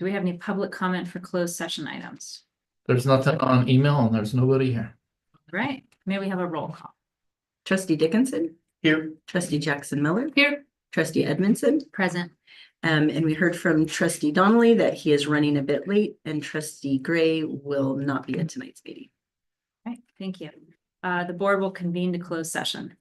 Do we have any public comment for closed session items? There's nothing on email and there's nobody here. Right, may we have a roll call? Trustee Dickinson, Here. trustee Jackson Miller, Here. trustee Edmondson. Present. And we heard from trustee Donnelly that he is running a bit late and trustee Gray will not be at tonight's meeting. Right, thank you. The board will convene to close session.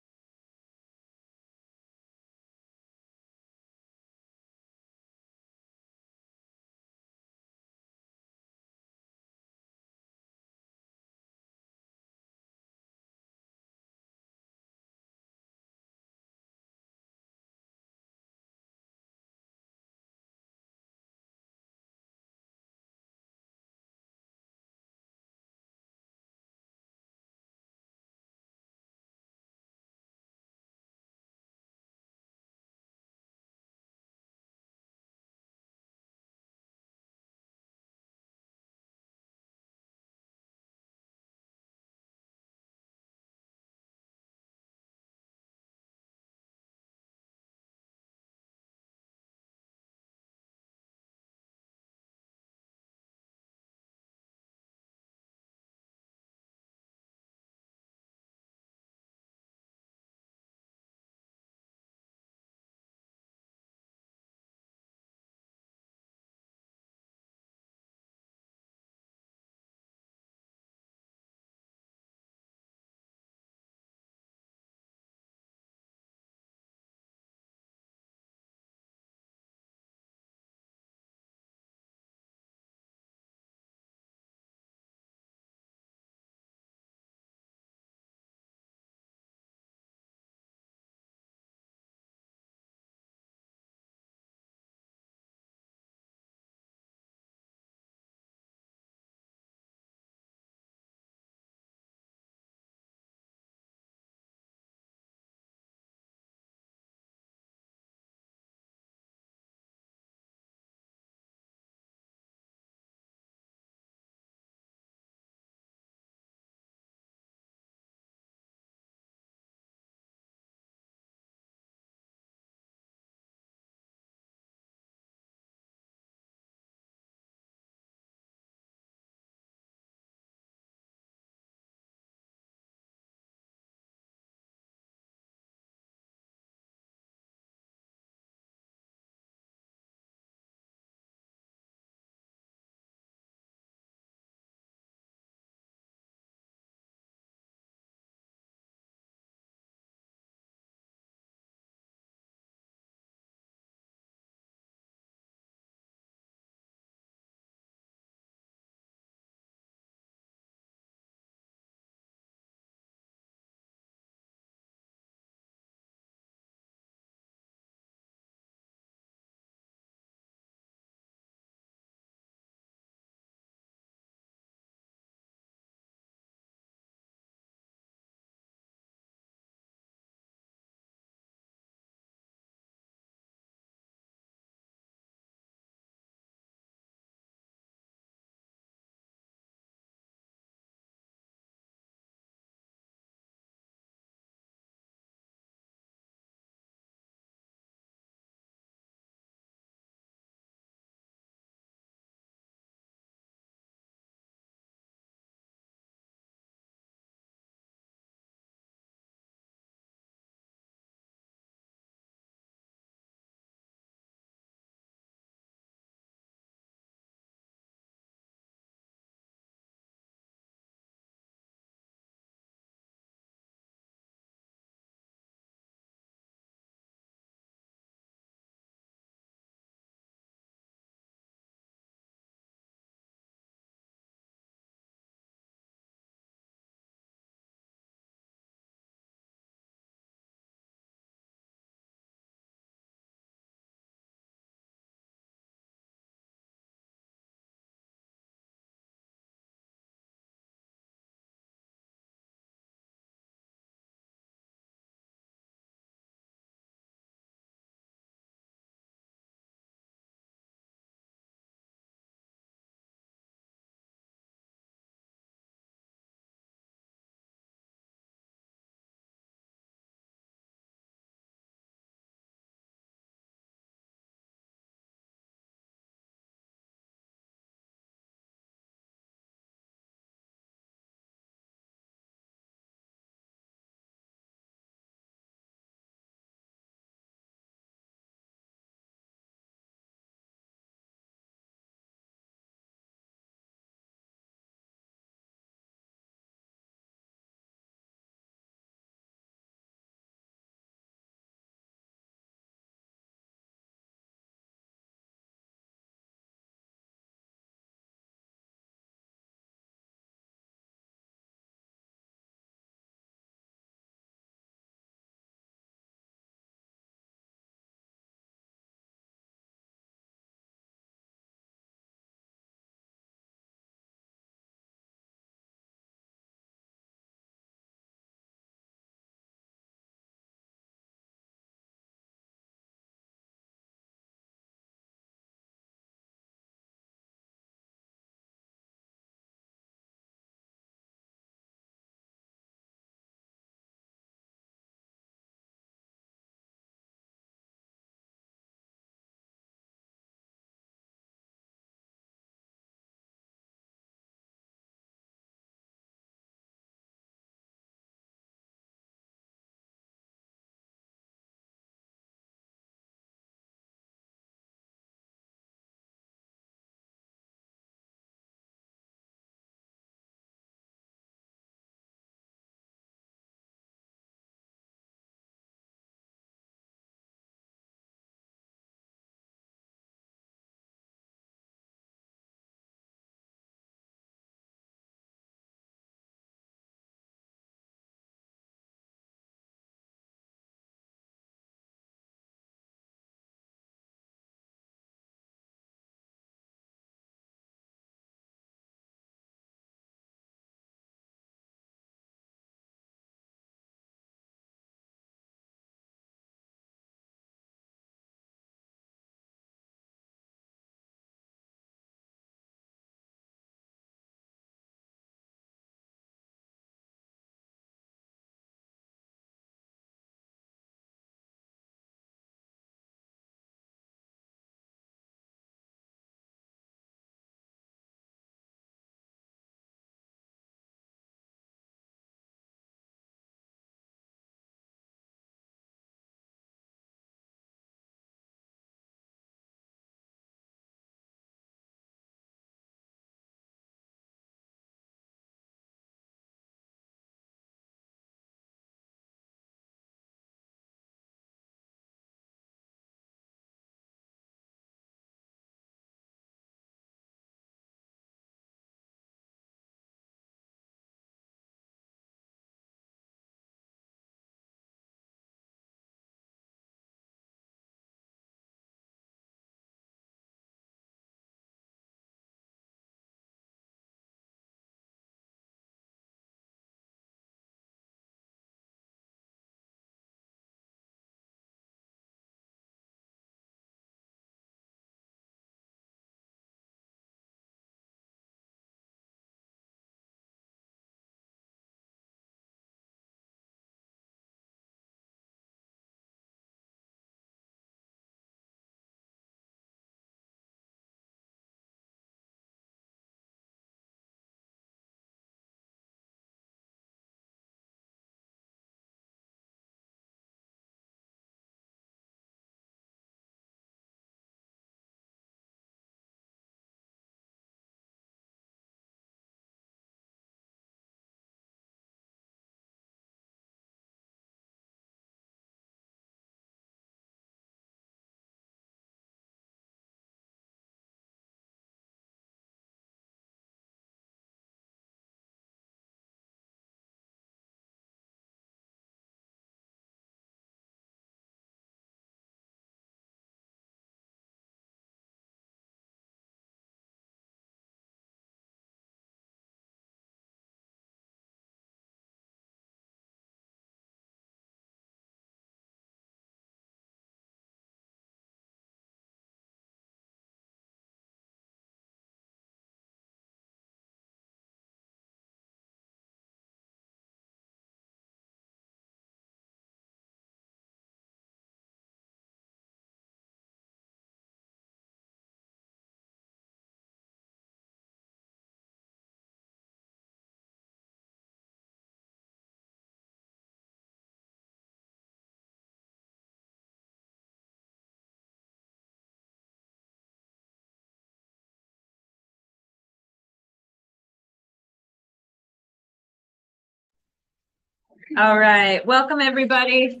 All right, welcome everybody.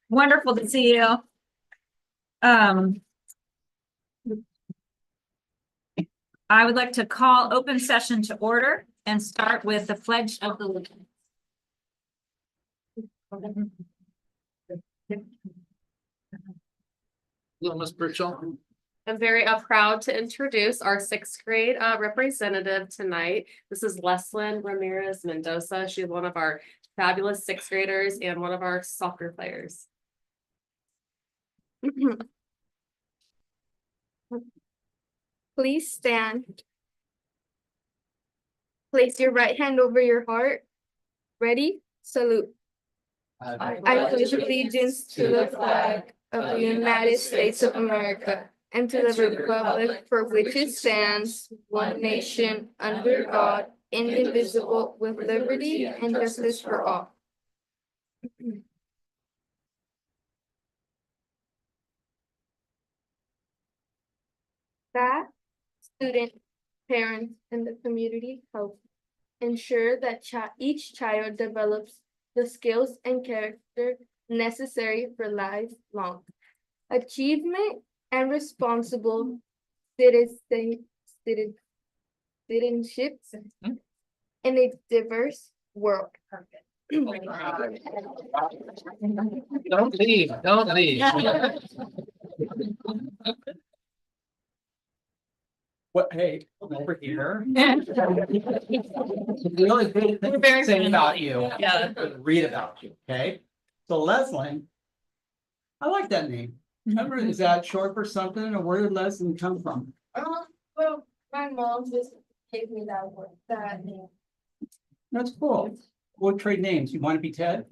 Wonderful to see you. I would like to call open session to order and start with the pledge of the. Hello, Ms. Burchell. I'm very proud to introduce our sixth grade representative tonight. This is Leslyn Ramirez Mendoza. She's one of our fabulous sixth graders and one of our soccer players. Please stand. Place your right hand over your heart. Ready? Salute. I pledge allegiance to the flag of the United States of America and to the republic for which it stands, one nation, under God, indivisible, with liberty and justice for all. That student, parents, and the community help ensure that each child develops the skills and character necessary for lifelong achievement and responsible citizenship in a diverse world. Don't leave, don't leave. What, hey, come over here. Really good We're things very to say friendly. about you. Yeah. Read about you, okay? So Leslyn, I like that name. Remember, is that short for something, or where did Leslyn come from? Well, my mom just gave me that name. That's cool. We'll trade names. You want to be Ted?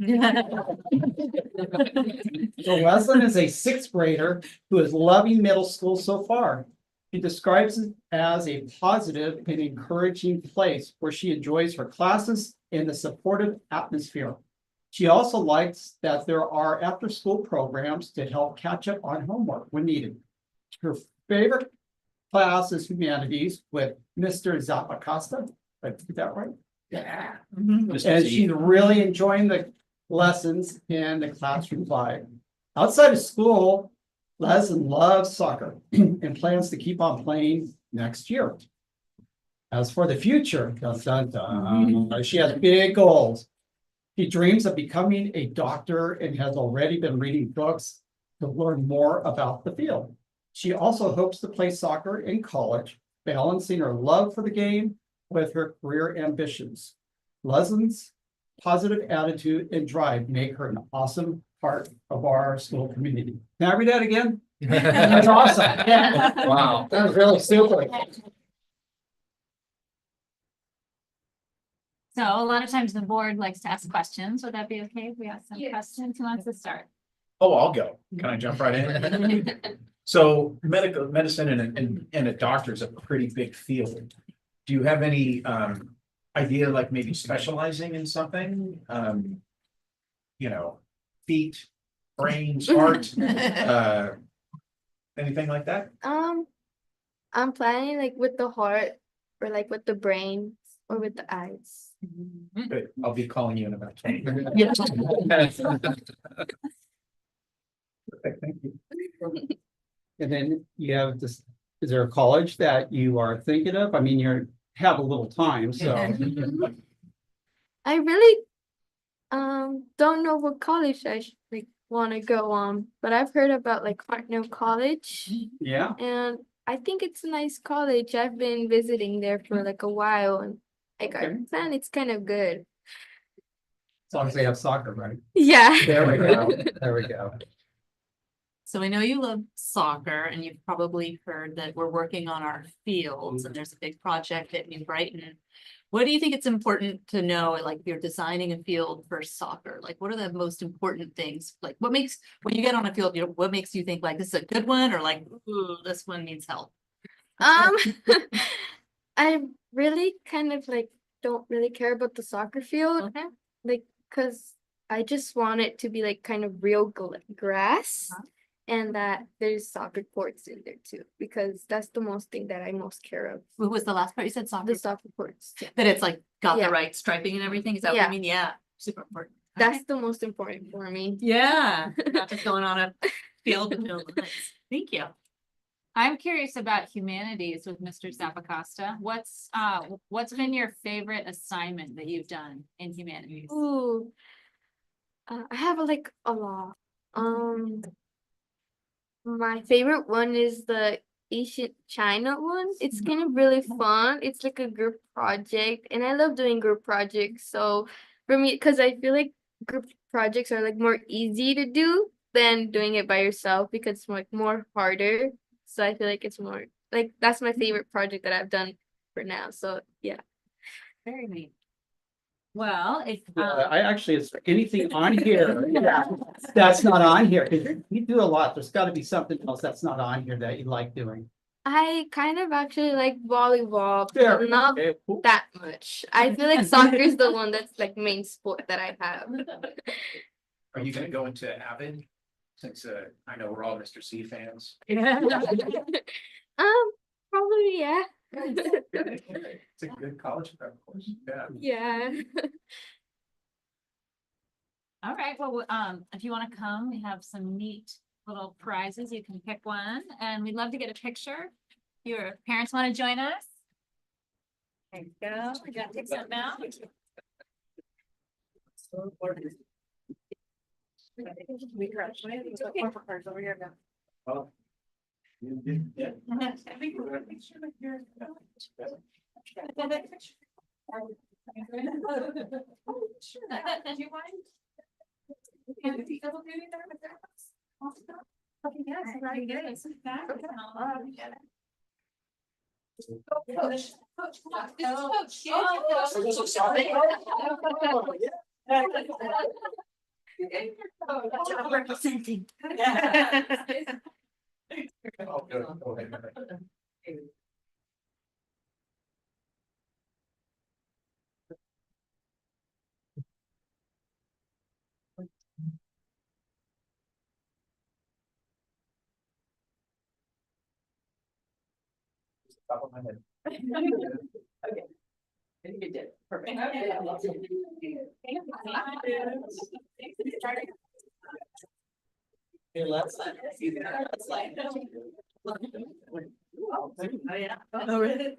So Leslyn is a sixth grader who is loving middle school so far. She describes it as a positive and encouraging place where she enjoys her classes and the supportive atmosphere. She also likes that there are after-school programs to help catch up on homework when needed. Her favorite class is humanities with Mr. Zappacosta. Did I get that right? Yeah. And she's really enjoying the lessons and the classroom vibe. Outside of school, Leslyn loves soccer and plans to keep on playing next year. As for the future, dun, dun, dun, she has big goals. She dreams of becoming a doctor and has already been reading books to learn more about the field. She also hopes to play soccer in college, balancing her love for the game with her career ambitions. Leslyn's positive attitude and drive make her an awesome part of our school community. Can I read that again? That's awesome. Wow, that was really super. So a lot of times the board likes to ask questions. Would that be okay if we ask some Yes. questions? Who wants to start? Oh, I'll go. Can I jump right in? So medicine and a doctor is a pretty big field. Do you have any idea, like maybe specializing in something? You know, feet, brains, heart, anything like that? I'm planning like with the heart or like with the brain or with the eyes. Good. I'll be calling you in about 20 minutes. Okay, thank you. And then you have this, is there a college that you are thinking of? I mean, have a little time, so. I really don't know what college I should like want to go on, but I've heard about like Hartnell College, Yeah, and I think it's a nice college. I've been visiting there for like a while, and like I Okay. plan it's kind of good. as long as they have soccer, right? Yeah. There we go, there we go. So I know you love soccer and you've probably heard that we're working on our fields and there's a big project at New Brighton. What do you think it's important to know, like if you're designing a field for soccer? Like what are the most important things? Like what makes, when you get on a field, you know, what makes you think like this is a good one or like, ooh, this one needs help? I really kind of like don't really care about the soccer field, Okay. like because I just want it to be like kind of real grass. And that there's soccer courts in there too, because that's the most thing that I most care of. What was the last part? You said soccer, The soccer courts. that it's like got Yeah. the right striping and everything. Is that what Yeah. you mean? Yeah, super important. That's the most important for me. Yeah, not just going on a field with no lines. Thank you. I'm curious about humanities with Mr. Zappacosta. What's been your favorite assignment that you've done in humanities? Ooh. I have like a lot. My favorite one is the ancient China one. It's kind of really fun. It's like a group project, and I love doing group projects. So for me, because I feel like group projects are like more easy to do than doing it by yourself because it's like more harder. So I feel like it's more like that's my favorite project that I've done for now. So yeah. Very neat. Well, if, I actually, is there anything on here? Yeah, that's not on here. 'Cause you do a lot. There's gotta be something else that's not on here that you like doing. I kind of actually like volleyball, There, but not okay, cool. that much. I feel like soccer is the one that's like main sport that I have. Are you gonna go into Avid? Since I know we're all Mr. C fans. Probably yeah. It's a good college prep course, yeah. Yeah. all right, well, if you want to come, we have some neat little prizes. You can pick one, and we'd love to get a picture. Your parents want to join us? There you go. We gotta take some now. Well, yeah. Representing. Oh, good. Okay. Top of my head. You did, perfect. Hey, let's. Oh, yeah. Oh, really?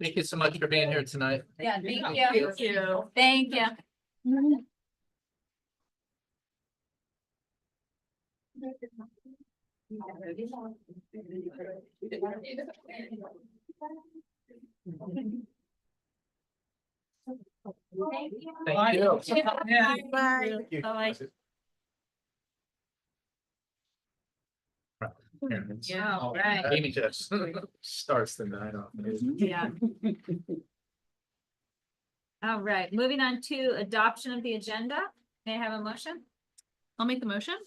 Thank you so much for being here tonight. Yeah, thank you. Thank you. Thank you. Thank you. Bye. Thank you. Bye. Yeah, all right. Amy just starts the night off. Yeah. All right, moving on to adoption of the agenda. May I have a motion? I'll make the motion.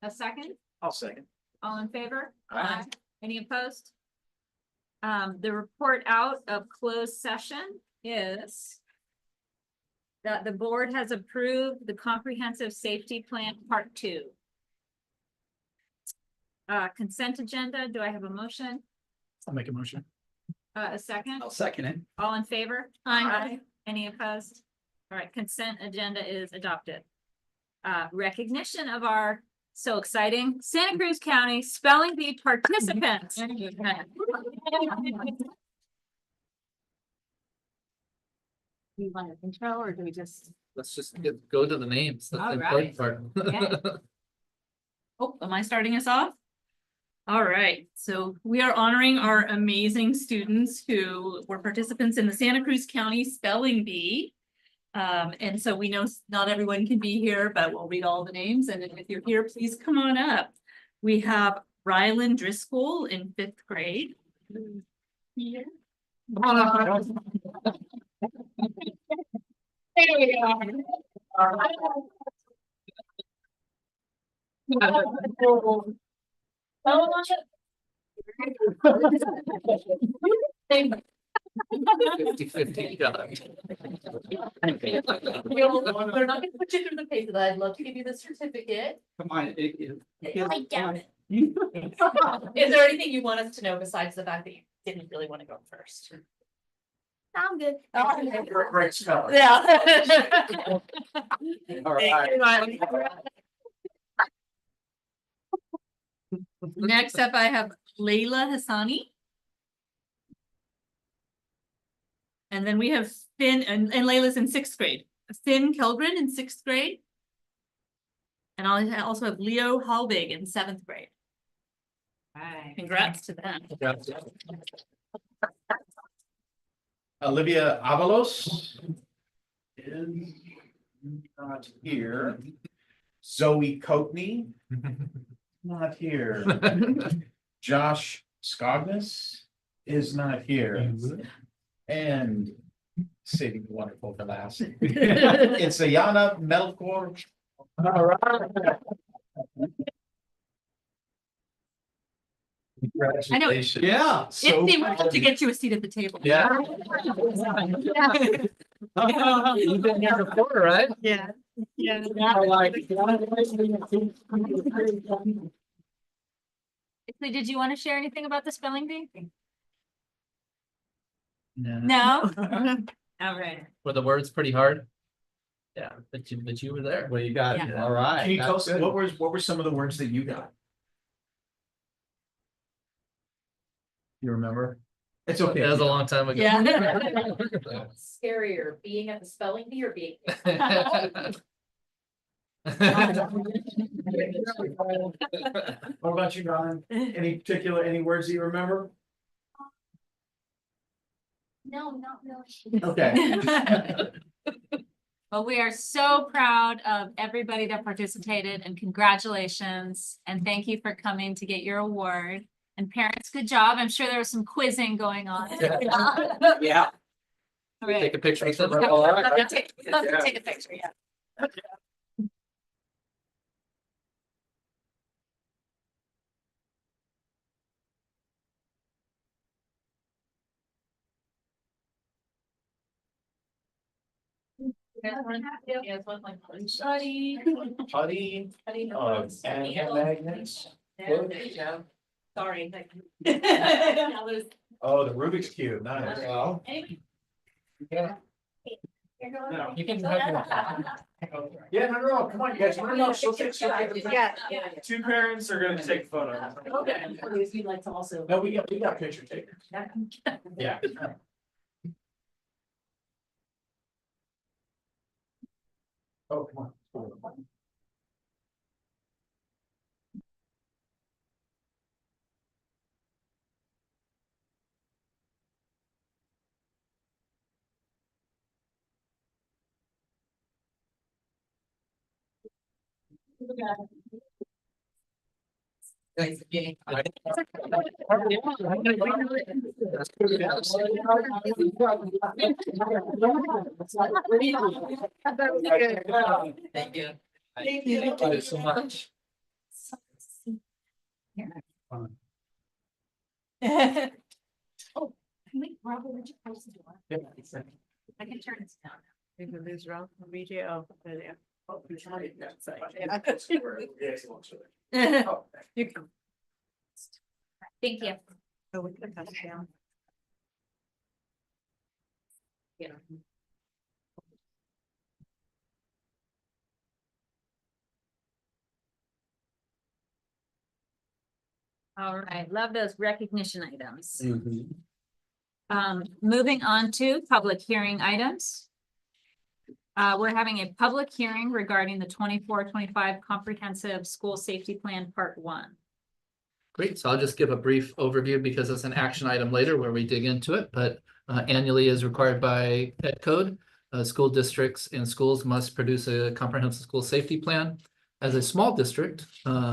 A second? I'll second. All in favor? Aye. Any opposed? The report out of closed session is that the board has approved the comprehensive safety plan part 2. Consent agenda, do I have a motion? I'll make a motion. A second? I'll second it. All in favor? Aye. Any opposed? All right, consent agenda is adopted. Recognition of our so exciting Santa Cruz County Spelling Bee participants. Do you want an intro or do we just? Let's just go to the names. That's the All important right. part. Oh, am I starting us off? All right, so we are honoring our amazing students who were participants in the Santa Cruz County Spelling Bee. And so we know not everyone can be here, but we'll read all the names, and if you're here, please come on up. We have Rylan Driscoll in 5th grade. Here. Fifty shot. We're not gonna put you through the paces. I'd love to give you the certificate. Come on. I doubt it. Is there anything you want us to know besides the fact that you didn't really want to go first? I'm good. Great spelling. Yeah. All right. Next up, I have Layla Hassani. And then we have Finn, and Layla's in 6th grade. Finn Kelgren in 6th grade. And I also have Leo Halbig in 7th grade. Congrats to them. Olivia Avalos is not here. Zoe Coatney, not here. Josh Scognes is not here. And saving the wonderful for last. It's Ayana Melkor. All right. Congratulations. Yeah. So If they wanted to proud. get you a seat at the table. Yeah. You've been here before, right? Yeah. Yeah. So did you want to share anything about the spelling bee? No. No? All right. Were the words pretty hard? Yeah, but you were there. Well, you got it. Yeah. All right. Can you tell That's us good. what were some of the words that you got? You remember? It's okay. That was a long time ago. Yeah. Scarier, being at the spelling bee or being? What about you, Ron? Any words that you remember? No, not really. Okay. Well, we are so proud of everybody that participated and congratulations. And thank you for coming to get your award. And parents, good job. I'm sure there was some quizzing going on. Yeah. All right. Take a picture. Love to take a picture, yeah. Putty, and magnets. Sorry. Oh, the Rubik's Cube, nice. Yeah. You can have Yeah, no, come on, you guys. No, she'll take some. Yeah. Two parents are gonna take photos. Okay. We'd like to also. No, we got picture takers. Yeah. Oh, come on. Thank you. Thank you so much. Oh, can we, Robert, would you close the door? I can turn this down. Thank you. All right, love those recognition items. Moving on to public hearing items. We're having a public hearing regarding the 24-25 comprehensive school safety plan, part 1. Great, so I'll just give a brief overview because it's an action item later where we dig into it, but annually as required by Ed Code, school districts and schools must produce a comprehensive school safety plan. As a small district,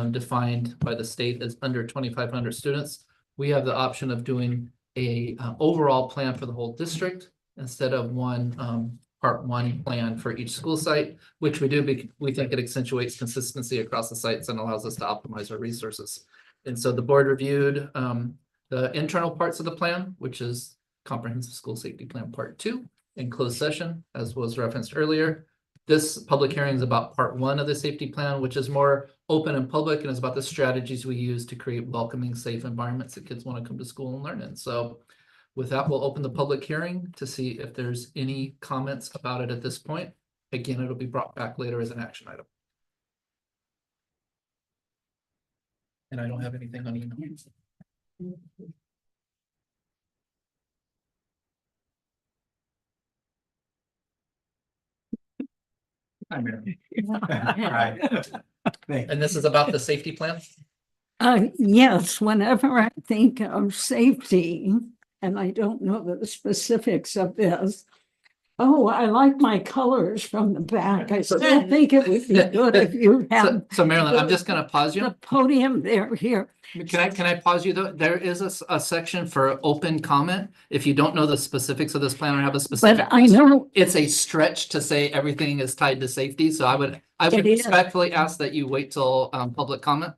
defined by the state as under 2,500 students, we have the option of doing a overall plan for the whole district instead of one part 1 plan for each school site, which we do. We think it accentuates consistency across the sites and allows us to optimize our resources. And so the board reviewed the internal parts of the plan, which is comprehensive school safety plan part 2 in closed session, as was referenced earlier. This public hearing is about part one of the safety plan, which is more open and public and is about the strategies we use to create welcoming, safe environments that kids want to come to school and learn in. So with that, we'll open the public hearing to see if there's any comments about it at this point. Again, it'll be brought back later as an action item. And I don't have anything on email. Hi, Mary. Hi. Thank And this is about the safety plan? Yes, whenever I think of safety, and I don't know the specifics of this. Oh, I like my colors from the back. I still think it would be good if you had So Marilyn, I'm just gonna pause you. the podium there here. Can I pause you though? There is a section for open comment. If you don't know the specifics of this plan or have a specific. But I know, It's a stretch to say everything is tied to safety, so I would It is. respectfully ask that you wait till public comment.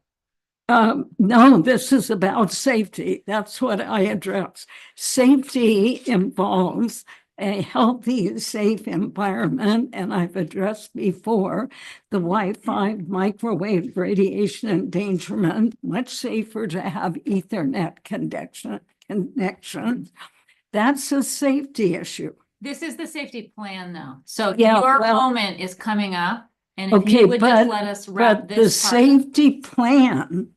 no, this is about safety. That's what I address. Safety involves a healthy, safe environment, and I've addressed before the Wi-Fi, microwave radiation endangerment, much safer to have Ethernet connection. That's a safety issue. This is the safety plan though. So Yeah, your well- moment is coming up. And if Okay, you would just but- let us wrap But the this part. safety plan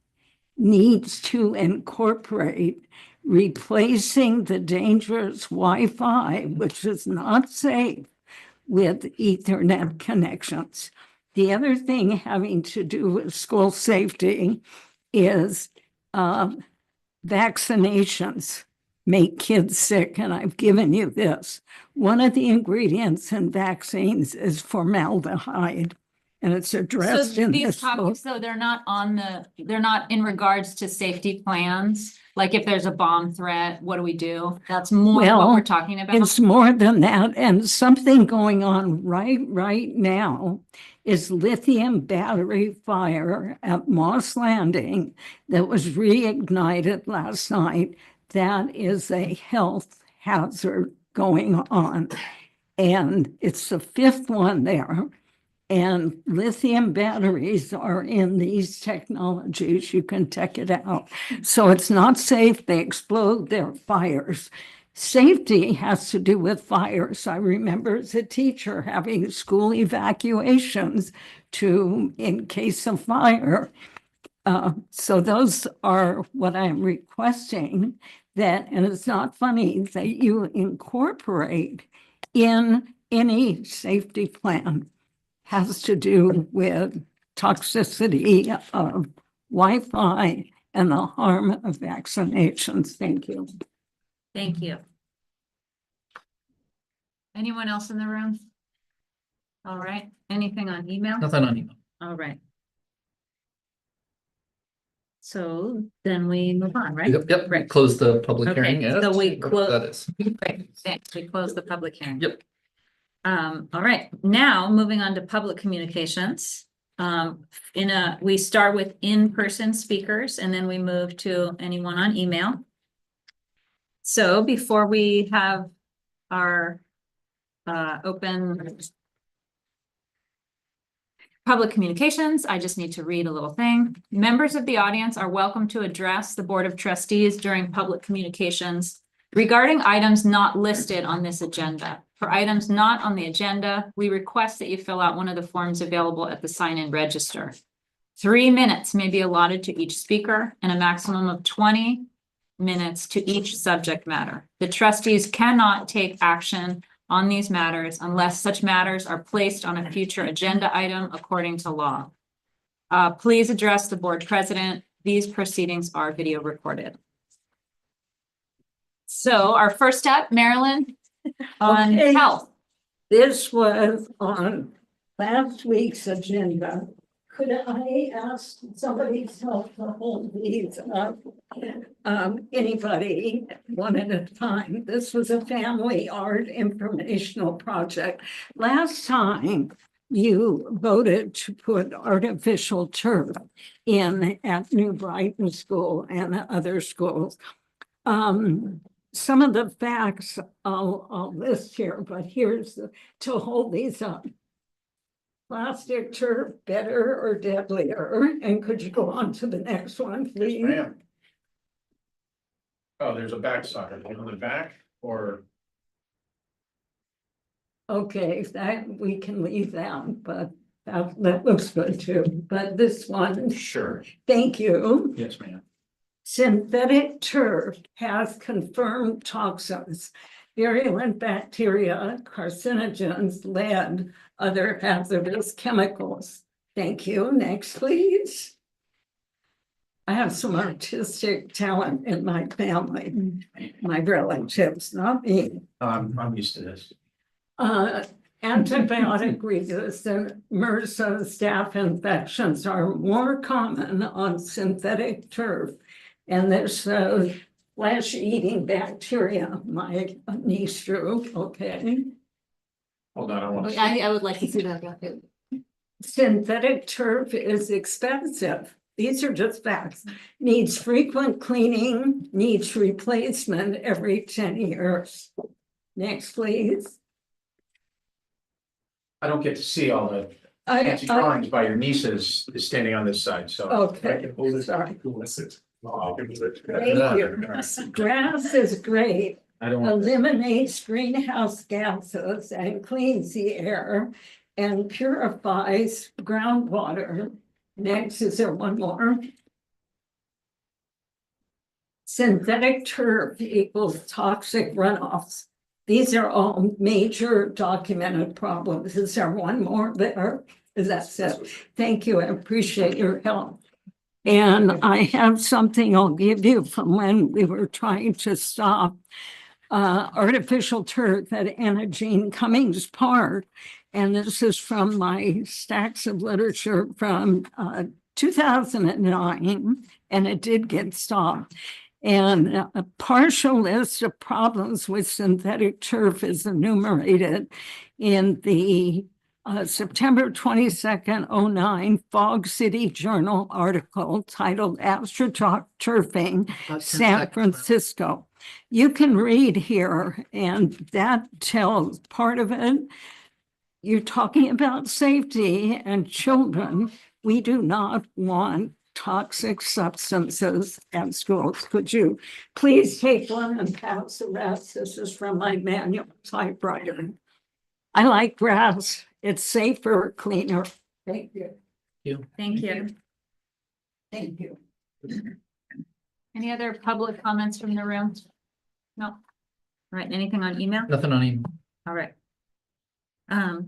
needs to incorporate replacing the dangerous Wi-Fi, which is not safe, with Ethernet connections. The other thing having to do with school safety is vaccinations make kids sick, and I've given you this. One of the ingredients in vaccines is formaldehyde, and it's addressed So in these this book. topics, so they're not they're not in regards to safety plans. Like if there's a bomb threat, what do we do? That's more what Well, we're talking about. It's more than that, and something going on right now is lithium battery fire at Moss Landing that was reignited last night. That is a health hazard going on. And it's the fifth one there. And lithium batteries are in these technologies. You can check it out. So it's not safe. They explode, they're fires. Safety has to do with fires. I remember as a teacher having school evacuations in case of fire. So those are what I'm requesting, and it's not funny that you incorporate in any safety plan. Has to do with toxicity of Wi-Fi and the harm of vaccinations. Thank you. Thank you. Anyone else in the room? All right, anything on email? Nothing on email. All right. So then we move on, right? Yep, Right. close the public Okay, hearing. so we Whatever close- That is. Great, thanks. We close the public hearing. Yep. All right, now moving on to public communications. We start with in-person speakers and then we move to anyone on email. So before we have our open public communications, I just need to read a little thing. Members of the audience are welcome to address the Board of Trustees during public communications regarding items not listed on this agenda. For items not on the agenda, we request that you fill out one of the forms available at the sign-in register. 3 minutes may be allotted to each speaker and a maximum of 20 minutes to each subject matter. The trustees cannot take action on these matters unless such matters are placed on a future agenda item according to law. Please address the board president. These proceedings are video recorded. So our first step, Marilyn, on Okay. health. This was on last week's agenda. Could I ask somebody to hold these up? Anybody, one at a time. This was a family art informational project. Last time you voted to put artificial turf in at New Brighton School and other schools. Some of the facts I'll list here, but here's to hold these up. plastic turf better or deadlier? And could you go on to the next one, Yes, please? ma'am. Oh, there's a back socket on the back or, Okay, that we can leave that, but that looks good too. But this one, sure, thank you. yes, ma'am. Synthetic turf has confirmed toxins, virulent bacteria, carcinogens, lead, other hazardous chemicals. Thank you. Next, please. I have some artistic talent in my family, my relatives, not me. I'm used to this. Antibiotic resistant MRSA staph infections are more common on synthetic turf. And there's flesh-eating bacteria, my niece drew, okay? Hold on, I want to. I would like to see that. Synthetic turf is expensive. These are just facts. Needs frequent cleaning, needs replacement every 10 years. Next, please. I don't get to see all the fancy I- drawings by your nieces is standing on this side, so. Okay, sorry. Thank you. Grass is great. I don't want. Eliminates greenhouse gases and cleans the air and purifies groundwater. Next, is there one more? Synthetic turf equals toxic runoffs. These are all major documented problems. Is there one more there? Is that it? Thank you. I appreciate your help. And I have something I'll give you from when we were trying to stop artificial turf at Anna Jean Cummings Park. And this is from my stacks of literature from 2009, and it did get stopped. And a partial list of problems with synthetic turf is enumerated in the September 22nd, 09 Fog City Journal article titled Astroturfing San Francisco. You can read here, and that tells part of it. You're talking about safety and children. We do not want toxic substances at schools. Could you please take one and pass the rest? This is from my manual typewriter. I like grass. It's safer, cleaner. Thank you. Thank you. Thank you. Any other public comments from the room? No. All right, anything on email? Nothing on email. All right.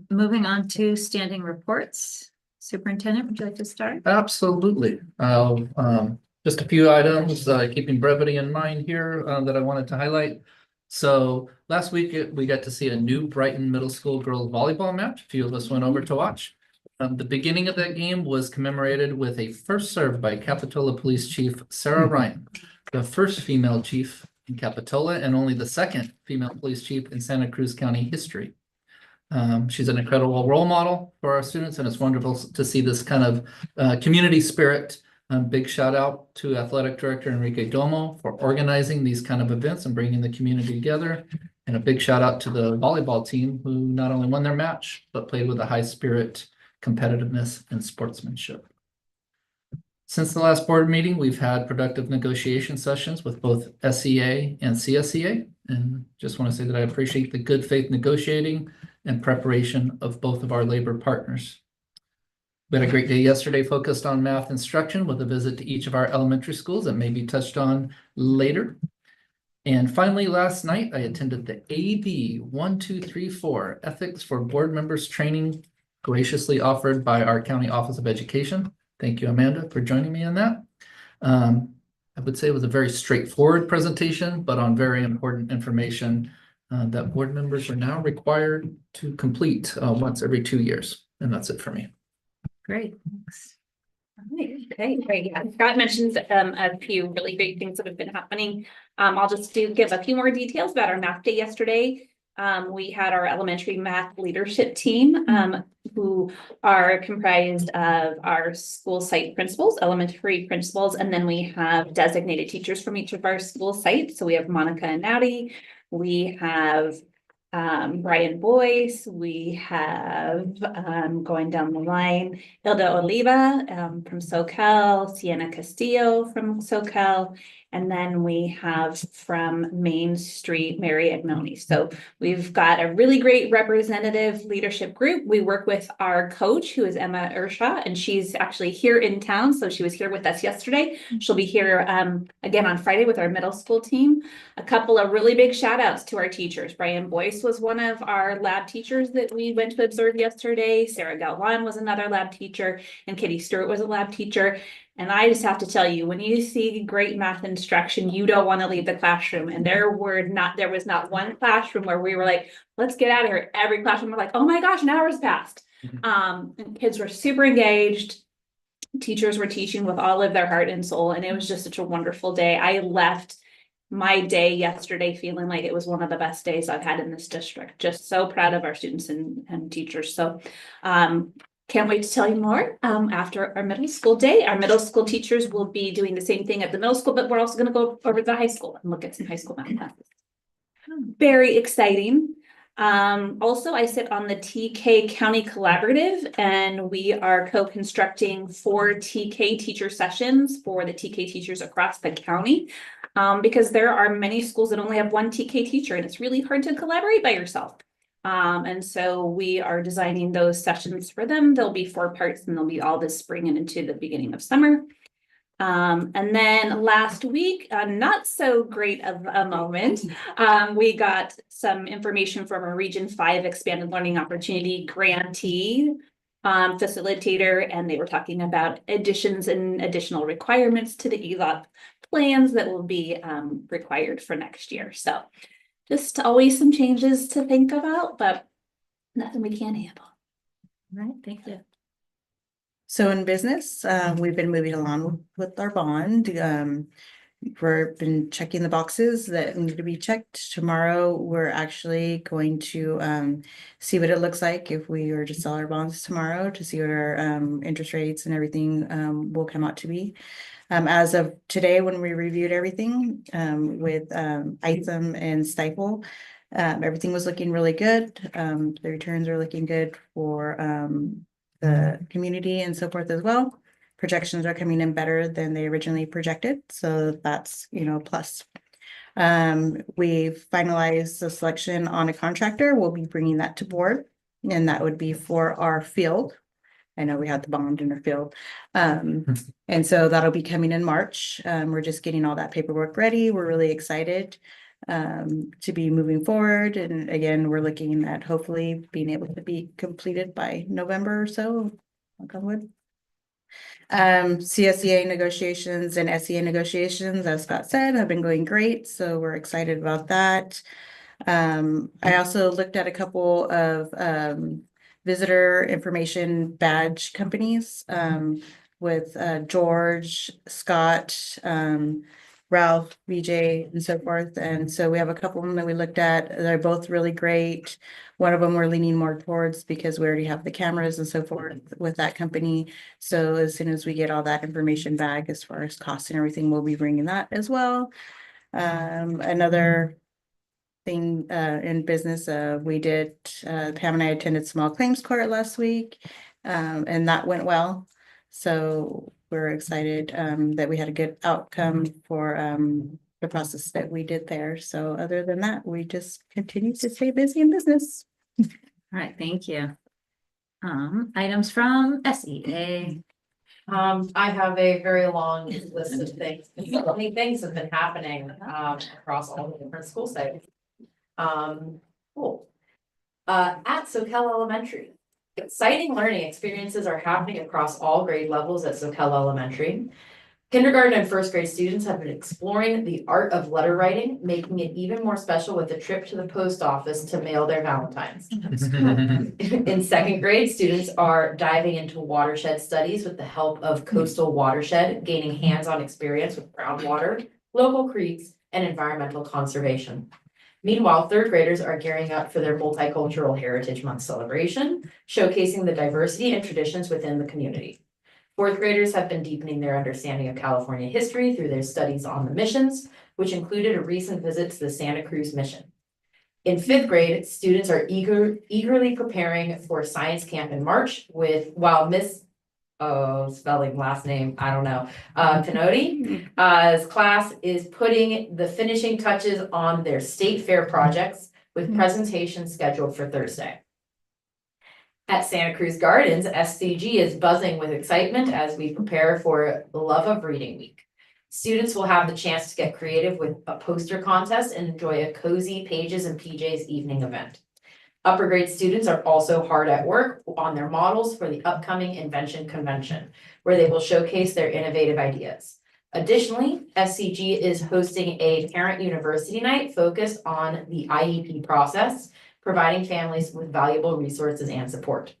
Moving on to standing reports. Superintendent, would you like to start? Absolutely. Just a few items, keeping brevity in mind here, that I wanted to highlight. So last week we got to see a new Brighton Middle School girls volleyball match. A few of us went over to watch. The beginning of that game was commemorated with a first serve by Capitola Police Chief Sarah Ryan, the first female chief in Capitola and only the second female police chief in Santa Cruz County history. She's an incredible role model for our students, and it's wonderful to see this kind of community spirit. Big shout out to Athletic Director Enrique Domo for organizing these kind of events and bringing the community together. And a big shout out to the volleyball team who not only won their match, but played with a high spirit, competitiveness, and sportsmanship. Since the last board meeting, we've had productive negotiation sessions with both SEA and CSEA. And just want to say that I appreciate the good faith negotiating and preparation of both of our labor partners. We had a great day yesterday focused on math instruction with a visit to each of our elementary schools that may be touched on later. And finally, last night, I attended the AB 1234 Ethics for Board Members training graciously offered by our County Office of Education. Thank you, Amanda, for joining me in that. I would say it was a very straightforward presentation, but on very important information that board members are now required to complete once every 2 years. And that's it for me. Great, thanks. Okay, great. Yeah, Scott mentioned a few really great things that have been happening. I'll just give a few more details about our math day yesterday. We had our elementary math leadership team who are comprised of our school site principals, elementary principals, and then we have designated teachers from each of our school sites. So we have Monica and Natty. We have Brian Boyce, we have, going down the line, Hilda Oliva, from SoCal, Sienna Castillo from SoCal, and then we have from Main Street, Mary Agnoni. So we've got a really great representative leadership group. We work with our coach, who is Emma Ershaw, and she's actually here in town. So she was here with us yesterday. She'll be here again on Friday with our middle school team. A couple of really big shout outs to our teachers. Brian Boyce was one of our lab teachers that we went to observe yesterday. Sarah Galvan was another lab teacher, and Kitty Stewart was a lab teacher. And I just have to tell you, when you see great math instruction, you don't want to leave the classroom. And there was not one classroom where we were like, let's get out of here. Every classroom was like, oh my gosh, an hour's passed. And kids were super engaged. Teachers were teaching with all of their heart and soul. And it was just such a wonderful day. I left my day yesterday feeling like it was one of the best days I've had in this district. Just so proud of our students and teachers. So can't wait to tell you more after our middle school day. Our middle school teachers will be doing the same thing at the middle school, but we're also going to go over to the high school and look at some high school math classes. Very exciting. Also, I sit on the TK County Collaborative, and we are co-constructing 4 TK teacher sessions for the TK teachers across the county. Because there are many schools that only have one TK teacher, and it's really hard to collaborate by yourself. And so we are designing those sessions for them. There'll be 4 parts, and they'll be all this spring and into the beginning of summer. And then last week, not so great of a moment, we got some information from a Region 5 Expanded Learning Opportunity grantee facilitator, and they were talking about additions and additional requirements to the ELOP plans that will be required for next year. So just always some changes to think about, but nothing we can't handle. All right, thank you. So in business, we've been moving along with our bond. We've been checking the boxes that need to be checked. Tomorrow, we're actually going to see what it looks like if we were to sell our bonds tomorrow, to see what our interest rates and everything will come out to be. As of today, when we reviewed everything with ISM and Stifle, everything was looking really good. The returns are looking good for the community and so forth as well. Projections are coming in better than they originally projected, so that's, plus. We've finalized the selection on a contractor. We'll be bringing that to board, and that would be for our field. I know we had the bond in our field. And so that'll be coming in March. We're just getting all that paperwork ready. We're really excited to be moving forward. And again, we're looking at hopefully being able to be completed by November or so. Knock on wood. CSEA negotiations and SEA negotiations, as Scott said, have been going great. So we're excited about that. I also looked at a couple of visitor information badge companies with George, Scott, Ralph, BJ, and so forth. And so we have a couple of them that we looked at. They're both really great. One of them we're leaning more towards because we already have the cameras and so forth with that company. So as soon as we get all that information back as far as costs and everything, we'll be bringing that as well. Another thing in business, we did, Pam and I attended small claims court last week, and that went well. So we're excited that we had a good outcome for the process that we did there. So other than that, we just continue to stay busy in business. All right, thank you. Items from SEA. I have a very long list of things. So many things have been happening across all the different school sites. Cool. At SoCal Elementary, exciting learning experiences are happening across all grade levels at SoCal Elementary. Kindergarten and first grade students have been exploring the art of letter writing, making it even more special with a trip to the post office to mail their Valentines. In second grade, students are diving into watershed studies with the help of Coastal Watershed, gaining hands-on experience with groundwater, local creeks, and environmental conservation. Meanwhile, third graders are gearing up for their Multicultural Heritage Month celebration, showcasing the diversity and traditions within the community. Fourth graders have been deepening their understanding of California history through their studies on the missions, which included a recent visit to the Santa Cruz mission. In fifth grade, students are eagerly preparing for science camp in March while Miss, spelling last name, I don't know, Pinotti, his class is putting the finishing touches on their state fair projects with presentations scheduled for Thursday. At Santa Cruz Gardens, SCG is buzzing with excitement as we prepare for Love of Reading Week. Students will have the chance to get creative with a poster contest and enjoy a cozy Pages and PJs evening event. Upper grade students are also hard at work on their models for the upcoming Invention Convention, where they will showcase their innovative ideas. Additionally, SCG is hosting a parent university night focused on the IEP process, providing families with valuable resources and support.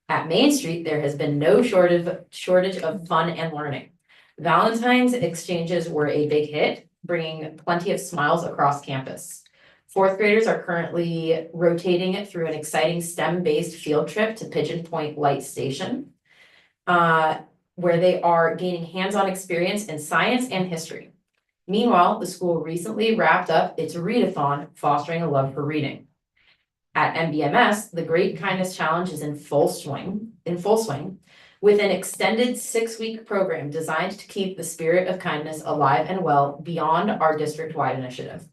At Main Street, there has been no shortage of fun and learning. Valentine's exchanges were a big hit, bringing plenty of smiles across campus. Fourth graders are currently rotating through an exciting STEM-based field trip to Pigeon Point Light Station, where they are gaining hands-on experience in science and history. Meanwhile, the school recently wrapped up its readathon, fostering a love for reading. At MBMS, the Great Kindness Challenge is in full swing, with an extended 6-week program designed to keep the spirit of kindness alive and well beyond our district-wide initiative.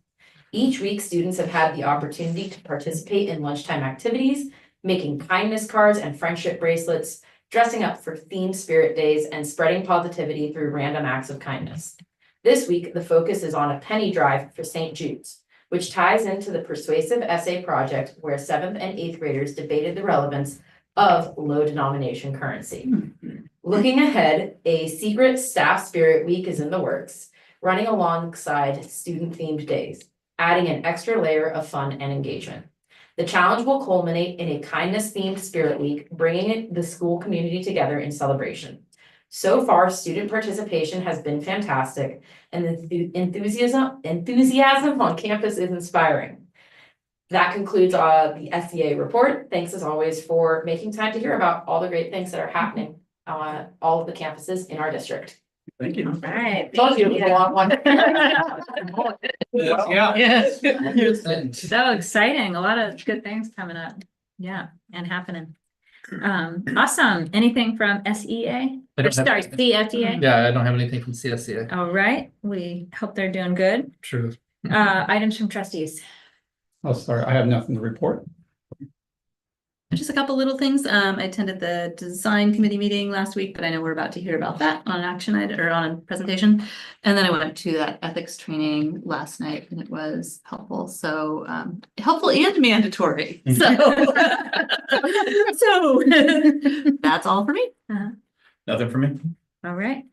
Each week, students have had the opportunity to participate in lunchtime activities, making kindness cards and friendship bracelets, dressing up for themed spirit days, and spreading positivity through random acts of kindness. This week, the focus is on a penny drive for St. Jude's, which ties into the persuasive essay project where 7th and 8th graders debated the relevance of low denomination currency. Looking ahead, a secret staff spirit week is in the works, running alongside student themed days, adding an extra layer of fun and engagement. The challenge will culminate in a kindness themed spirit week, bringing the school community together in celebration. So far, student participation has been fantastic, and the enthusiasm on campus is inspiring. That concludes the SEA report. Thanks as always for making time to hear about all the great things that are happening on all of the campuses in our district. Thank you. All right. Told you it was a long one. Yeah. Yes. So exciting. A lot of good things coming up. Yeah, and happening. Awesome. Anything from SEA? I Or don't have sorry, anything. CFDA? Yeah, I don't have anything from CSCA. All right. We hope they're doing good. True. Items from trustees. Oh, sorry, I have nothing to report. Just a couple little things. I attended the design committee meeting last week, but I know we're about to hear about that on an action item or on a presentation. And then I went to that ethics training last night and it was helpful. So helpful and mandatory. So that's all for me. Nothing for me. All right.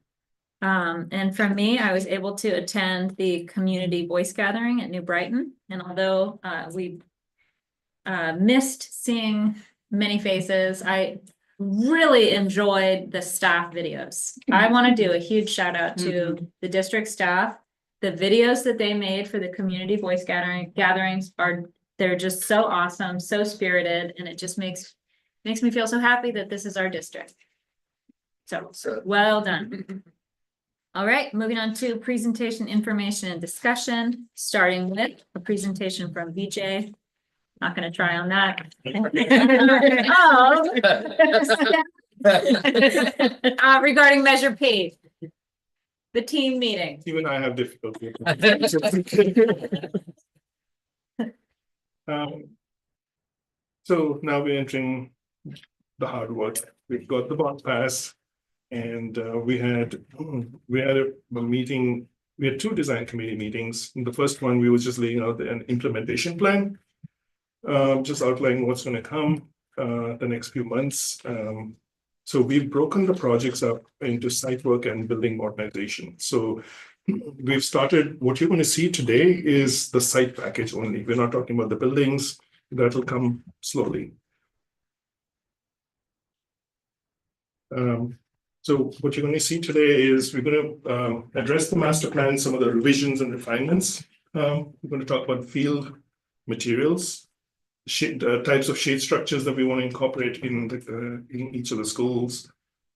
And from me, I was able to attend the community voice gathering at New Brighton. And although we missed seeing many faces, I really enjoyed the staff videos. I want to do a huge shout out to the district staff. The videos that they made for the community voice gatherings they're just so awesome, so spirited, and it just makes me feel so happy that this is our district. So well done. All right, moving on to presentation, information, and discussion, starting with a presentation from VJ. Not gonna try on that. Regarding Measure P. The team meeting. Even I have difficulty. So now we're entering the hard work. We've got the bond pass. And we had a meeting, we had 2 design committee meetings. In the first one, we were just laying out an implementation plan. Just outlining what's going to come the next few months. So we've broken the projects up into site work and building modernization. So we've started, what you're going to see today is the site package only. We're not talking about the buildings, that will come slowly. So what you're going to see today is we're going to address the master plan, some of the revisions and refinements. We're going to talk about field materials, types of shade structures that we want to incorporate in each of the schools,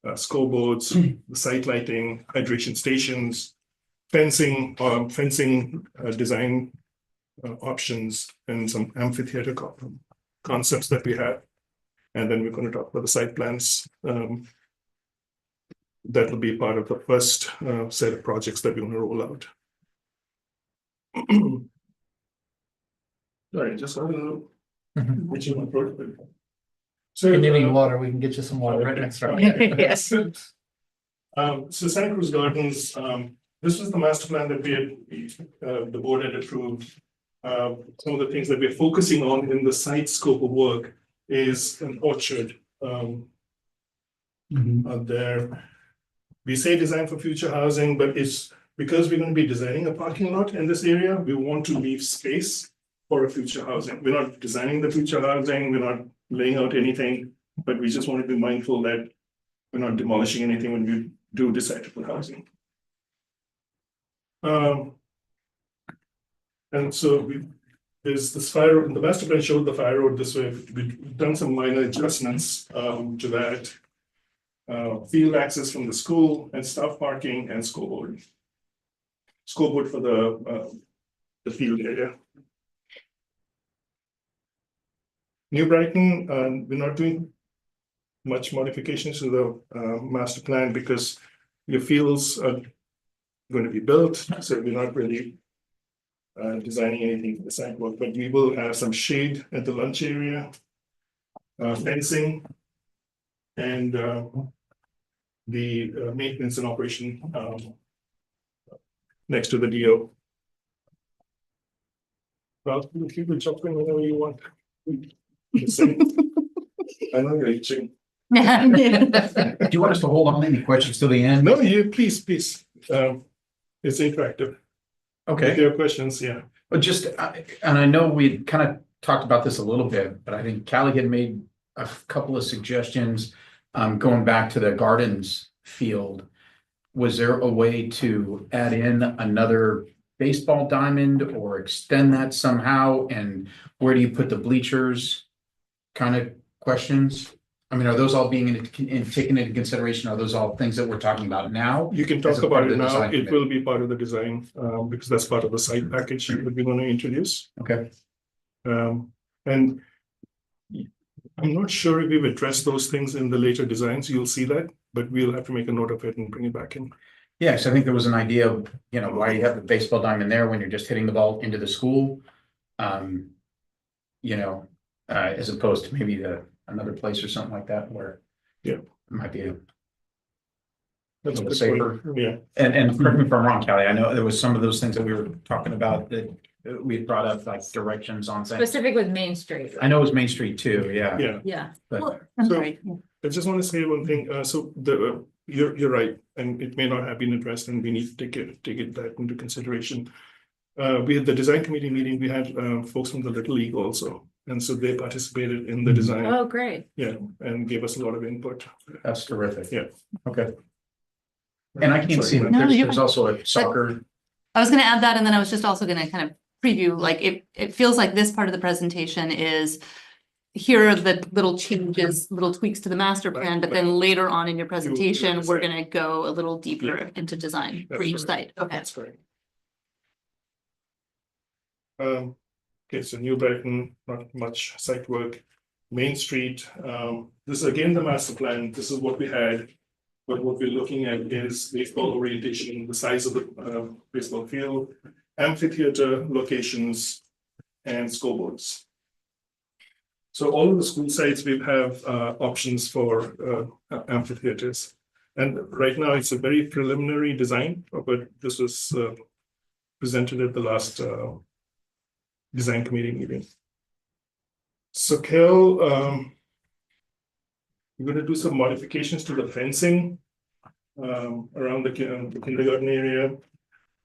scoreboards, the site lighting, hydration stations, fencing design, options and some amphitheater concepts that we have. And then we're going to talk about the site plans. That will be part of the first set of projects that we want to roll out. Sorry, just a little. Which you want to So you need water, we can get you some water right next door. Yes. So Santa Cruz Gardens, this was the master plan that the board had approved. Some of the things that we're focusing on in the site scope of work is an orchard. Out there. We say design for future housing, but it's because we're going to be designing a parking lot in this area, we want to leave space for a future housing. We're not designing the future housing, we're not laying out anything, but we just want to be mindful that we're not demolishing anything when we do decide to put housing. And so there's this fire road, the master plan showed the fire road this way. We've done some minor adjustments to that. Field access from the school and staff parking and scoreboard. Scoreboard for the field area. New Brighton, we're not doing much modifications to the master plan because your fields are going to be built, so we're not really designing anything for the sidewalk, but we will have some shade at the lunch area, fencing, and the maintenance and operation next to the DO. Well, if you could jump in whenever you want. I know you're itching. Do you want us to hold on any questions till the end? No, you please. It's interactive. Okay. If you have questions, yeah. But just, and I know we kind of talked about this a little bit, but I think Callie had made a couple of suggestions going back to the gardens field. Was there a way to add in another baseball diamond or extend that somehow? And where do you put the bleachers? Kind of questions. I mean, are those all being taken into consideration? Are those all things that we're talking about now? You can talk about it now. It will be part of the design because that's part of the site package that we're going to introduce. Okay. And I'm not sure if we've addressed those things in the later designs. You'll see that, but we'll have to make a note of it and bring it back in. Yes, I think there was an idea of, why you have the baseball diamond there when you're just hitting the ball into the school. As opposed to maybe another place or something like that where it might be a little safer. Yeah. And correct me if I'm wrong, Callie, I know there was some of those things that we were talking about that we had brought up, like directions on things. Specific with Main Street. I know it was Main Street too, yeah. Yeah. Yeah. But Well, I'm So- sorry. I just want to say one thing. So you're right, and it may not have been addressed, and we need to take that into consideration. We had the design committee meeting. We had folks from the Little League also, and so they participated in the design. Oh, great. Yeah, and gave us a lot of input. that's terrific. Yeah. Okay. And I can't see, Sorry. No, you're there's also a soccer. I was gonna add that, and then I was just also gonna kind of preview, like, it feels like this part of the presentation is, here are the little changes, little tweaks to the master plan, but then later on in your presentation, we're gonna go a little deeper into design for That's each correct. site. Okay. That's correct. Okay, so New Brighton, not much site work. Main Street, this is again the master plan. This is what we had. But what we're looking at is baseball orientation, the size of the baseball field, amphitheater locations, and scoreboards. So all of the school sites, we have options for amphitheaters. And right now, it's a very preliminary design, but this was presented at the last design committee meeting. So Kel, we're going to do some modifications to the fencing around the kindergarten area.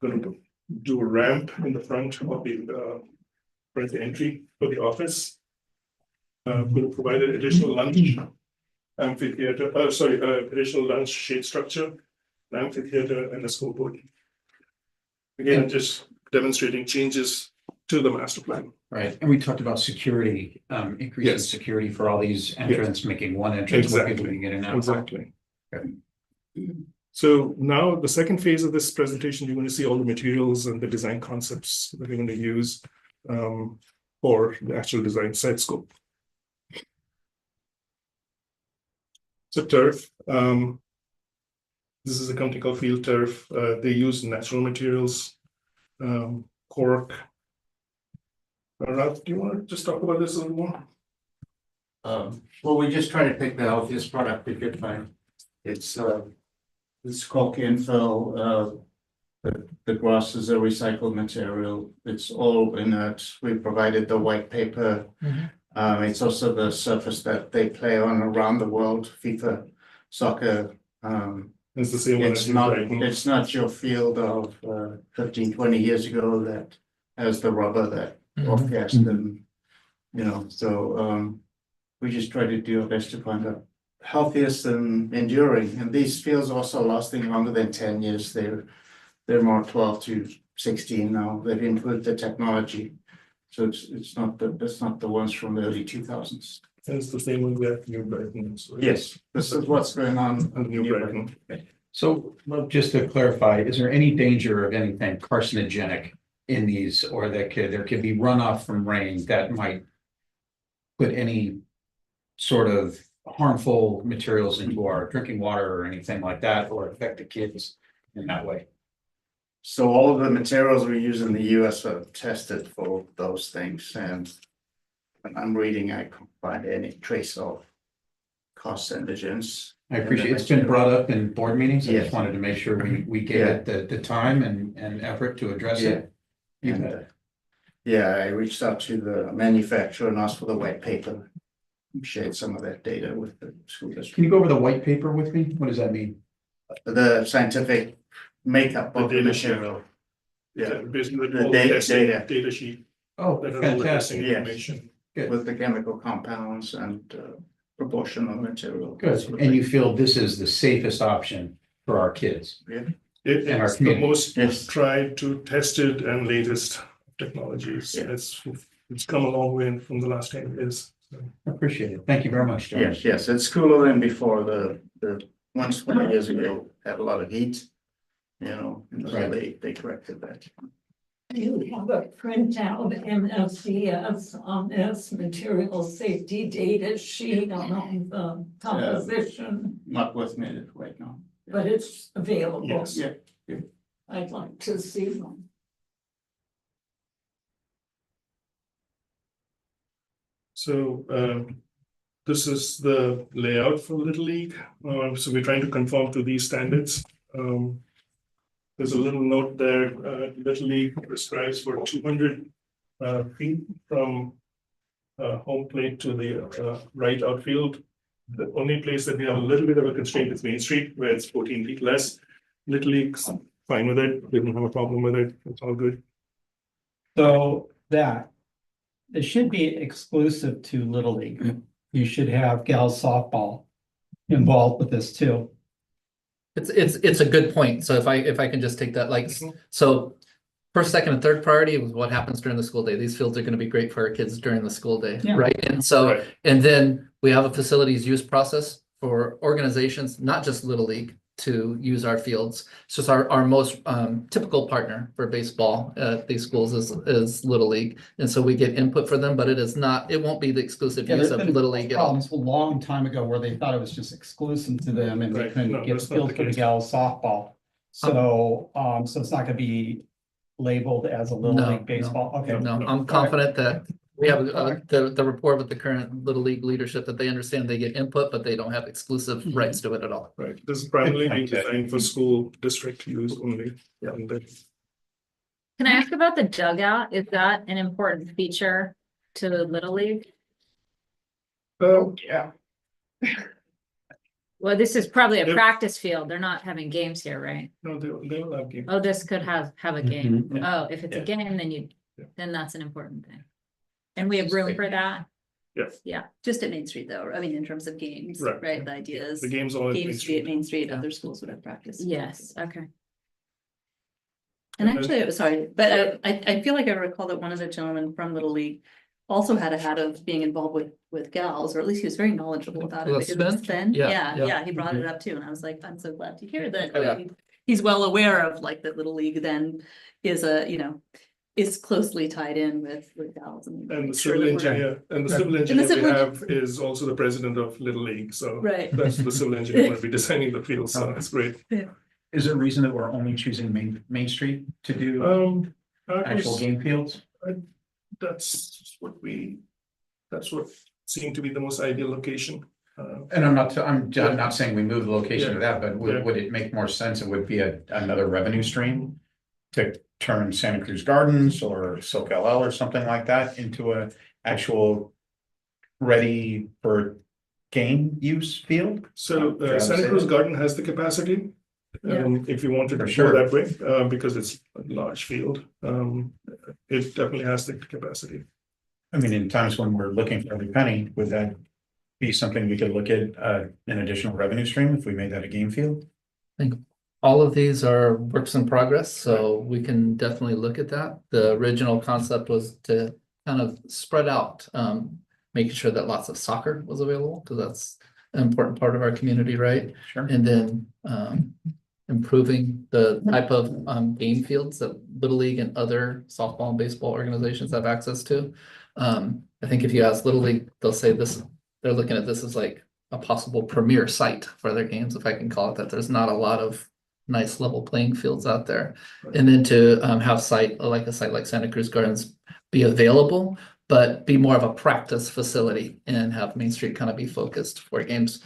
Going to do a ramp in the front of the entry for the office. Going to provide an additional lunch amphitheater. Additional lunch shade structure, an amphitheater, and a scoreboard. Again, just demonstrating changes to the master plan. Right, and we talked about security, increasing Yes. security for all these entrants, making one entrance where people Exactly. can get in and out. Exactly. Okay. So now the second phase of this presentation, you're going to see all the materials and the design concepts that we're going to use. for the actual design site scope. So turf, this is a company called Field Turf. They use natural materials, cork. Ralph, do you want to just talk about this a little more? Well, we just try to pick the healthiest product we could find. It's cork infill, the grass is a recycled material. It's all inert. We provided the white paper. It's also the surface that they play on around the world, FIFA, soccer. It's the same one as It's not your field of 15, 20 years ago that has the rubber that off-gas and, you know, so we just try to do our best to find the healthiest and enduring. And these fields are also lasting longer than 10 years. They're more 12 to 16 now. They've improved the technology. So it's not that's not the ones from the early 2000s. And it's the same one we have New Brighton. So Yes, this is what's going on. New Brighton. So, well, just to clarify, is there any danger of anything carcinogenic in these, or that there could be runoff from rain that might put any sort of harmful materials into our drinking water or anything like that, or affect the kids in that way? So all of the materials we use in the US are tested for those things, and when I'm reading, I can't find any trace of carcinogens. I appreciate it's been brought up in board meetings. I Yes. just wanted to make sure we gave it the time and effort to address it. And, yeah, I reached out to the manufacturer and asked for the white paper. Shared some of that data with the school district. Can you go over the white paper with me? What does that mean? The scientific makeup The of the data material. Yeah, Basically, The all data- testing data. data sheet. Oh, That has all the testing fantastic. Yes. information. Good. with the chemical compounds and proportion of material. Good. And you feel this is the safest option for our kids? And our It's the community. most Yes. tried to tested and latest technologies. Yeah. It's come a long way from the last 10 years. So, Appreciate it. Thank you very much, John. Yes, it's cooler than before. The ones 20 years ago had a lot of heat. You know, and so Right. they corrected that. You have a printout MSDS on this material safety data sheet on the composition, Not with me right now. but it's available. Yes. Yeah. I'd like to see one. So this is the layout for Little League. So we're trying to conform to these standards. There's a little note there. Little League prescribes for 200 feet from home plate to the right outfield. The only place that we have a little bit of a constraint is Main Street, where it's 14 feet less. Little League's fine with it. They don't have a problem with it. It's all good. So that, it should be exclusive to Little League. You should have gals softball involved with this too. It's a good point. So if I can just take that, like, so first, second, and third priority was what happens during the school day. These fields are going to be great for our kids during the school day, Yeah. right? And so, Right. and then we have a facilities use process for organizations, not just Little League, to use our fields. It's just our most typical partner for baseball at these schools is Little League. And so we get input for them, but it won't be the exclusive Yeah, use there's of been Little League at all. problems a long time ago where they thought it was just exclusive to them and they Right. couldn't No, get that's not field the for the case. gals softball. So, so it's not gonna be labeled as a Little No, League baseball. Okay. No, No. I'm confident that we have the rapport with the current Little League leadership that they understand they get input, but they don't have exclusive rights to it at all. Right. This is primarily being Okay. designed for school district use only. Yeah. And then Can I ask about the dugout? Is that an important feature to Little League? yeah. Well, this is probably a Yep. practice field. They're not having games here, right? No, they will have games. Oh, this could have a game. Mhm. Oh, if it's a Yeah. game, then Yeah. then that's an important thing. And we have room for that. Yes, Yeah. Just at Main Street though, I mean, in terms of games, Right. right? The idea is the games all. at Main games to be at Street. Main Street, Yeah. other schools would have practice. Yes, okay. And And then- actually, sorry, but I feel like I recall that one of the gentlemen from Little League also had a hat of being involved with gals, or at least he was very knowledgeable about it. Well, because it was Sven? Sven. Yeah, Yeah, yeah. yeah, he brought it up too, and I was like, I'm so glad to hear that. Oh, yeah. He's well aware of like that Little League then is a, is closely tied in with Dallas. And make the sure civil that we're- engineer, and the Right. civil the engineer we civil- have is also the president of Little League, so. Right. That's the civil engineer going to be designing the field, so it's great. Is there a reason that we're only choosing Main Street to do That actual was- game fields? That's what seemed to be the most ideal location. And I'm not saying we move the location of that, but Yeah. would it make more sense? It would be another revenue stream to turn Santa Cruz Gardens or Silk LL or something like that into a actual ready for game use field? So Fair to Santa say Cruz that? Garden has the capacity. If you wanted to For go sure. that way, because it's a large field, it definitely has the capacity. I mean, in times when we're looking for every penny, would that be something we could look at, an additional revenue stream if we made that a game field? All of these are works in progress, so we can definitely look at that. The original concept was to kind of spread out, making sure that lots of soccer was available, because that's an important part of our community, right? Sure. And then improving the type of game fields that Little League and other softball and baseball organizations have access to. I think if you ask Little League, they'll say this, they're looking at this as like a possible premier site for their games, if I can call it that. There's not a lot of nice level playing fields out there. And then to have a site like Santa Cruz Gardens be available, but be more of a practice facility and have Main Street kind of be focused for games.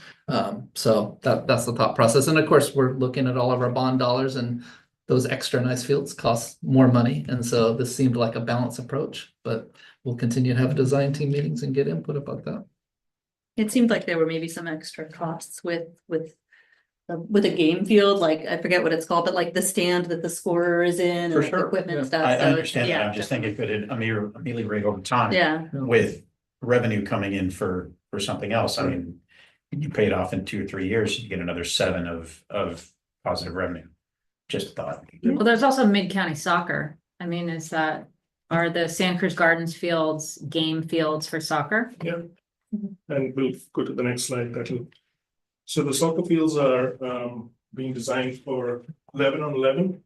So that's the thought process. And of course, we're looking at all of our bond dollars, and those extra nice fields cost more money. And so this seemed like a balanced approach, but we'll continue to have design team meetings and get input about that. It seemed like there were maybe some extra costs with a game field, like I forget what it's called, but like the stand that the scorer is in and For like the sure, equipment yeah. stuff. I So understand that. yeah, I'm just thinking, could it ameliorate over time? Yeah, With revenue coming in for something else? I mean, you pay it off in 2 or 3 years, you get another 7 of positive revenue. Just a thought. Well, there's also mid-county soccer. I mean, are the Santa Cruz Gardens fields game fields for soccer? Yeah. And we'll go to the next slide. So the soccer fields are being designed for 11 on 11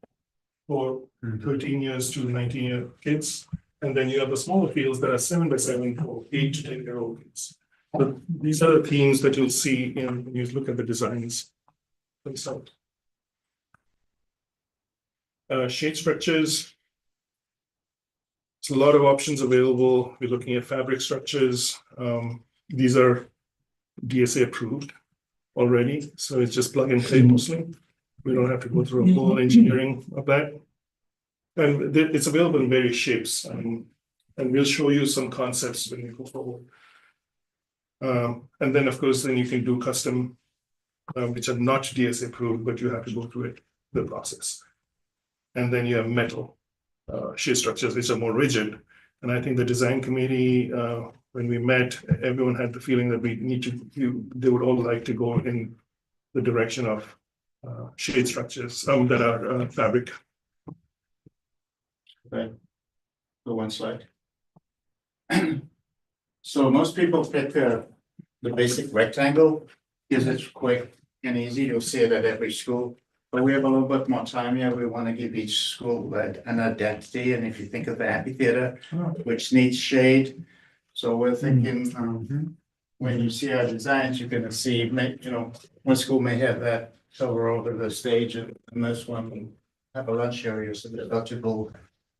for 13 years to 19-year kids. And then you have the smaller fields that are 7 by 7 for 8 to 10-year-old kids. But these are the themes that you'll see when you look at the designs themselves. Shade structures. There's a lot of options available. We're looking at fabric structures. These are DSA approved already, so it's just plug and play mostly. We don't have to go through a full engineering of that. And it's available in various shapes, and we'll show you some concepts when we go forward. And then, of course, then you can do custom, which are not DSA approved, but you have to go through the process. And then you have metal shade structures, which are more rigid. And I think the design committee, when we met, everyone had the feeling that they would all like to go in the direction of shade structures, that are fabric. Okay. Go one slide. So most people pick the basic rectangle because it's quick and easy. You'll see it at every school. But we have a little bit more time here. We want to give each school an identity. And if you think of the amphitheater, which needs shade. So we're thinking, when you see our designs, you're gonna see, one school may have that cover over the stage, and this one will have a lunch area, so they've got to build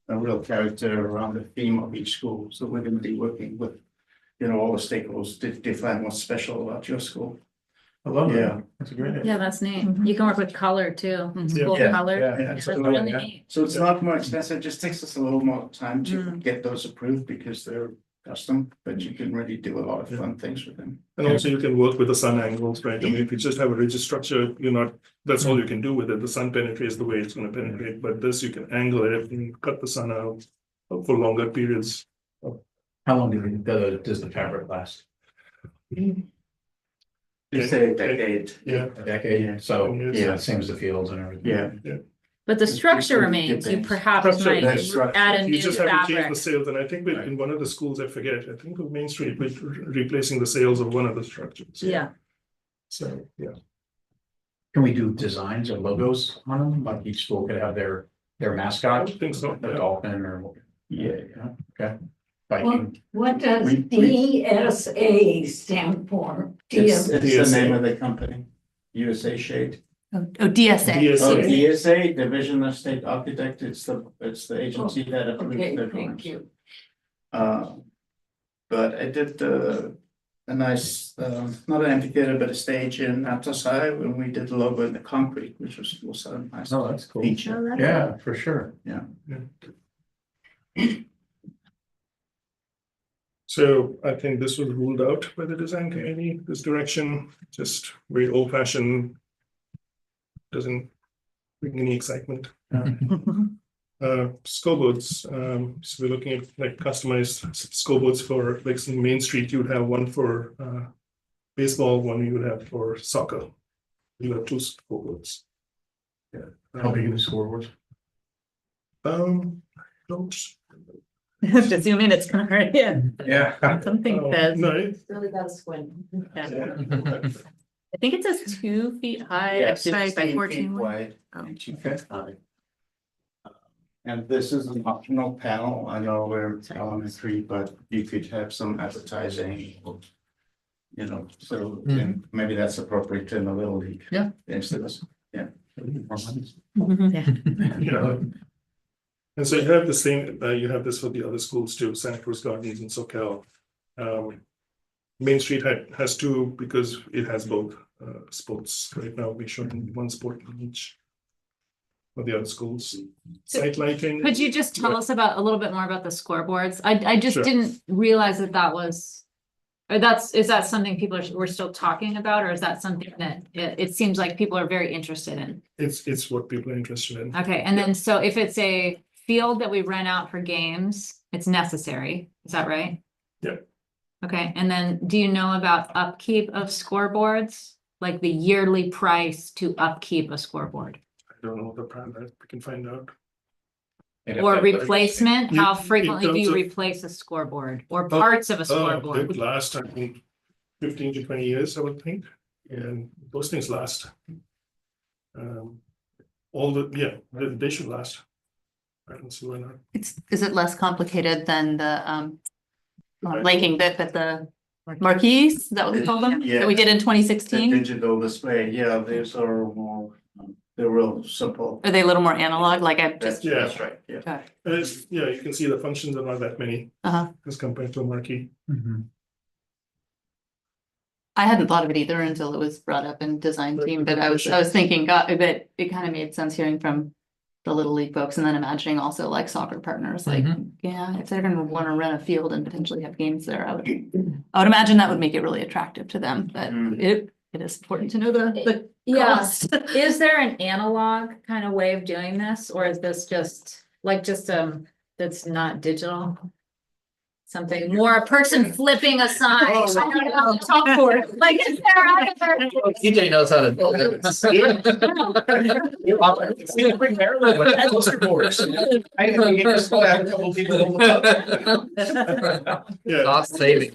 a real character around the theme of each school. So we're gonna be working with, all the stakeholders to define what's special about your school. I love it. Yeah. That's a great idea. Yeah, that's neat. You can work with color too. School Yeah, color. yeah, That's so- really yeah. neat. So it's not more expensive, it just takes us a little more time to get those approved because they're custom, but you can really do a lot of fun things with them. And also you can work with the sun angles, right? I mean, if you just have a rigid structure, that's all you can do with it. The sun penetrates the way it's going to penetrate, but this you can angle it and cut the sun out for longer periods. How long does the fabric last? Just a decade. Yeah. A decade, so, Yeah. same as the fields and everything. Yeah. But the structure It remains. You depends. perhaps Structure, might that's structure. add a You new just have to change the fabric. sails, and I think in one of the schools, I think of Main Street, with replacing the sails of one of the structures. Yeah. So, yeah. Can we do designs or logos on them? Like each school could have their I mascot, would think so. a dolphin or Yeah. Biking. What does We- DSA stand for? It's the DSA. name of the company, USA Shade. Oh, DSA. Oh, DSA. DSA, Division of State Architect, it's the agency that approves Okay, the thank drawings. you. But I did a nice, not an amphitheater, but a stage in Atosai when we did the logo in the concrete, which was also a nice Oh, that's cool. feature. Yeah, for sure. So I think this was ruled out by the design committee, this direction, just very old fashioned. Doesn't bring any excitement. Scoreboards, so we're looking at like customized scoreboards for like some Main Street, you would have one for baseball, one you would have for soccer. You have two scoreboards. Yeah. How big are the scoreboards? Don't. To zoom in, it's kind of hard, yeah. Yeah. Something Oh, says, no, Really gotta squint. I think it says 2 feet high, Yeah, by 16 feet 14 wide. Oh. and 2 feet high. And this is an optional panel. I know we're elementary, but you could have some advertising. You know, so then maybe that's appropriate in the Little League. Yeah. Instead, yeah. Yeah. And so you have the same, you have this for the other schools too, Santa Cruz Gardens and SoCal. Main Street has two because it has both sports. Right now, we showing one sport in each of the other schools. Site lighting. Could you just tell us about a little bit more about the scoreboards? I just Sure. didn't realize that was. Or is that something people we're still talking about, or is that something that it seems like people are very interested in? It's what people are interested in. Okay, and then so if it's a field that we rent out for games, it's necessary, is that right? Yep. Okay, and then do you know about upkeep of scoreboards? Like the yearly price to upkeep a scoreboard? I don't know the brand, we can find out. Or replacement? You- How in frequently do terms you of- replace a scoreboard or parts of a It scoreboard? lasts, I think, 15 to 20 years, I would think, and those things last. They should last. I don't see why not. is it less complicated than the Right. linking bit that the marquees, is that what we call them? Yeah. That we did in twenty The sixteen? digital display, yeah, these are more, they're real simple. Are they a little more analog? Like I've just, That's right, yeah. okay. You can see the functions are not that many Uh-huh. as compared to a marquee. I hadn't thought of it either until it was brought up in design team, but I was thinking, God, but it kind of made sense hearing from the Little League folks and then imagining also like soccer partners, like, yeah, if they're gonna want to rent a field and potentially have games there, I would imagine that would make it really attractive to them, but it is important to know the Yeah. cost. Is there an analog kind of way of doing this, or is this just that's not digital? Something more, a person flipping a sign. I don't know, chalkboard. Like, is there other? TJ knows how to do Yeah. Cost saving.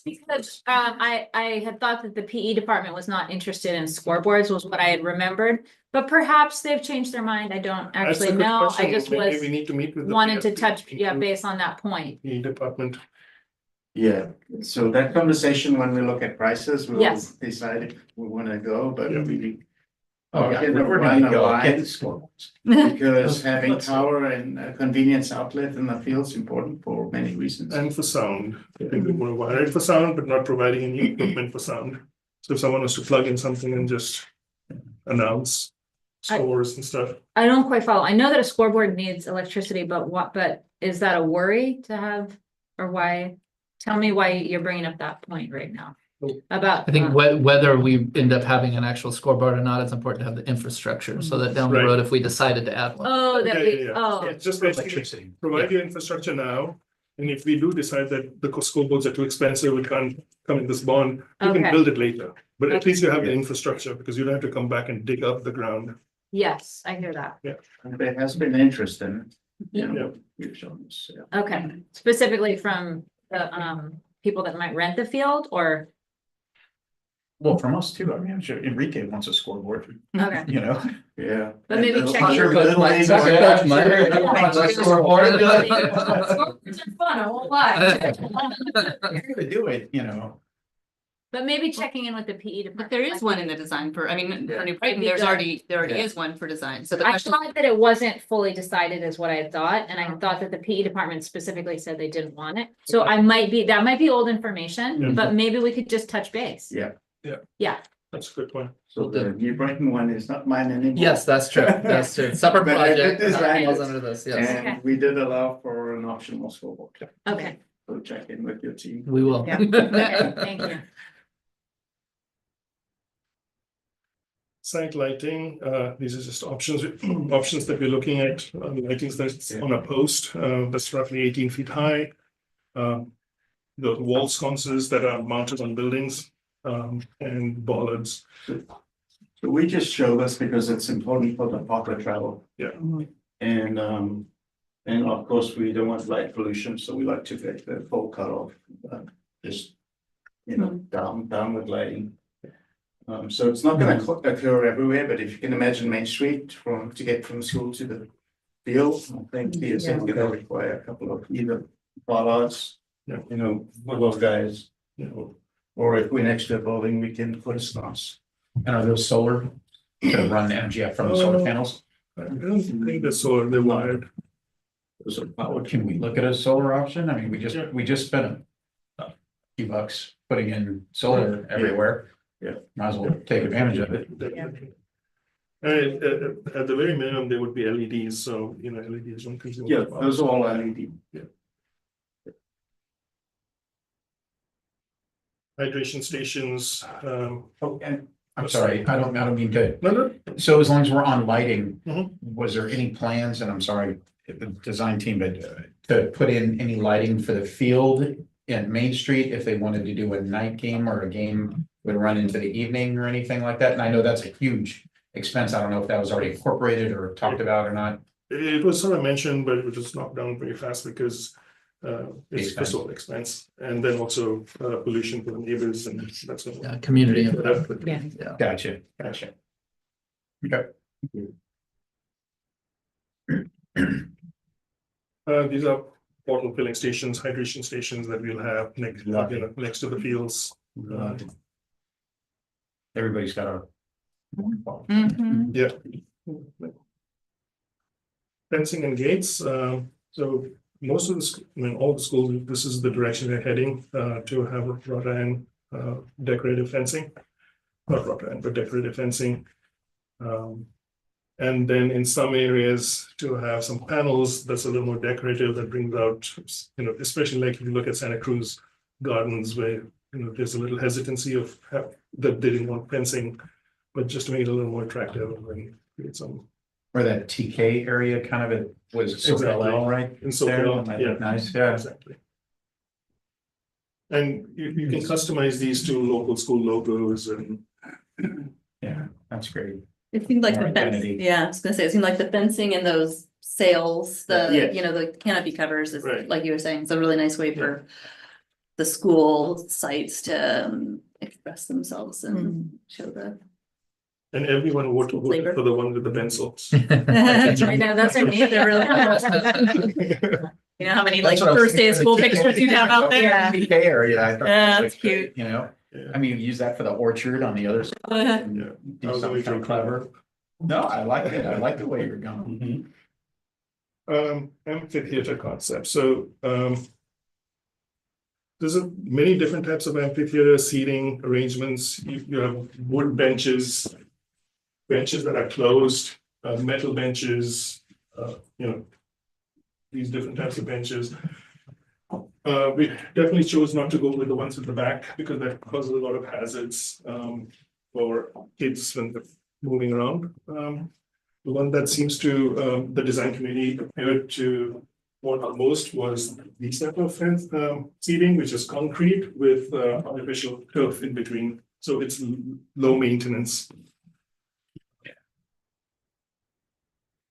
Because I had thought that the PE department was not interested in scoreboards was what I had remembered, but perhaps they've changed their mind. I don't That's a actually good know. I question. just Maybe was we need to meet with the wanted to PE touch, based on that point. department. Yeah, so that conversation, when we look at prices, we'll Yes. decide if we wanna go, but Yeah. we. Oh, yeah, We're gonna we're run gonna a go line, get the scoreboards. because having power and a convenience outlet in the field is important for many reasons. And for sound, I think we want to wire it for sound, but not providing any equipment for sound. So if someone was to plug in something and just announce scores and stuff. I don't quite follow. I know that a scoreboard needs electricity, but is that a worry to have, or why? Tell me why you're bringing up that point right now. About. I think whether we end up having an actual scoreboard or not, it's important to have the infrastructure so that down the Right. road, if we decided to add one. Oh, that we, Yeah. oh, It's just basically Electricity. provide your infrastructure now. And if we do decide that the scoreboards are too expensive, we can't come in this bond, you Okay. can build it later. But at Okay. least you have the infrastructure because you don't have to come back and dig up the ground. yes, I hear that. And there has been interest in it, you Yeah. know, we've shown this, yeah. Okay, specifically from the people that might rent the field or? Well, from us too. I mean, I'm sure Enrique wants a scoreboard, Okay. you know? Yeah. But maybe And check I'm your- sure Little League- Soccer coach might- It's fun, I won't lie. You're gonna do it, you know. But maybe checking in with the PE department. But there is one in the design for, I mean, for New Brighton, be there good. already Yeah. is one for design, so the I question. thought that it wasn't fully decided is what I had thought, and I thought that the PE department specifically said they didn't want it. So that might be old information, but maybe we could just touch base. Yeah. Yeah, That's a good point. So the New Brighton one is not mine anymore. Yes, that's true. That's true. Separate But I project. did design Falls it. under this, yes. Okay. And we did allow for an optional scoreboard. okay, So check in with your team. We will. Yeah. okay, thank you. Site lighting, these are just options, options that we're looking at, lighting that's on a post, that's roughly 18 feet high. The wall sconces that are mounted on buildings, and bollards. So we just show this because it's important for the public travel. Yeah. And of course, we don't want light pollution, so we like to get the full cutoff, just, downward lighting. So it's not gonna occur everywhere, but if you can imagine Main Street to get from school to the field, I think it's gonna require a couple of either bollards, Yeah. for those guys. Yeah. Or if we're next to a building, we can put a sconce. And are those solar to run energy up from the solar panels? I don't think that's so, they're wired. Those are powered. Can we look at a solar option? I mean, we just spent a few bucks putting in solar everywhere. Yeah. Might as well take advantage of it. And at the very minimum, there would be LEDs, so, LEDs don't consume. Yeah, power. those are all LED. Hydration stations, Oh, and I'm sorry, I don't mean to. no, So as long as we're on lighting, Mhm. was there any plans, and I'm sorry, the design team, but to put in any lighting for the field in Main Street if they wanted to do a night game or a game would run into the evening or anything like that? And I know that's a huge expense. I don't know if that was already incorporated or talked about or not. it was sort of mentioned, but it was just knocked down very fast because it's Expense. first of all expense, and then also pollution for the neighbors, and that's. Yeah, community input would be- Yeah. yeah. Gotcha. Okay. These are bottle filling stations, hydration stations that we'll have next to the fields. Everybody's got a. Mhm. Yeah. Fencing and gates, so most of all the schools, this is the direction they're heading, to have a wrought iron, decorative fencing. Not wrought iron, but decorative fencing. And then in some areas to have some panels that's a little more decorative that brings out, especially like if you look at Santa Cruz Gardens where, there's a little hesitancy that they didn't want fencing, but just to make it a little more attractive and create some. Where that TK area kind of it was so Exactly. parallel, right? And so, There, that yeah. looked nice, yeah. Exactly. And you can customize these to local school logos and. Yeah, that's great. It seemed like More the fence, identity. yeah, I was gonna say, it seemed like the fencing and those sails, Yes. the canopy covers is, Right. like you were saying, it's a really nice way for the school sites to express themselves and show the. And everyone voted Flavor. for the one with the pencils. I know, those are neat, they're really. You know how many like That's what I was first day of thinking, school the pictures you have out there? Yeah. TK area, I thought. Yeah, that that's was great, cute. You know, Yeah. I mean, you use that for the orchard on the other side. and Yeah. I Do was something only kind of joking. clever. No, I like it. I like the way you're going. Amphitheater concept, so there's many different types of amphitheater seating arrangements. You have wood benches that are closed, metal benches, these different types of benches. We definitely chose not to go with the ones at the back because that causes a lot of hazards for kids when they're moving around. The one that seems to, the design committee appeared to want the most was these type of fence seating, which is concrete with artificial turf in between. So it's low maintenance.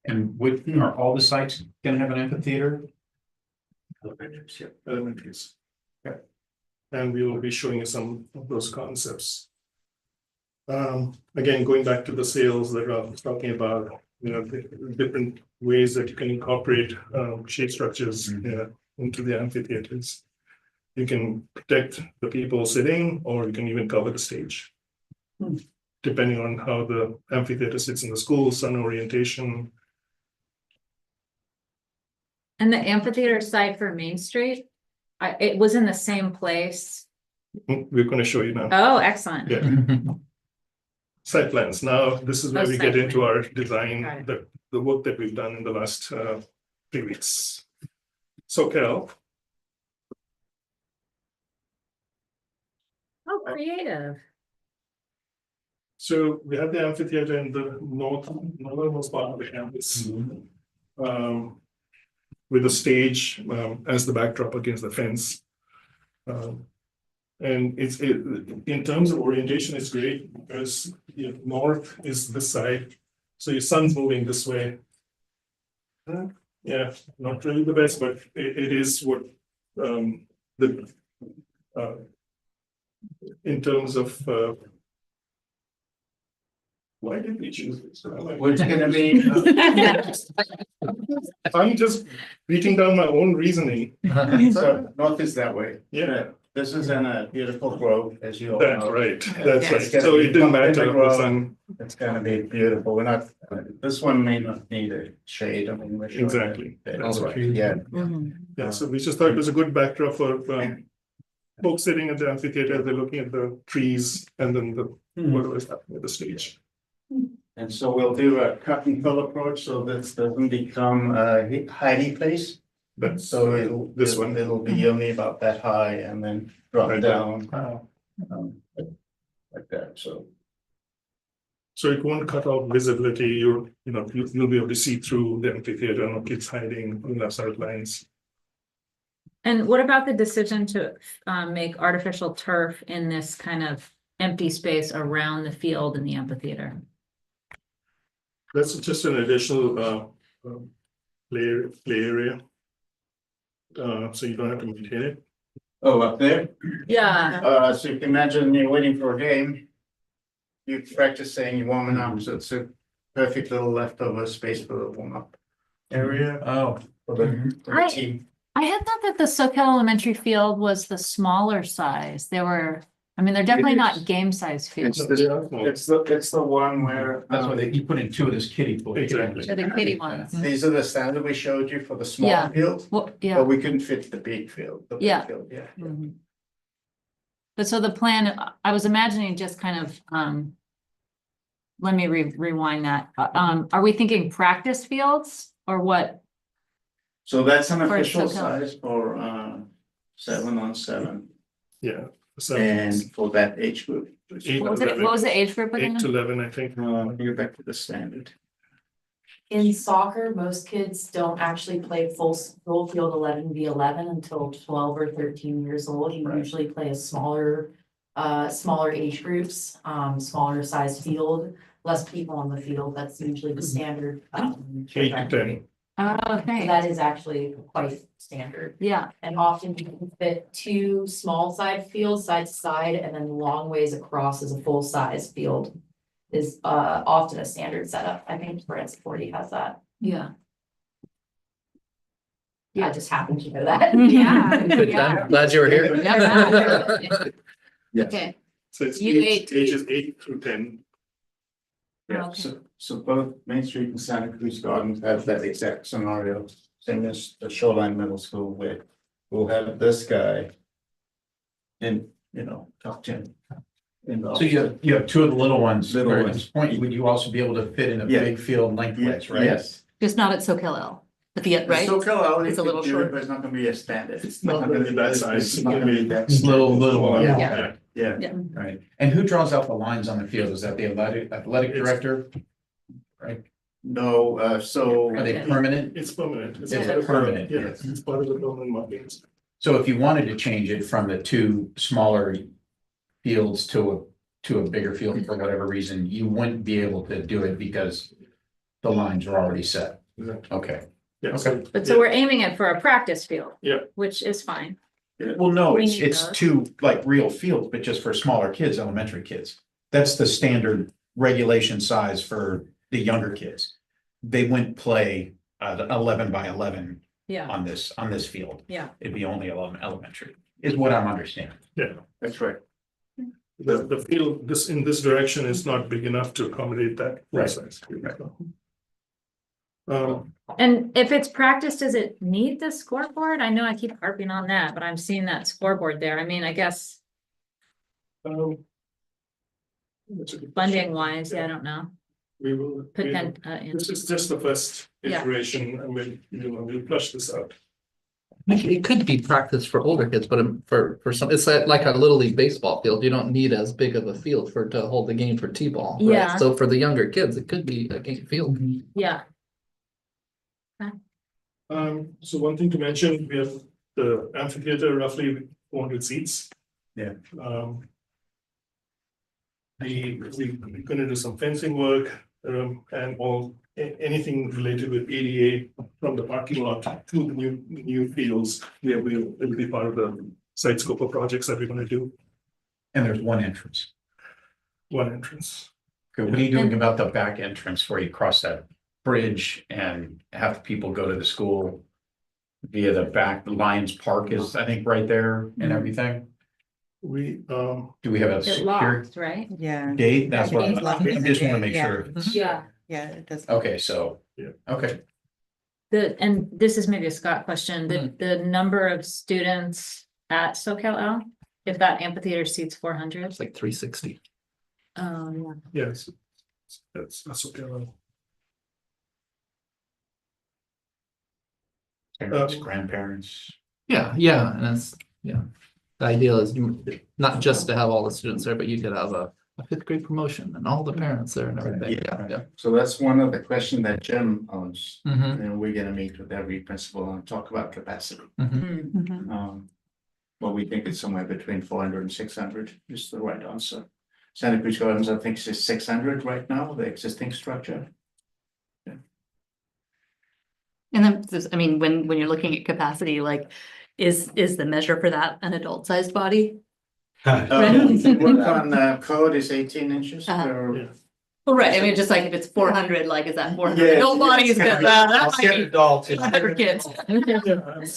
And are all the sites gonna have an amphitheater? Elementaries. Okay. And we will be showing you some of those concepts. Again, going back to the sales that I was talking about, different ways that you can incorporate shade structures into the amphitheaters. You can protect the people sitting, or you can even cover the stage. Depending on how the amphitheater sits in the school, sun orientation. And the amphitheater side for Main Street, it was in the same place. We're going to show you now. Oh, excellent. Yeah. Site plans. Now, this is where Oh, we site get into plan. our Got design, it. the work that we've done in the last 3 weeks. So Cal, Oh, creative. so we have the amphitheater in the northernmost part of the campus. With the stage as the backdrop against the fence. And in terms of orientation, it's great because north is this side, so your sun's moving this way. Yeah, not really the best, but it is what in terms of why did we choose this? What's gonna be, I'm just beating down my own reasoning. so north is that way. Yeah. This is in a beautiful grove, as you all That's know. right, that's It's right. gonna So be it didn't tucked in the matter. grove. It's gonna be beautiful. We're not, this one may not need a shade. I mean, we're showing Exactly. it. That's right. Yeah. Yeah, so we just thought it was a good backdrop for folks sitting at the amphitheater, they're looking at the trees and then the whatever is happening at the stage. And so we'll do a cut and fill approach, so this doesn't become a hiding place. But So it'll be only about that high and then drop Right. down. Like that, so. So it won't cut off visibility, you'll be able to see through the amphitheater, no kids hiding in the sidelines. And what about the decision to make artificial turf in this kind of empty space around the field in the amphitheater? That's just an additional play area. So you don't have to maintain it. Oh, up there? Yeah. So you can imagine you're waiting for a game. You're practicing, you're warming up, so it's a perfect little leftover space for the warm-up area. Oh. For the team. I had thought that the Soquel Elementary field was the smaller size. They're definitely not game size fields. It's the one where. That's why you put in two of this kiddie pool. Exactly. They're the kiddie ones. These are the standard we showed you for the small Yeah. field, Well, but yeah. we couldn't fit the big field. The big Yeah. field, yeah. Mhm. But so the plan, I was imagining just kind of, let me rewind that. Are we thinking practice fields or what? So that's an For official Soquel. size for 7-on-7 Yeah. So and for that age group. What was the age group 8 again? to 11, I think. You're back to the standard. In soccer, most kids don't actually play full field 11v11 until 12 or 13 years old. You Right. usually play a smaller age groups, smaller size field, less people on the field. That's usually the standard. 8 to 10. Oh, So okay. that is actually quite standard. Yeah, And often you can fit 2 small side fields side to side, and then long ways across is a full size field. Is often a standard setup. I think Brent Sporty has that. yeah. I just happen to know that. Yeah. Good time. Glad you were here. Yes. Okay. So it's You ate- ages 8 through 10. Yeah, Okay. so both Main Street and Santa Cruz Gardens have that exact scenario, same as the Shoreline Middle School, where we'll have this guy. In, tucked in. So you have two of the little ones. Little At ones. this point, would you also be able to fit in a Yeah. big field lengthways, right? Yes. Just not at Soquel L, but right? So Cal, It's a little short. but it's not gonna be a standard. It's not gonna be that size. It's not gonna be that. Little one. Yeah, yeah. Yeah. Right. And who draws out the lines on the field? Is that the athletic director? Right? No, so. Are they permanent? It's permanent. It's Is part it of the- permanent? Yeah, it's part of the permanent markings. So if you wanted to change it from the two smaller fields to a bigger field for whatever reason, you wouldn't be able to do it because the lines are already set. Exactly. Okay. Yeah, Okay. But so we're aiming it for a practice field. Yeah. Which is fine. Well, no, We it's need it's those. two like real fields, but just for smaller kids, elementary kids. that's the standard regulation size for the younger kids. They wouldn't play 11 by 11 Yeah, on this field. yeah. It'd be only 11 elementary, is what I'm understanding. Yeah, That's right. the field, in this direction is not big enough to accommodate that Right. size. Right. And if it's practice, does it need the scoreboard? I know I keep harping on that, but I'm seeing that scoreboard there. I mean, I guess that's a good funding question. wise, yeah, I don't know. We will. This is just the first Yeah. iteration, and we'll flush this out. It could be practice for older kids, but for some, it's like a little league baseball field. You don't need as big of a field to hold the game for T-ball. right? Yeah. So for the younger kids, it could be a game field. Yeah. So one thing to mention, we have the amphitheater, roughly 400 seats. Yeah. We're gonna do some fencing work, and anything related with ADA from the parking lot to the new fields. Will be part of the site scope of projects that we're gonna do. And there's one entrance. One entrance. Okay, what are you doing about the back entrance where you cross that bridge and have people go to the school via the back? Lions Park is, I think, right there and everything. We, Do we have a It secure locked, right? Yeah, gate? That's what It's locked. I just want to make Yeah. sure. it's- Yeah. yeah, it does. Okay, so, Yeah. okay. And this is maybe a Scott question, the number of students at SoCal, if that amphitheater seats 400? It's like 360. Yeah. yes, that's okay. Parents, grandparents. Yeah, and it's, the idea is not just to have all the students there, but you could have a fifth grade promotion and all the parents there and everything. Yeah. So that's one of the questions that Jim owns, Mhm, and we're gonna meet with every principal and talk about capacity. mhm. Mhm. Well, we think it's somewhere between 400 and 600 is the right answer. Santa Cruz Gardens, I think, is 600 right now, the existing structure. And then, I mean, when you're looking at capacity, like, is the measure for that an adult-sized body? Work on code is 18 inches Uh-huh. per. Yeah. Well, right, I mean, just like if it's 400, like, is that 400 Yeah, adult bodies? yeah. But, that I'll might get be adults. 500 kids. Yeah,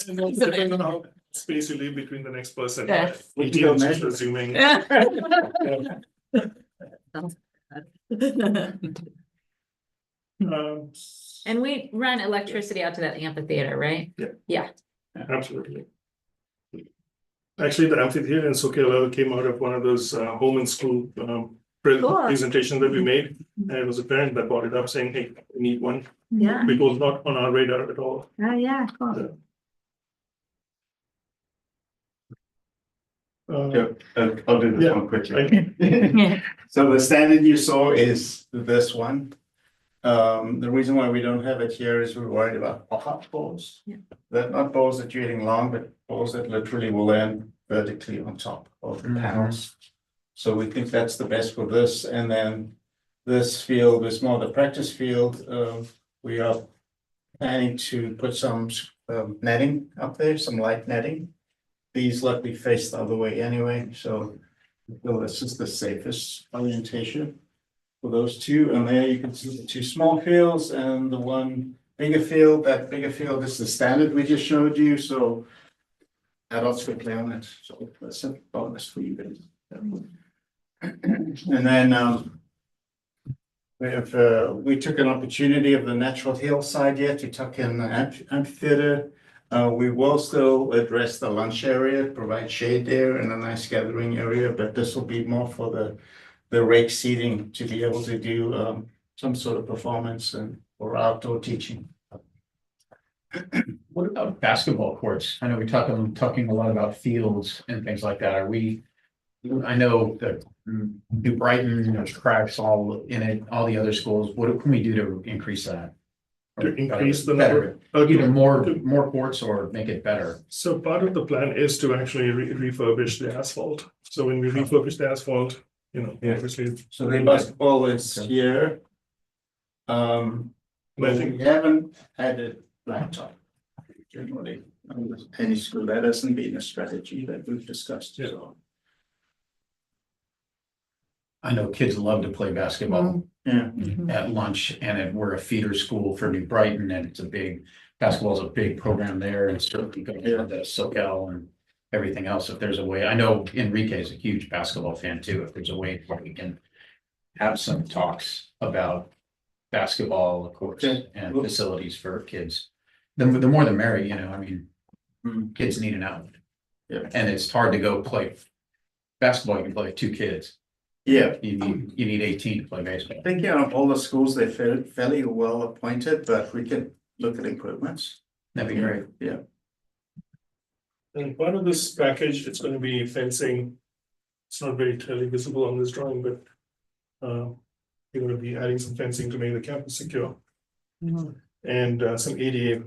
and also depending on how space you leave between the next person. Yeah. We 18 do inches, measure. assuming. Um, And we run electricity out to that amphitheater, right? Absolutely. Actually, the amphitheater in Soquel came out of one of those home and school Cool. presentations that we made. And it was a parent that brought it up saying, hey, we need one. Yeah. It was not on our radar at all. Oh, yeah, cool. Yeah, I'll do this Yeah, one quickly. So the standard you saw is this one. The reason why we don't have it here is we're worried about pop-up balls. Yeah. They're not balls that you're hitting long, but balls that literally will land vertically on top of the panels. So we think that's the best for this, and then this field is more the practice field. We are planning to put some netting up there, some light netting. These luckily face the other way anyway, so this is the safest orientation for those two. And there you can see the two small fields and the one bigger field. That bigger field is the standard we just showed you, so adults could play on it. So that's a bonus for you guys. And then we took an opportunity of the natural hillside here to tuck in the amphitheater. We will still address the lunch area, provide shade there and a nice gathering area, but this will be more for the rake seating to be able to do some sort of performance or outdoor teaching. What about basketball courts? I know we're talking a lot about fields and things like that. I know that New Brighton, there's cracks all in it, all the other schools. What can we do to increase that? To increase the Better. number. Either more courts or make it better. So part of the plan is to actually refurbish the asphalt. So when we refurbish the asphalt, Yeah. obviously. So the basketball is here. But we haven't added blacktop. Generally, any school, that hasn't been a strategy that we've discussed, so. I know kids love to play basketball Yeah. at lunch, and we're a feeder school for New Brighton, and basketball is a big program there, and certainly going to SoCal and everything else. If there's a way, I know Enrique is a huge basketball fan too. If there's a way where we can have some talks about basketball, of course, and facilities for kids, the more the merrier, you know, I mean, kids need an outlet. Yeah. And it's hard to go play basketball, you can play with 2 kids. Yeah. You need 18 to play baseball. I think, all the schools, they're fairly well appointed, but we can look at improvements. That'd be great. Yeah. And part of this package, it's gonna be fencing. It's not very clearly visible on this drawing, but you're gonna be adding some fencing to make the campus secure. And some ADA,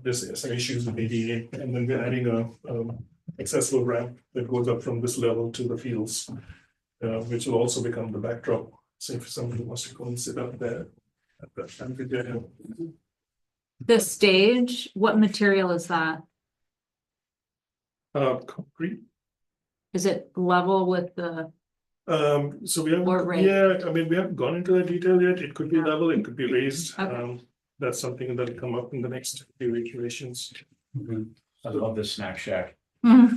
there's some issues with ADA, and then we're adding a accessible ramp that goes up from this level to the fields. Which will also become the backdrop, so if somebody wants to go and sit up there. At that amphitheater. The stage, what material is that? Concrete. Is it level with the, So we haven't, Or raised. yeah, I mean, we haven't gone into that detail yet. It could be Yeah. level, it could be raised. Okay. That's something that'll come up in the next few iterations. I love this snack shack. Yeah,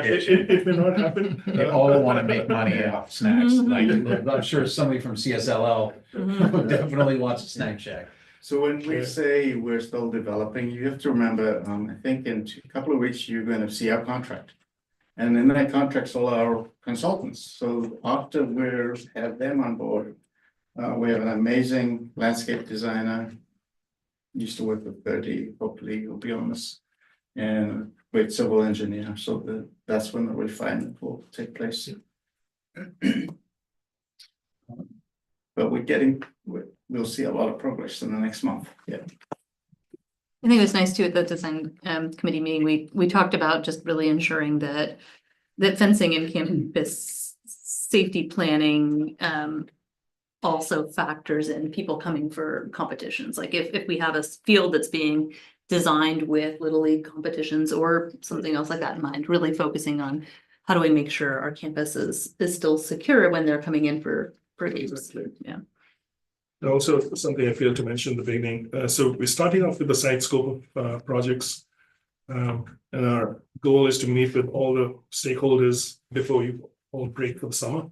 it may not happen. They all want to make money off snacks. Like, I'm sure somebody from CSLL definitely wants a snack shack. So when we say we're still developing, you have to remember, I think in a couple of weeks, you're going to see our contract. And in that contract's all our consultants. So after we have them on board, we have an amazing landscape designer. Used to work with Birdie, hopefully he'll be on this. And great civil engineer, so that's when the refinement will take place. But we'll see a lot of progress in the next month, yeah. I think it was nice too at the design committee meeting, we talked about just really ensuring that fencing and campus safety planning also factors in people coming for competitions. Like if we have a field that's being designed with Little League competitions or something else like that in mind, really focusing on how do we make sure our campus is still secure when they're coming in for games. Exactly. Yeah. And also something I failed to mention in the beginning. So we're starting off with the site scope of projects. And our goal is to meet with all the stakeholders before you all break for the summer.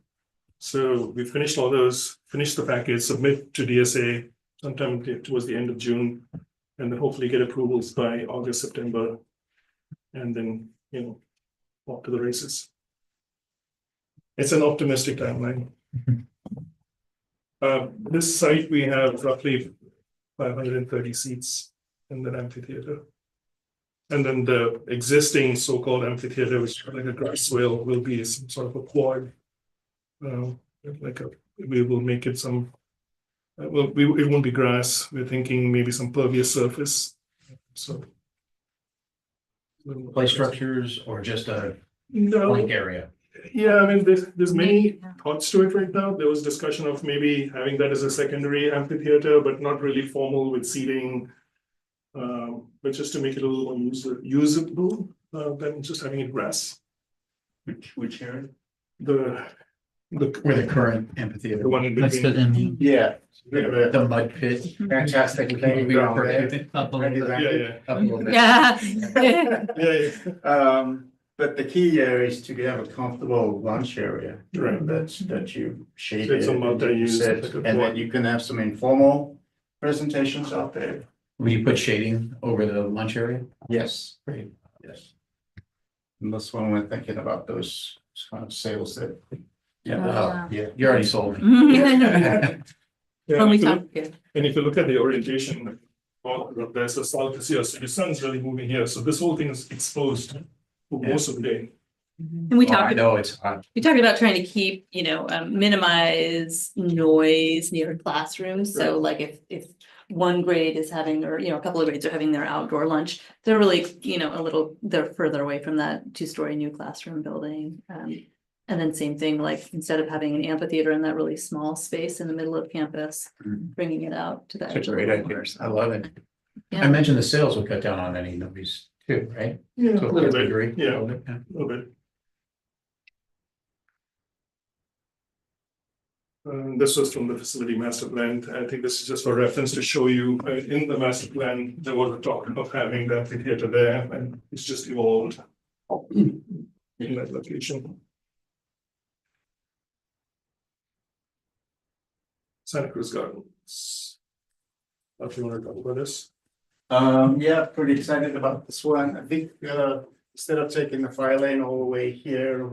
So we finished all those, finished the package, submit to DSA sometime towards the end of June. And then hopefully get approvals by August, September. And then, off to the races. It's an optimistic timeline. This site, we have roughly 530 seats in the amphitheater. And then the existing so-called amphitheater, which is like a grass swale, will be some sort of a quad. We will make it some. It won't be grass. We're thinking maybe some pervious surface. So. Play structures or just a No. blank area? Yeah, I mean, there's many thoughts to it right now. There was discussion of maybe having that as a secondary amphitheater, but not really formal with seating. But just to make it a little more usable than just having it grass. Which area? Where the current amphitheater. The one in That's between. good. Yeah. The mud pit. Fantastic We were protected. Up a little bit. Yeah, Up a little bit. Yeah. yeah. But the key here is to have a comfortable lunch area. Right. That you shaded. So it's a multi-use, set, like a And then quad. you can have some informal presentations out there. Will you put shading over the lunch area? Yes, Great. yes. And that's when we're thinking about those kind of sales that. Yeah, you already sold me. Yeah, When we if you talk, look- yeah. And if you look at the orientation, there's a south to here, so the sun's really moving here, so this whole thing is exposed for most of the day. And we Oh, I talked, know it's hot. we talked about trying to keep, minimize noise near classrooms. So like if one grade is having, or, a couple of grades are having their outdoor lunch, they're really, they're further away from that 2-story new classroom building. And then same thing, like instead of having an amphitheater in that really small space in the middle of campus, bringing it out to that. Such a great idea. I love it. Yeah. I mentioned the sales will cut down on any noise too, right? Yeah, To a little bit, degree. A yeah, a little bit, yeah. little bit. This was from the facility master plan. I think this is just for reference to show you, in the master plan, there was a talk of having that theater there, and it's just evolved in that location. Santa Cruz Gardens. If you want to talk about this. Yeah, pretty excited about this one. I think, instead of taking the fire lane all the way here,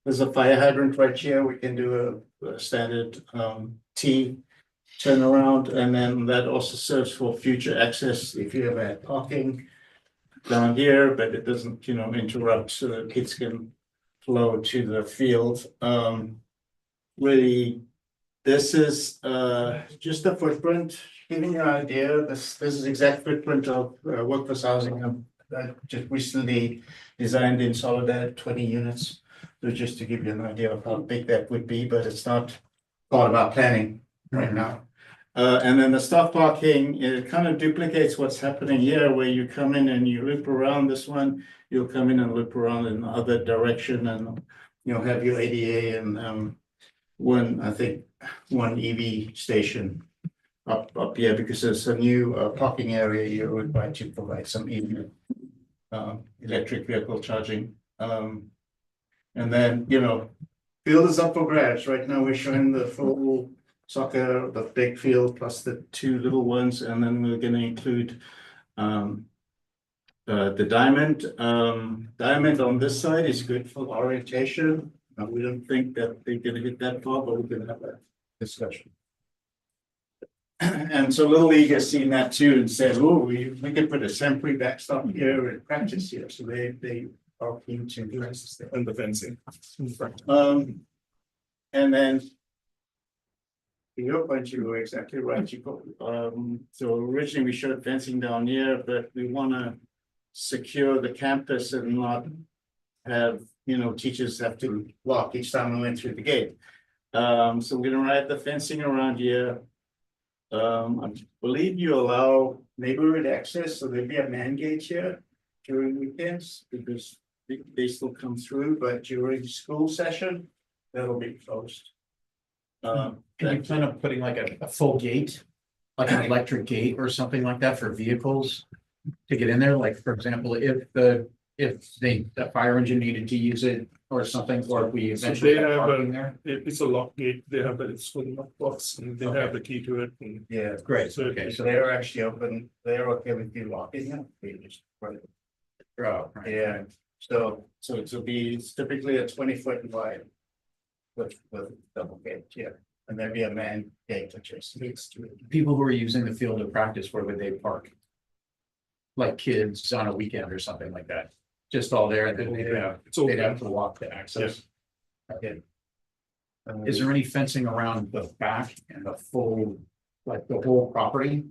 there's a fire hydrant right here. We can do a standard, T turnaround, and then that also serves for future access if you ever had parking down here, but it doesn't, interrupt so that kids can flow to the field. Really, this is, just a footprint. Giving you an idea, this is exact footprint of workforce housing that just recently designed in Soledad, 20 units. So just to give you an idea of how big that would be, but it's not part of our planning right now. And then the staff parking, it kind of duplicates what's happening here, where you come in and you loop around this one, you'll come in and loop around in the other direction, and have your ADA and one EV station up here, because there's a new parking area here. We're required to provide some EV electric vehicle charging. And then, field is up for grabs. Right now, we're showing the full soccer, the big field plus the two little ones, and then we're going to include the diamond. Diamond on this side is good for orientation. We don't think that they're going to get that far, but we're going to have a discussion. And so Little League has seen that too and said, oh, we could put a temporary backstop here and practice here. So they are keen to do this And the fencing. and then to your point, you were exactly right. So originally we showed fencing down here, but we want to secure the campus and not have, teachers have to walk each time we went through the gate. So we're going to write the fencing around here. I believe you allow neighborhood access, so there'll be a man gate here during weekends because they still come through, but during school session, that'll be closed. Can you plan on putting like a full gate, like an electric gate or something like that for vehicles to get in there? Like, for example, if the fire engine needed to use it or something, or if we eventually they have have parking there? It's a lock gate. They have that. It's full lockbox, and they have the key to it. And Yeah, Great, So- okay, so so they're actually open. They're okay with you locking them. They just right. oh, right. Yeah, so it'll be typically a 20-foot wide with double gate, yeah, and there'd be a man gate that just leads to it. People who are using the field of practice, where would they park? Like kids on a weekend or something like that, just all there, and then they'd have to walk to access. Okay. Is there any fencing around the back and the full, like the whole property?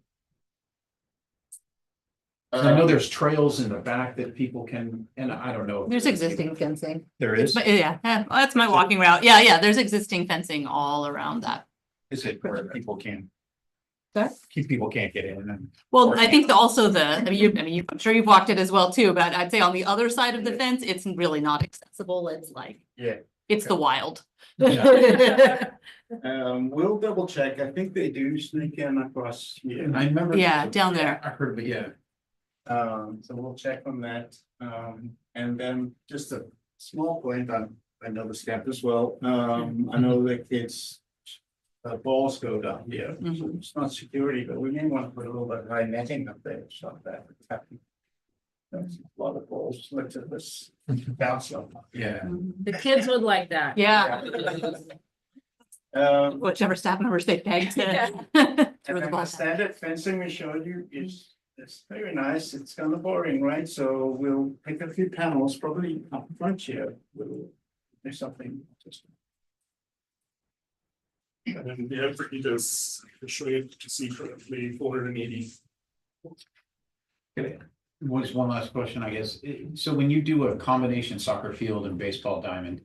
'Cause I know there's trails in the back that people can, and I don't know. There's existing fencing. There is, Yeah, that's my walking route. Yeah, there's existing fencing all around that. is it where people can? Sorry? People can't get in and. Well, I think I'm sure you've walked it as well too, but I'd say on the other side of the fence, it's really not accessible. It's like, Yeah. it's the wild. We'll double check. I think they do sneak in across here. And I remember. Yeah, down there. I heard, but yeah. So we'll check on that. And then just a small point I know the staff as well. I know the kids. Balls go down here. So it's not security, but we may want to put a little bit of high netting up there, so that it's happening. That's a lot of balls. Look at this bounce up. Yeah. The kids would like that. Yeah, whichever staff members they pegged to. And through the then the bus. standard fencing we showed you is, it's very nice. It's kind of boring, right? So we'll pick a few panels, probably up front here. We'll do something just. And then the effort just show you to see currently 480. Okay. Was one last question, I guess. So when you do a combination soccer field and baseball diamond,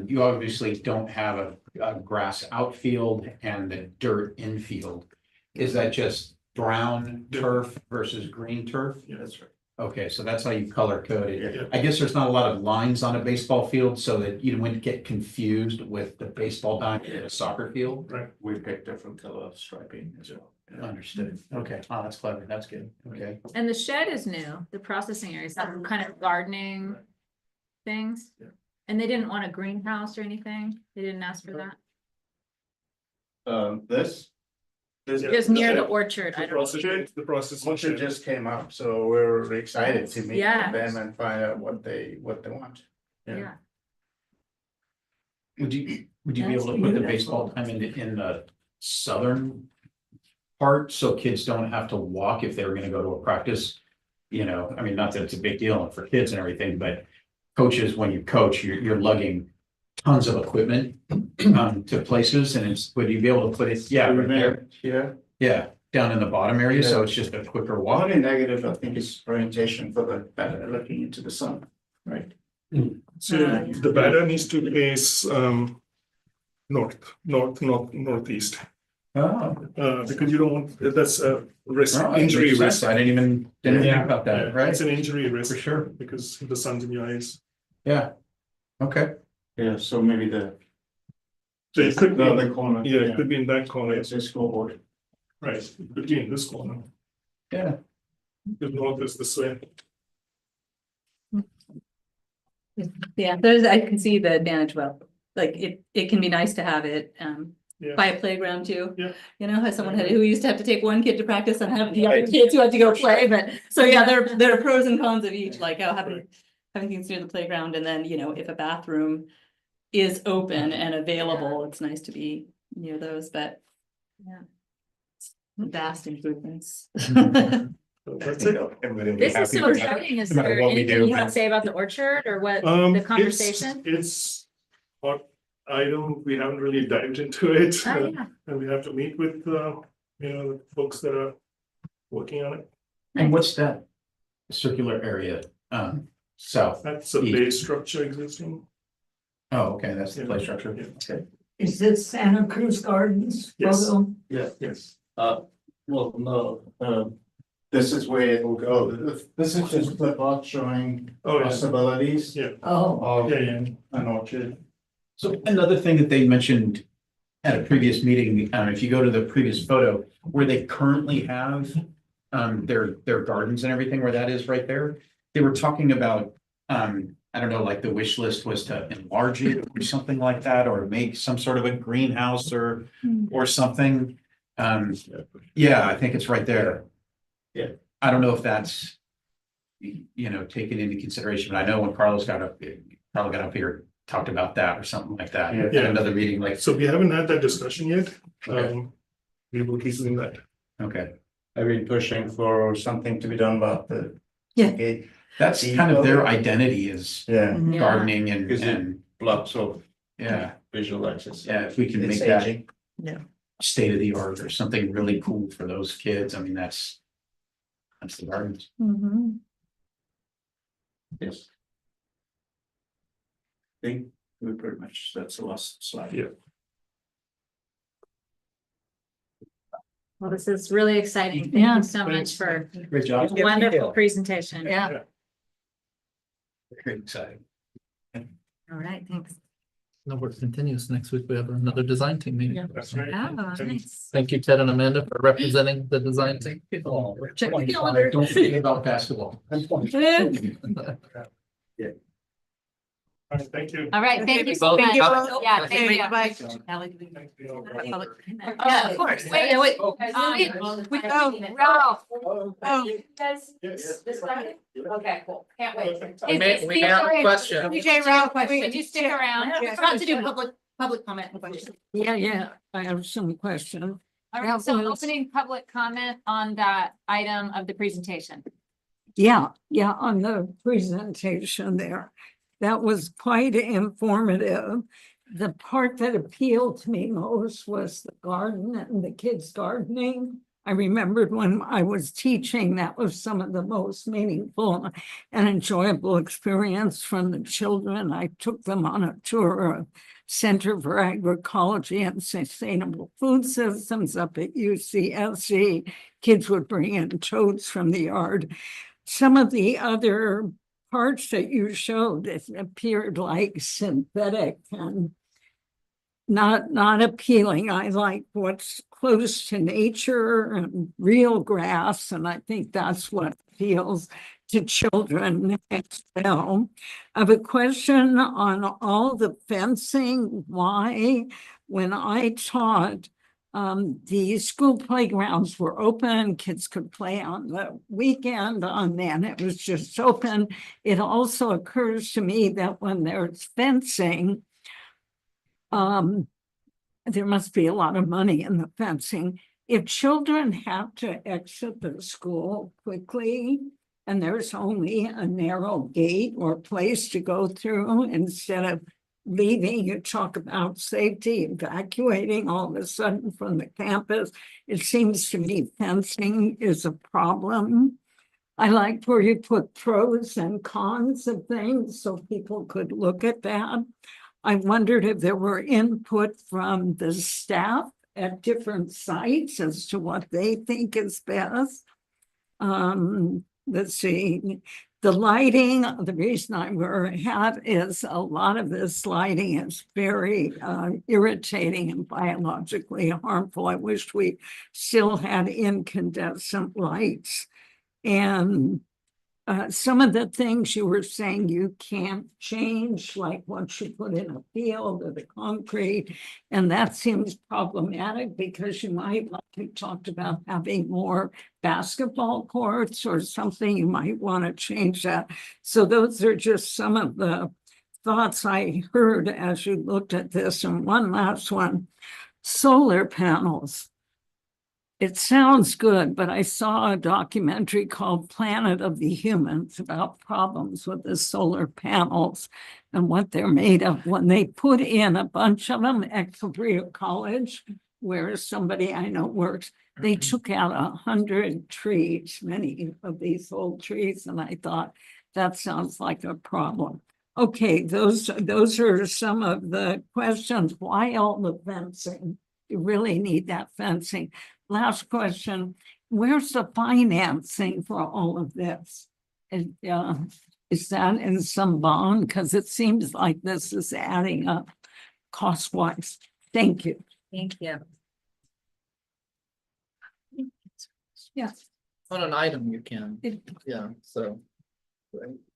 you obviously don't have a grass outfield and a dirt infield. Is that just brown turf versus green turf? Yeah, that's right. Okay, so that's how you color code it. Yeah. I guess there's not a lot of lines on a baseball field so that you wouldn't get confused with the baseball diamond in a soccer field. Right. We picked different color striping as well. Understood. Okay, oh, that's clever. That's good. Okay. And the shed is new, the processing area, some kind of gardening things. Yeah. And they didn't want a greenhouse or anything? They didn't ask for that? This Yeah. Just near the orchard, I don't know. The process. motion just came up, so we're excited to meet Yeah. with them and find out what they want. Yeah. Would you be able to put the baseball diamond in the southern part so kids don't have to walk if they were gonna go to a practice? You know, I mean, not that it's a big deal for kids and everything, but coaches, when you coach, you're lugging tons of equipment to places, and would you be able to put it, yeah, right there? Here, Yeah, down in the bottom area, so it's just a quicker walk. only negative, I think, is orientation for the better looking into the sun, right? So the batter needs to face northeast, Oh. because you don't want, that's a risk, No, it injury makes sense. risk. I didn't even think about Yeah, that, right? It's an injury risk. For sure. Because the sun's in your eyes. Yeah. Okay. Yeah, so maybe So it could be, the other corner. yeah, it could be in that corner, It's a scoreboard. right, it could be in this corner, Yeah. because north is this way. Yeah, I can see the advantage. Well, like it can be nice to have it Yeah. by a playground too. Yeah. You know, as someone who used to have to take one kid to practice and have the other kids who had to go play, but so yeah, there are pros and cons of each, like having things near the playground, and then, you know, if a bathroom is open and available, it's nice to be near those, but yeah. Vast improvements. So that's it. This is so exciting. Is there anything you want to say about the orchard or what the conversation? It's hot item, we haven't really dived into it, Oh, yeah. and we have to meet with, the folks that are working on it. And what's that circular area, south? That's a base structure existing. Oh, okay, that's the play Yeah. structure. Yeah. Okay. Is this Santa Cruz Gardens? Yes. photo? Yes. Well, no, this is where it will go. This is just the art showing Oh, yeah. possibilities. Yeah. Oh, Of Yeah, yeah. an orchard. So another thing that they mentioned at a previous meeting, if you go to the previous photo, where they currently have their gardens and everything, where that is right there, they were talking about, I don't know, like the wish list was to enlarge it or something like that, or make some sort of a greenhouse or something. Yeah, I think it's right there. Yeah. I don't know if that's, taken into consideration, but I know when Carlos got up here, talked about that or something like that. Yeah. At another meeting, like, So we haven't had that discussion yet. Okay. We will keep doing that. okay, I've been pushing for something to be done about the. Yeah. gate. that's kind of their identity is Yeah, Yeah. gardening and, Is it- blocks of yeah, visual access. yeah, if we can It's make that aging. state of the art or something really cool for those kids, I mean, that's the gardens. Mhm. Yes. I think we pretty much, that's the last slide. Yeah. Well, this is really exciting. Thank Yeah. you so much for Great job. a wonderful presentation. Yeah. Very exciting. All right, thanks. No work continues. Next week, we have another design team meeting. That's right. Oh, nice. Thank you, Ted and Amanda, for representing the design team. Check the calendar. Don't forget about basketball. All right, thank you. All right, thank you so Both. much. Thank you. Yeah, thank you. Thank you. Yeah, of course. Wait, wait. Ralph. Yes. Okay, cool, can't wait. We have a question. DJ Ralph, could you stick around? We're about to do public comment and questions. yeah, I have some questions. All right, so opening public comment on that item of the presentation. Yeah, on the presentation there. That was quite informative. The part that appealed to me most was the garden and the kids gardening. I remembered when I was teaching, that was some of the most meaningful and enjoyable experience from the children. I took them on a tour of Center for Agroecology and Sustainable Food Systems up at UCSC. Kids would bring in toads from the yard. some of the other parts that you showed, it appeared like synthetic and not appealing. I like what's close to nature and real grass, and I think that's what appeals to children as well. I have a question on all the fencing. Why, when I taught, the school playgrounds were open, kids could play on the weekend, and then it was just open. It also occurs to me that when there's fencing, there must be a lot of money in the fencing. If children have to exit the school quickly and there's only a narrow gate or place to go through instead of leaving, you talk about safety, evacuating all of a sudden from the campus. It seems to me fencing is a problem. I liked where you put pros and cons of things so people could look at that. I wondered if there were input from the staff at different sites as to what they think is best. Let's see, the lighting, the reason I wear a hat is a lot of this lighting is very irritating and biologically harmful. I wish we still had incandescent lights. And some of the things you were saying you can't change, like once you put in a field or the concrete, and that seems problematic because you might, like we talked about, having more basketball courts or something, you might want to change that. So those are just some of the thoughts I heard as you looked at this. And one last one, solar panels. It sounds good, but I saw a documentary called Planet of the Humans about problems with the solar panels and what they're made of. When they put in a bunch of them at Cabrillo College, where somebody I know works, they took out 100 trees, many of these old trees, and I thought that sounds like a problem. Okay, those are some of the questions. Why all the fencing? You really need that fencing. Last question, where's the financing for all of this? And, is that in some bond? Because it seems like this is adding up cost-wise. Thank you. Thank you. Yes. On an item you can, yeah, so.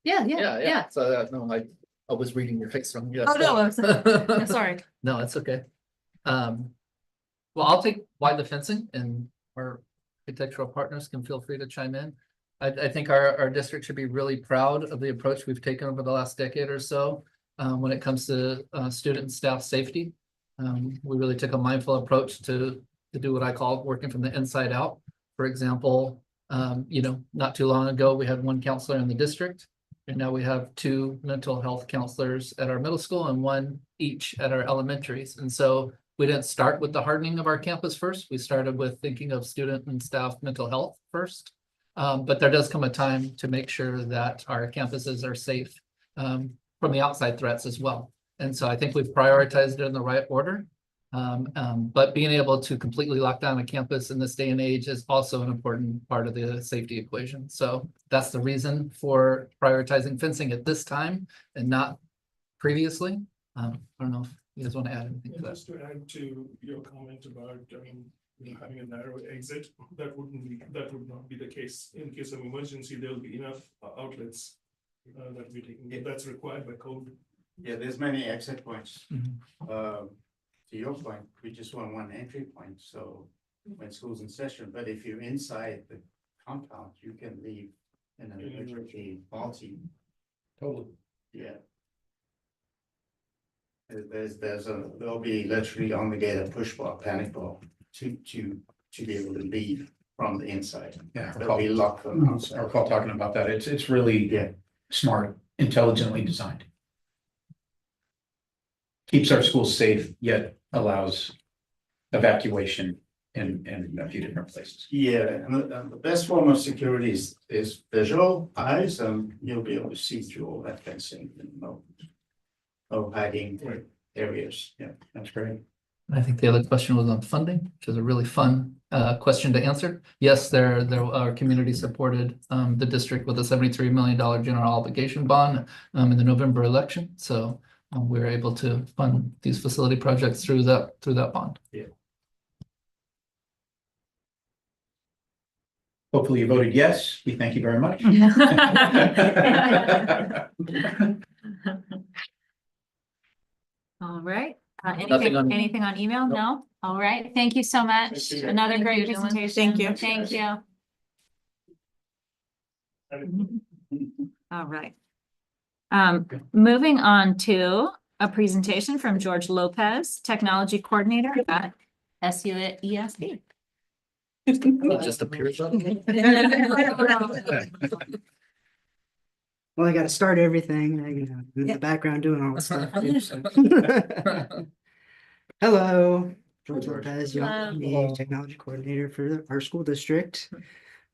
Yeah. So, no, I was reading your face from. Oh, no, I'm sorry. No, it's okay. Well, I'll take why the fencing, and our architectural partners can feel free to chime in. I think our district should be really proud of the approach we've taken over the last decade or so when it comes to student and staff safety. We really took a mindful approach to do what I call working from the inside out. For example, not too long ago, we had one counselor in the district, and now we have 2 mental health counselors at our middle school and 1 each at our elementaries. And so we didn't start with the hardening of our campus first. We started with thinking of student and staff mental health first. But there does come a time to make sure that our campuses are safe from the outside threats as well. And so I think we've prioritized it in the right order. But being able to completely lock down a campus in this day and age is also an important part of the safety equation. So that's the reason for prioritizing fencing at this time and not previously. I don't know if you guys want to add anything to that. Just to add to your comment about, having a narrow exit, that would not be the case. In case of emergency, there will be enough outlets that we taking, that's required by code. Yeah, there's many exit points. Mhm. To your point, we just want one entry point, so when school's in session, but if you're inside the compound, you can leave in an emergency multi. Totally. Yeah. There'll be literally on the gate a push bar, panic bar to be able to leave from the inside. Yeah, They'll be locked from I outside. recall talking about that. It's really smart, intelligently designed. Keeps our schools safe, yet allows evacuation in a few different places. Yeah, and the best form of security is visual eyes, and you'll be able to see through all that fencing and no hiding areas. Yeah, That's great. I think the other question was on funding, which is a really fun question to answer. Yes, there are community supported the district with a $73 million general obligation bond in the November election. So we were able to fund these facility projects through that bond. Hopefully you voted yes. We thank you very much. All right. Nothing on- Anything on email? No? All right. Thank you so much. Thank you. Another Thank great you, Dylan. presentation. Thank you. Thank you. All right. Moving on to a presentation from George Lopez, Technology Coordinator at SUESD. It just appears on. Well, I gotta start everything, in the background doing all this stuff. Hello, George Lopez, Hello. the technology coordinator for our school district.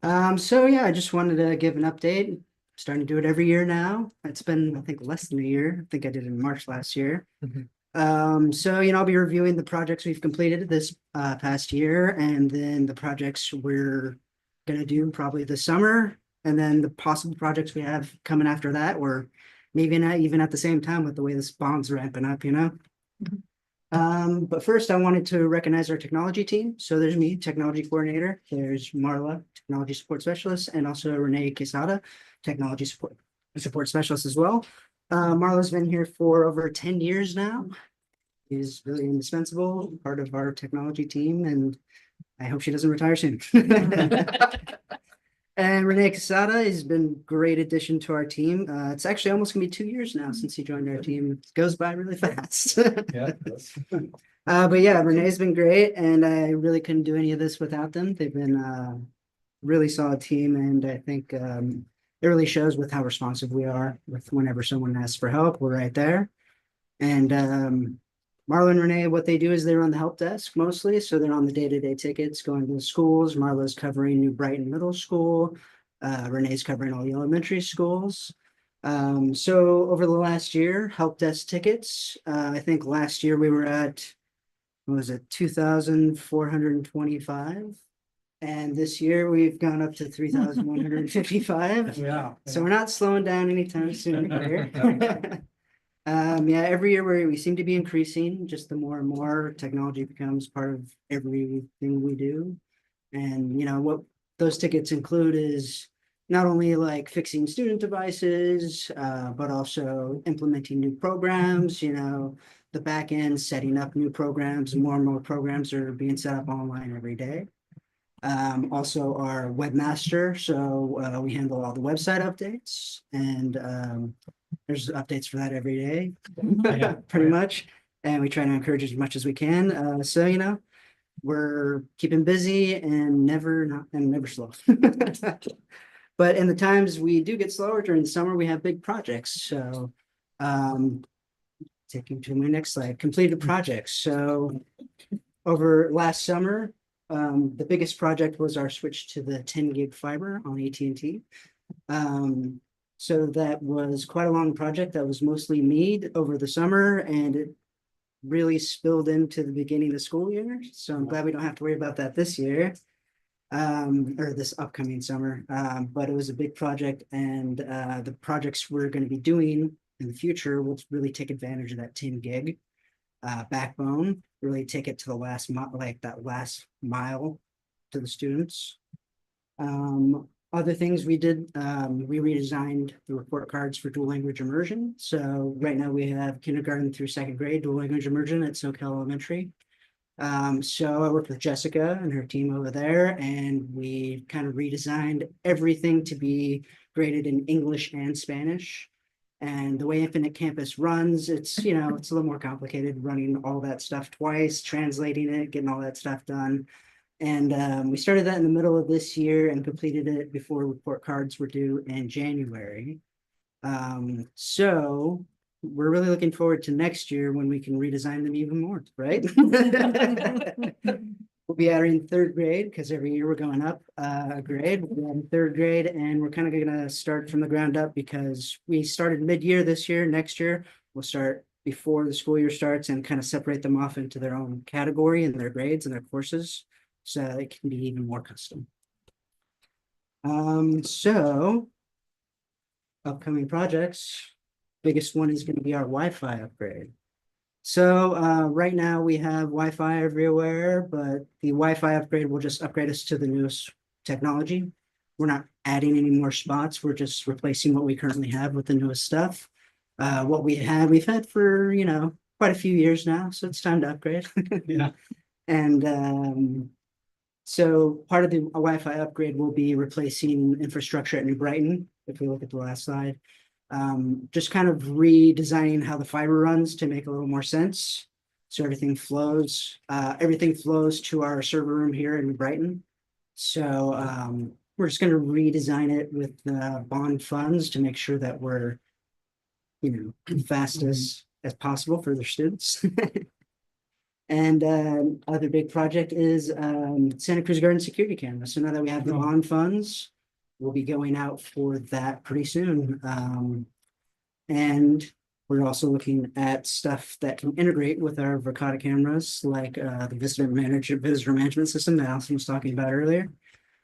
So yeah, I just wanted to give an update. Starting to do it every year now. It's been, I think, less than a year. I think I did it in March last year. So, I'll be reviewing the projects we've completed this past year, and then the projects we're gonna do probably this summer, and then the possible projects we have coming after that, or maybe not even at the same time with the way this bond's ramping up, But first I wanted to recognize our technology team. So there's me, technology coordinator. There's Marla, technology support specialist, and also Renee Quesada, technology support specialist as well. Marla's been here for over 10 years now. She's really indispensable, part of our technology team, and I hope she doesn't retire soon. And Renee Quesada has been a great addition to our team. It's actually almost gonna be 2 years now since he joined our team. It goes by really fast. Yeah. But yeah, Renee's been great, and I really couldn't do any of this without them. They've been a really solid team, and I think it really shows with how responsive we are with whenever someone asks for help, we're right there. And Marla and Renee, what they do is they run the help desk mostly. So they're on the day-to-day tickets, going to the schools. Marla's covering New Brighton Middle School. Renee's covering all the elementary schools. So over the last year, help desk tickets, I think last year we were at, what was it, 2,425. And this year we've gone up to 3,155. Yeah. So we're not slowing down anytime soon here. Yeah, every year we seem to be increasing, just the more and more technology becomes part of everything we do. And what those tickets include is not only like fixing student devices, but also implementing new programs, the back end, setting up new programs. More and more programs are being set up online every day. Also our webmaster, so we handle all the website updates, and there's updates for that every day, pretty much. And we try to encourage as much as we can. So we're keeping busy and never slow. But in the times we do get slower during the summer, we have big projects. So taking to my next slide, completed projects. So over last summer, the biggest project was our switch to the 10 gig fiber on AT&T. So that was quite a long project. That was mostly me over the summer, and it really spilled into the beginning of the school year. So I'm glad we don't have to worry about that this year, or this upcoming summer. But it was a big project, and the projects we're going to be doing in the future will really take advantage of that 10 gig backbone, really take it to the last mile to the students. Other things we did, we redesigned the report cards for dual language immersion. So right now we have kindergarten through second grade dual language immersion at SoCal Elementary. So I worked with Jessica and her team over there, and we kind of redesigned everything to be graded in English and Spanish. And the way Infinite Campus runs, it's, it's a little more complicated running all that stuff twice, translating it, getting all that stuff done. And we started that in the middle of this year and completed it before report cards were due in January. So we're really looking forward to next year when we can redesign them even more, right? We'll be adding third grade because every year we're going up a grade. We're in third grade, and we're kind of going to start from the ground up because we started mid-year this year. Next year, we'll start before the school year starts and kind of separate them off into their own category and their grades and their courses. So it can be even more custom. So upcoming projects, biggest one is going to be our Wi-Fi upgrade. So right now we have Wi-Fi everywhere, but the Wi-Fi upgrade will just upgrade us to the newest technology. We're not adding any more spots. We're just replacing what we currently have with the newest stuff. What we've had for, quite a few years now, so it's time to upgrade. Yeah. And so part of the Wi-Fi upgrade will be replacing infrastructure at New Brighton, if we look at the last slide. Just kind of redesigning how the fiber runs to make a little more sense. So everything flows to our server room here in New Brighton. So we're just going to redesign it with the bond funds to make sure that we're, fastest as possible for their students. And other big project is Santa Cruz Garden security cameras. So now that we have the bond funds, we'll be going out for that pretty soon. And we're also looking at stuff that can integrate with our Verkada cameras, like the visitor management system that Allison was talking about earlier,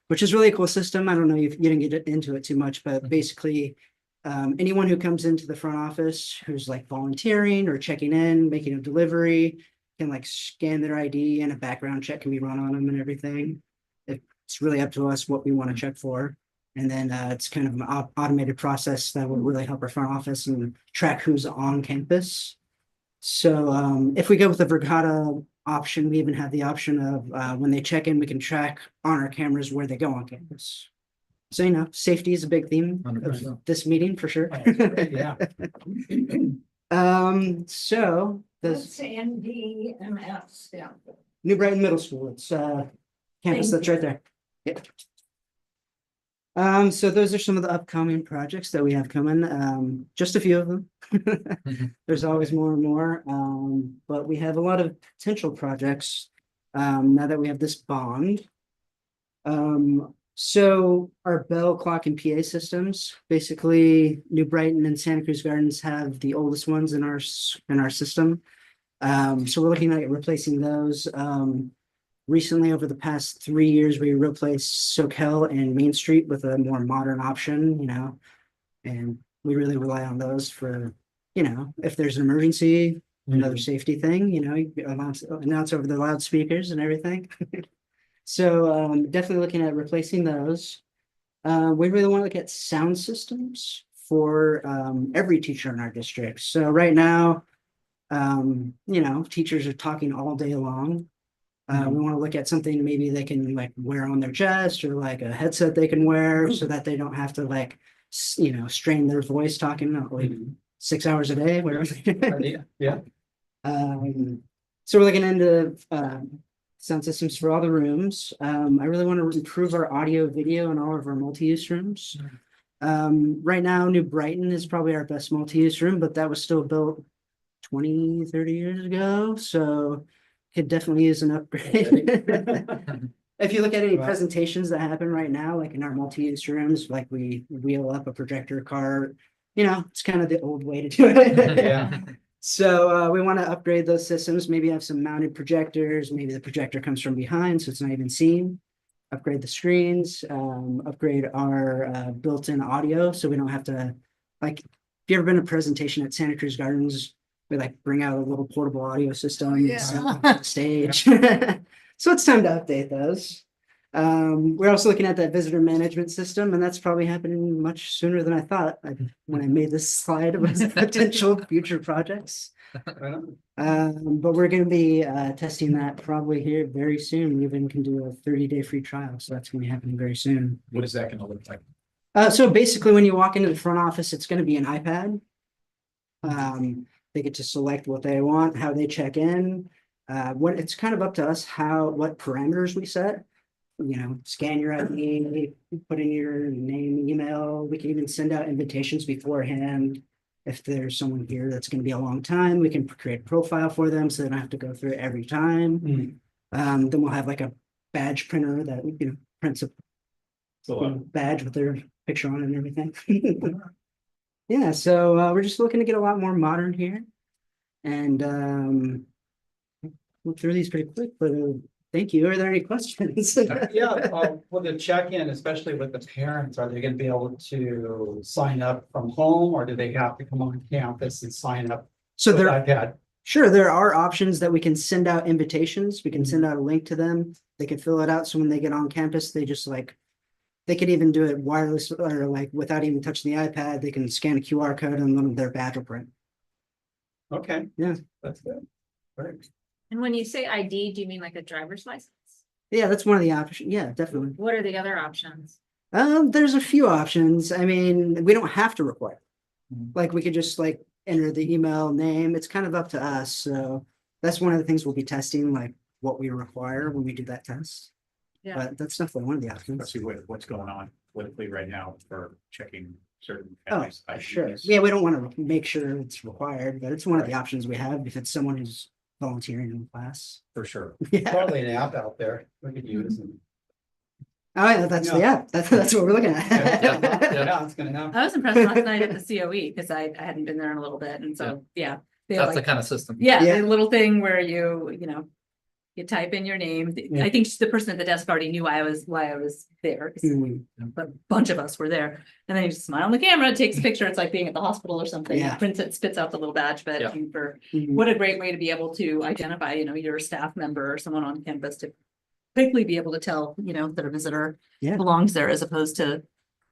which is really a cool system. I don't know if you didn't get into it too much, but basically anyone who comes into the front office who's like volunteering or checking in, making a delivery, can like scan their ID and a background check can be run on them and everything. It's really up to us what we want to check for. And then it's kind of an automated process that will really help our front office and track who's on campus. So if we go with the Verkada option, we even have the option of when they check in, we can track on our cameras where they go on campus. So, safety is a big theme of this meeting for sure. Yeah. So What's NDMS? Yeah. New Brighton Middle School, it's campus that's right there. Yep. So those are some of the upcoming projects that we have coming. Just a few of them. There's always more and more. But we have a lot of potential projects now that we have this bond. So our bell, clock, and PA systems, basically New Brighton and Santa Cruz Gardens have the oldest ones in our system. So we're looking at replacing those. Recently, over the past 3 years, we replaced Soquel and Main Street with a more modern option, and we really rely on those for, if there's an emergency, another safety thing, you announce over the loudspeakers and everything. So definitely looking at replacing those. We really want to look at sound systems for every teacher in our district. So right now, teachers are talking all day long. We want to look at something maybe they can like wear on their chest or like a headset they can wear so that they don't have to like, strain their voice talking like 6 hours a day, whatever. Yeah. So we're looking into sound systems for all the rooms. I really want to improve our audio video in all of our multi-use rooms. Right now, New Brighton is probably our best multi-use room, but that was still built 20, 30 years ago. So could definitely use an upgrade. If you look at any presentations that happen right now, like in our multi-use rooms, like we wheel up a projector cart, it's kind of the old way to do it. Yeah. So we want to upgrade those systems, maybe have some mounted projectors, maybe the projector comes from behind so it's not even seen. Upgrade the screens, upgrade our built-in audio so we don't have to, like, if you ever been to a presentation at Santa Cruz Gardens, we like bring out a little portable audio system and set it up on the stage. So it's time to update those. We're also looking at that visitor management system, and that's probably happening much sooner than I thought when I made this slide about potential future projects. But we're going to be testing that probably here very soon. We even can do a 30-day free trial, so that's going to be happening very soon. What is that going to look like? So basically, when you walk into the front office, it's going to be an iPad. They get to select what they want, how they check in. It's kind of up to us what parameters we set. Scan your ID, put in your name, email. We can even send out invitations beforehand. If there's someone here that's going to be a long time, we can create a profile for them so they don't have to go through it every time. Then we'll have like a badge printer that prints a badge with their picture on it and everything. Yeah, so we're just looking to get a lot more modern here. And look through these pretty quick, but thank you. Are there any questions? Yeah, with the check-in, especially with the parents, are they gonna be able to sign up from home, or do they have to come on campus and sign up So with there, iPad? sure, there are options that we can send out invitations. We can send out a link to them. They can fill it out. So when they get on campus, they just like, they could even do it wireless or like without even touching the iPad. They can scan a QR code and then their badge will print. Okay. Yeah. That's good. Great. And when you say ID, do you mean like a driver's license? Yeah, that's one of the options. Yeah, definitely. What are the other options? There's a few options. I mean, we don't have to require. Mhm. Like we could just like enter the email name. It's kind of up to us. So that's one of the things we'll be testing, like what we require when we do that test. Yeah. But that's definitely one of the Let's options. see what's going on politically right now for checking certain. Oh, families' sure. IDs. Yeah, we don't want to make sure it's required, but it's one of the options we have if it's someone who's volunteering in the class. For sure. Yeah. Probably an app out there we could use. and- Oh, yeah, that's the app. That's what we're looking at. Yeah, it's gonna happen. I was impressed last night at the COE because I hadn't been there in a little bit. And so, yeah. they have That's the like- kind of system. Yeah, Yeah. the little thing where you know, you type in your name. Yeah. I think the person at the desk already knew why I was there. 'Cause Mm, a bunch of us were there. And then you just smile on the camera, takes a picture. It's like being at the hospital or something. Yeah. Prints it, spits out the little badge. But Yeah. for mhm. what a great way to be able to identify, you know, your staff member or someone on campus to quickly be able to tell, you know, that a visitor Yeah. belongs there as opposed to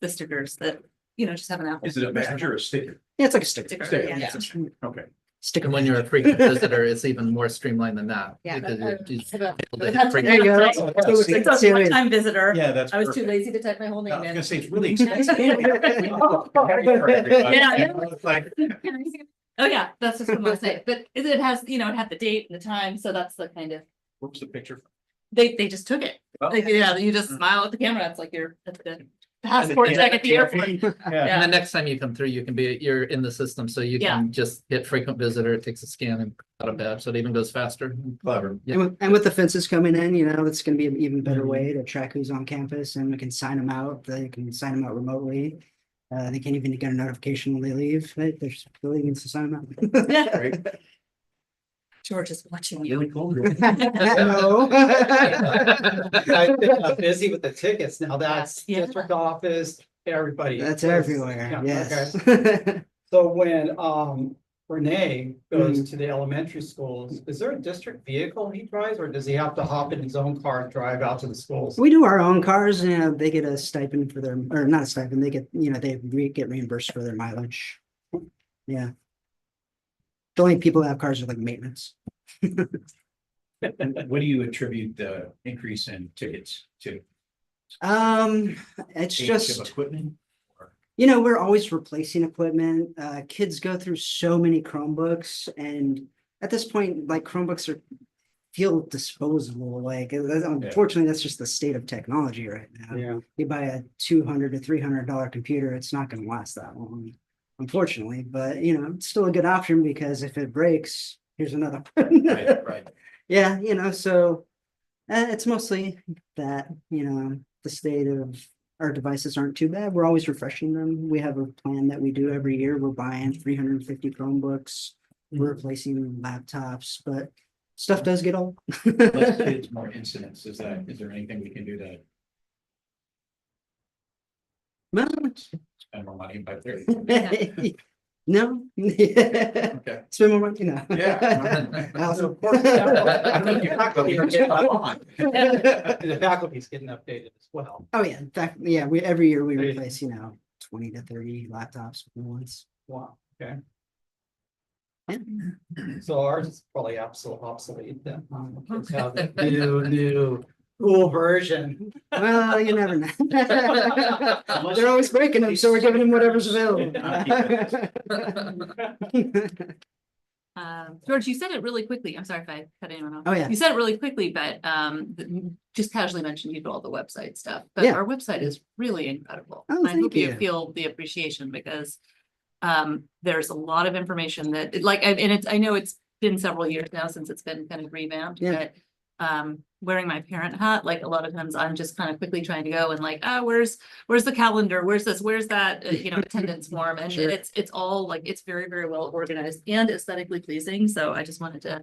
the stickers that, you know, just have an apple. Is it a badge or a sticker? Yeah, it's like a sticker. Sticker, Sticker. yeah. Okay. Sticker. And when you're a frequent visitor, it's even more streamlined than that. Yeah. because you just But able to hit that's- frequent- There you go. that's So like- it's It's like a serious. one-time visitor. Yeah, that's. I was too perfect. lazy to type my whole I name was in. gonna say, it's really expensive. Oh, yeah, that's just what I was saying, but it has, you know, it had the date and the time, so that's the kind of, What's the picture? they just took it. Oh. Like, yeah, you just smile at the camera, it's like you're at the passport And check at the airport. Yeah. And the next time you come through, you're in the system, so you Yeah. can just hit frequent visitor, it takes a scan and out a badge, so it even goes faster. Clever. And with the fences coming in, you know, it's gonna be an even better way to track who's on campus and we can sign them out. They can sign them out remotely. They can't even get a notification when they leave. Right? They're just really needs to sign them out. Yeah. Great. George is watching you. Really cool. Hello. I've been busy with the tickets now. That's Yeah. district office, everybody. That's is- everywhere, yeah, yes. okay. So when Renee goes Mhm. to the elementary schools, is there a district vehicle he drives, or does he have to hop in his own car and drive out to the schools? We do our own cars, you know, they get a stipend for their, or not a stipend, they get, you know, get reimbursed for their mileage. Yeah. The only people that have cars are like maintenance. And what do you attribute the increase in tickets to? It's Age just. of equipment? Or- You know, we're always replacing equipment. Kids go through so many Chromebooks and at this point, like Chromebooks feel disposable. Like unfortunately, that's just the state of technology right now. Yeah. You buy a $200 to $300 computer, it's not going to last that long, unfortunately. But you know, it's still a good option because if it breaks, here's another one. Right. Yeah, you know, so it's mostly that, you know, the state of our devices aren't too bad. We're always refreshing them. We have a plan that we do every year. We're buying 350 Chromebooks, we're replacing laptops, but stuff does get old. Less kids, more incidents. Is there anything we can do to No. spend more money by 30? No. Okay. Spend more money, no. Yeah. Awesome. Of course, I don't know if you're not going to get on. the faculty's getting updated as well. Oh, yeah. In fact, yeah, every year we There you- replace, you know, 20 to 30 laptops with new ones. Wow, okay. Yeah. So ours is probably absolute obsolete then. Kids have the new cool version. Well, you never know. They're always breaking them, so we're giving them whatever's available. George, you said it really quickly. I'm sorry if I cut anyone off. Oh, yeah. You said it really quickly, but just casually mentioned you do all the website stuff, but Yeah. our website is really incredible. Oh, And I hope thank you. feel the appreciation because there's a lot of information that and I know it's been several years now since it's been kind of revamped, Yeah. but wearing my parent hat, like a lot of times I'm just kind of quickly trying to go and like, where's the calendar? Where's this? Where's that? Attendance form. And Sure. it's all like, it's very, very well organized and aesthetically pleasing. So I just wanted to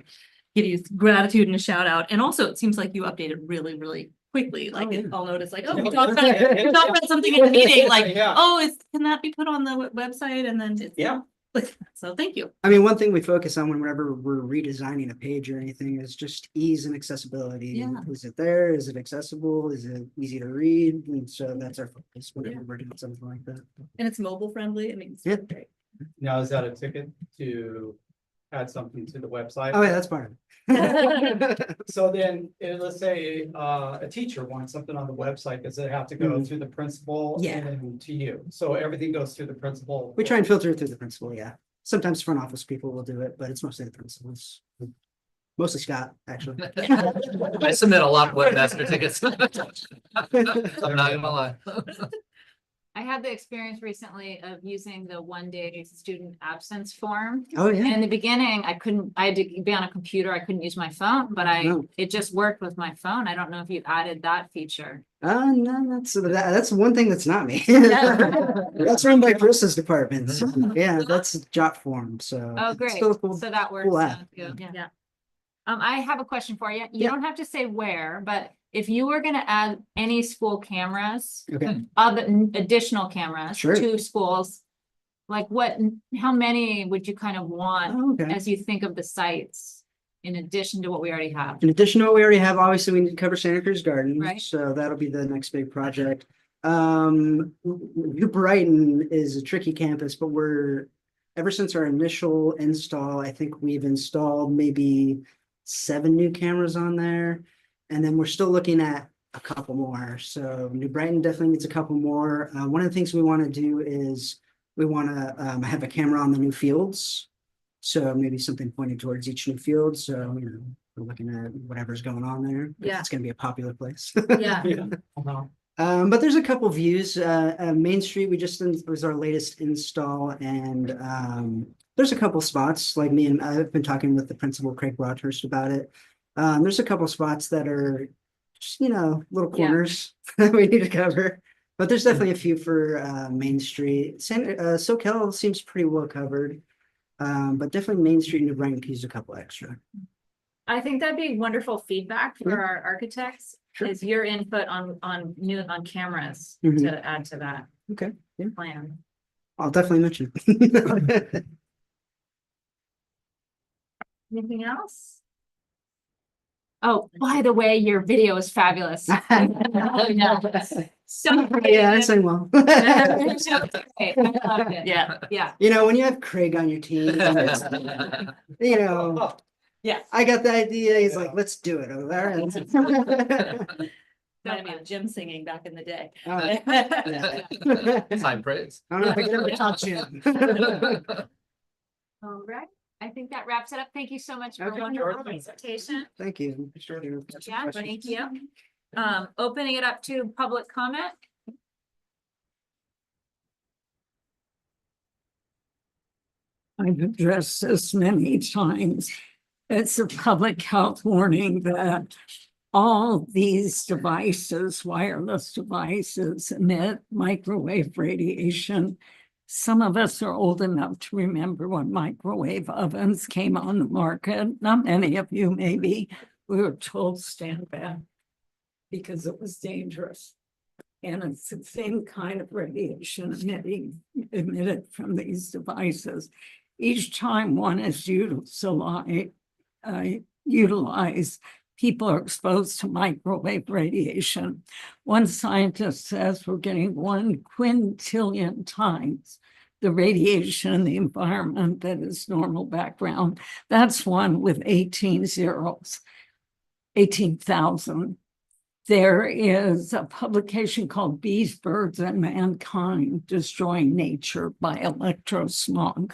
give you gratitude and a shout out. And also it seems like you updated really, really quickly. Like I'll notice like, we talked about something in the meeting, like, Yeah. can that be put on the website? And then Yeah. So thank you. I mean, one thing we focus on whenever we're redesigning a page or anything is just ease and accessibility. Yeah. Is it there? Is it accessible? Is it easy to read? And so that's our focus whenever we're doing something like that. And it's mobile friendly. I mean, it's Yeah. great. Now, is that a ticket to add something to the website? Oh yeah, that's part of it. So then, let's say, a teacher wants something on the website, does it have to go through the principal? Yeah. And to you, so everything goes through the principal? We try and filter it through the principal, yeah. Sometimes front office people will do it, but it's mostly the principals. Mostly Scott, actually. I submit a lot of webmaster tickets. I'm not gonna lie. I had the experience recently of using the 1-day student absence form. Oh, And yeah. in the beginning, I had to be on a computer. I couldn't use my phone, but No. it just worked with my phone. I don't know if you added that feature. No, that's one thing that's not me. That's run by Chris's department. So, yeah, that's jot form, so. Oh, it's great. still a cool- So that works. cool app. Sounds good. Yeah. I have a question for you. You Yeah. don't have to say where, but if you were gonna add any school cameras, Okay, additional cameras Sure. to schools, like how many would you kind of want Oh, okay. as you think of the sites in addition to what we already have? In addition to what we already have, obviously we need to cover Santa Cruz Garden. Right. So that'll be the next big project. New Brighton is a tricky campus, but ever since our initial install, I think we've installed maybe 7 new cameras on there. And then we're still looking at a couple more. So New Brighton definitely needs a couple more. One of the things we want to do is we want to have a camera on the new fields. So maybe something pointed towards each new field. So, we're looking at whatever's going on there. Yeah. It's going to be a popular place. Yeah. But there's a couple views. Main Street, was our latest install, and there's a couple spots. Like me and I've been talking with the principal Craig Broadhurst about it. There's a couple spots that are just little corners that we need to cover. But there's definitely a few for Main Street. SoCal seems pretty well covered. But definitely Main Street and New Brighton could use a couple extra. I think that'd be wonderful feedback for Yeah. our architects. Sure. Is your input on cameras Mhm. to add to that Okay, yeah, plan. I'll definitely mention it. Anything else? Oh, by the way, your video is fabulous. So Yeah, I sang well. Great. I loved it. Yeah. Yeah. When you have Craig on your team, Yeah. I got the idea. He's like, let's do it over there. Reminded me of Jim singing back in the day. High praise. I don't know if I can ever touch you. All right. I think that wraps it up. Thank you so much for a Okay, wonderful sure. presentation. Thank you. Yeah, thank you. Opening it up to public comment. I've addressed this many times. It's a public health warning that all these devices, wireless devices, emit microwave radiation. Some of us are old enough to remember when microwave ovens came on the market. Not many of you, maybe. We were told stand back because it was dangerous. And it's the same kind of radiation emitted from these devices. Each time one is utilized, people are exposed to microwave radiation. One scientist says we're getting 1 quintillion times the radiation in the environment that is normal background. That's one with 18 zeros, 18,000. There is a publication called Bees, Birds, and Mankind Destroying Nature by Electrosmog.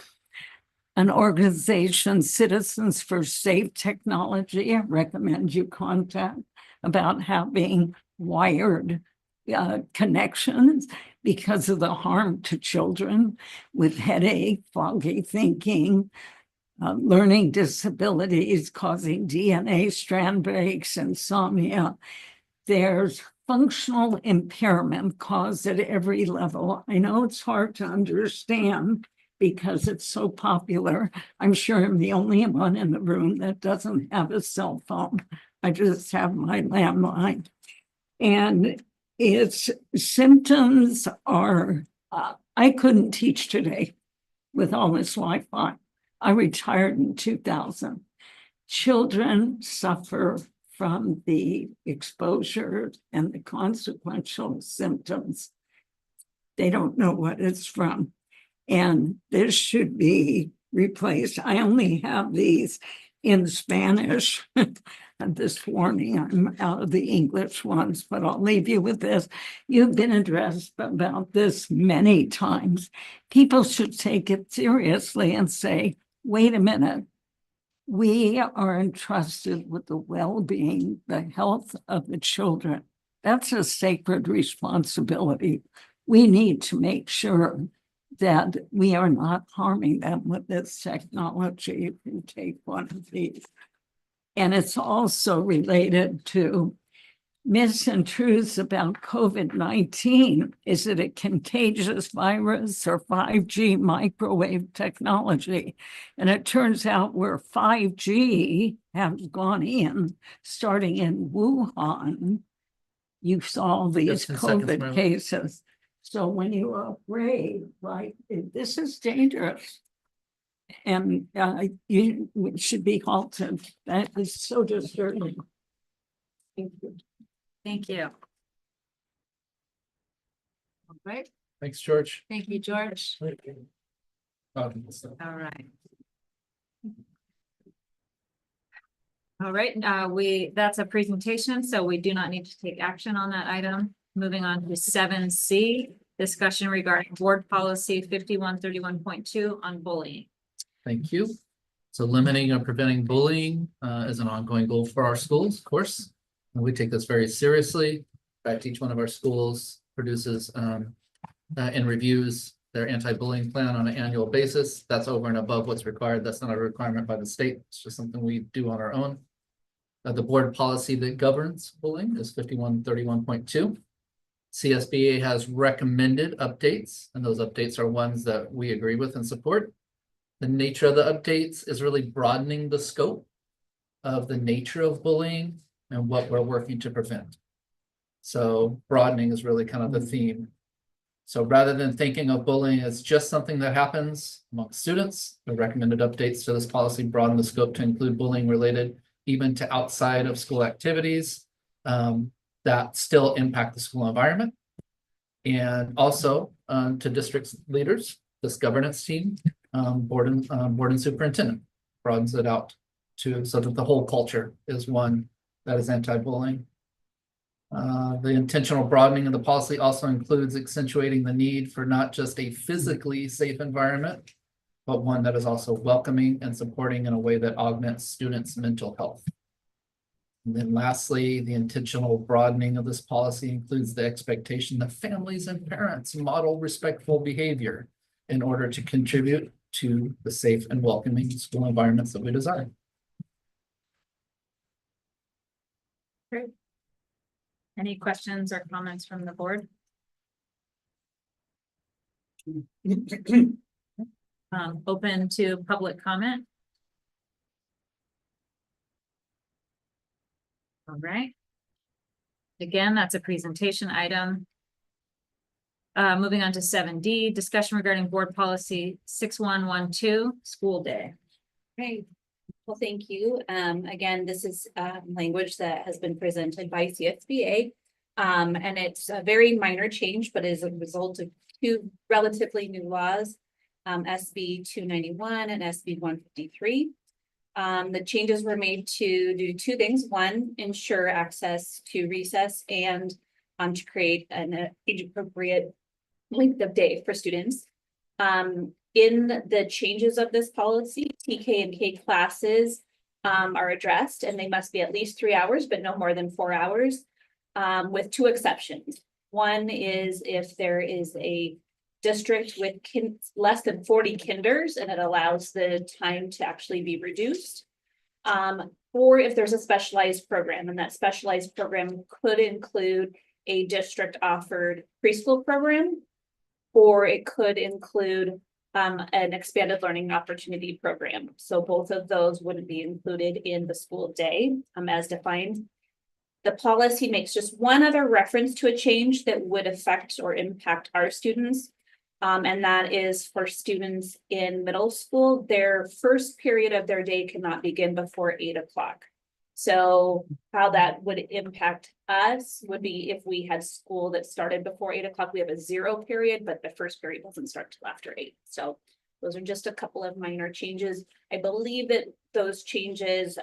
An organization, Citizens for Safe Technology, I recommend you contact about having wired connections because of the harm to children with headache, foggy thinking, learning disabilities causing DNA strand breaks, insomnia. There's functional impairment caused at every level. I know it's hard to understand because it's so popular. I'm sure I'm the only one in the room that doesn't have a cell phone. I just have my landline. And its symptoms are, I couldn't teach today with all this Wi-Fi. I retired in 2000. Children suffer from the exposure and the consequential symptoms. They don't know what it's from. And this should be replaced. I only have these in Spanish. And this warning, I'm out of the English ones, but I'll leave you with this. You've been addressed about this many times. People should take it seriously and say, wait a minute. We are entrusted with the well-being, the health of the children. That's a sacred responsibility. We need to make sure that we are not harming them with this technology. If you take one of these. And it's also related to myths and truths about COVID-19. Is it a contagious virus or 5G microwave technology? And it turns out where 5G has gone in, starting in Wuhan, you saw these Just in seconds, COVID Marilyn. cases. So when you are afraid, right, this is dangerous. And you should be halted. That is so disturbing. Thank you. Thank you. All right, Thanks, George. thank you, George. All right. All right, that's a presentation, so we do not need to take action on that item. Moving on to 7C, discussion regarding board policy 5131.2 on bullying. Thank you. So limiting or preventing bullying is an ongoing goal for our schools, of course. And we take this very seriously. In fact, each one of our schools produces and reviews their anti-bullying plan on an annual basis. That's over and above what's required. That's not a requirement by the state. It's just something we do on our own. The board policy that governs bullying is 5131.2. CSBA has recommended updates, and those updates are ones that we agree with and support. The nature of the updates is really broadening the scope of the nature of bullying and what we're working to prevent. So broadening is really kind of the theme. So rather than thinking of bullying as just something that happens among students, the recommended updates to this policy broaden the scope to include bullying related even to outside of school activities that still impact the school environment. And also to district leaders, this governance team, board and superintendent broadens it out to so that the whole culture is one that is anti-bullying. The intentional broadening of the policy also includes accentuating the need for not just a physically safe environment, but one that is also welcoming and supporting in a way that augments students' mental health. And then lastly, the intentional broadening of this policy includes the expectation that families and parents model respectful behavior in order to contribute to the safe and welcoming school environments that we desire. Great. Any questions or comments from the board? Open to public comment. All right. Again, that's a presentation item. Moving on to 7D, discussion regarding board policy 6112, school day. Great. Well, thank you. Again, this is language that has been presented by CSBA. And it's a very minor change, but is a result of two relatively new laws, SB 291 and SB 153. The changes were made to do two things. One, ensure access to recess and to create an age-appropriate length of day for students. In the changes of this policy, TK and K classes are addressed, and they must be at least 3 hours, but no more than 4 hours, with two exceptions. One is if there is a district with less than 40 kinders, and it allows the time to actually be reduced. Or if there's a specialized program, and that specialized program could include a district offered preschool program, or it could include an expanded learning opportunity program. So both of those would be included in the school day as defined. The policy makes just one other reference to a change that would affect or impact our students. And that is for students in middle school, their first period of their day cannot begin before 8 o'clock. So how that would impact us would be if we had school that started before 8 o'clock, we have a 0 period, but the first period doesn't start till after 8. So those are just a couple of minor changes. I believe that those changes,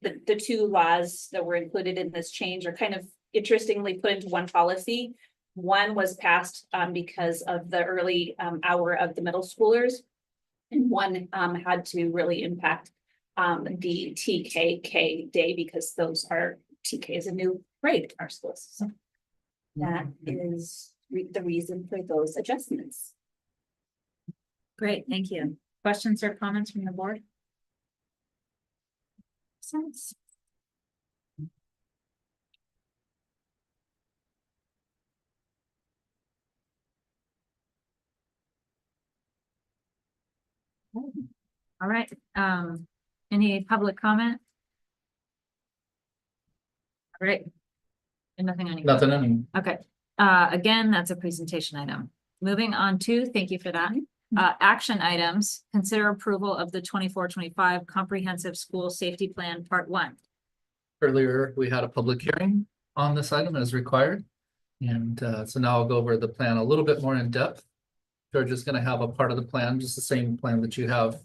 the two laws that were included in this change are kind of interestingly put into one policy. One was passed because of the early hour of the middle schoolers, and one had to really impact the TKK day because TK is a new grade in our schools. So that is the reason for those adjustments. Great, thank you. Questions or comments from the board? Sense. All right, any public comment? All right. And nothing on. Nothing on. Okay, again, that's a presentation item. Moving on to, thank you for that. Action items, consider approval of the 24-25 Comprehensive School Safety Plan, Part 1. Earlier, we had a public hearing on this item as required. And so now I'll go over the plan a little bit more in depth. George is going to have a part of the plan, just the same plan that you have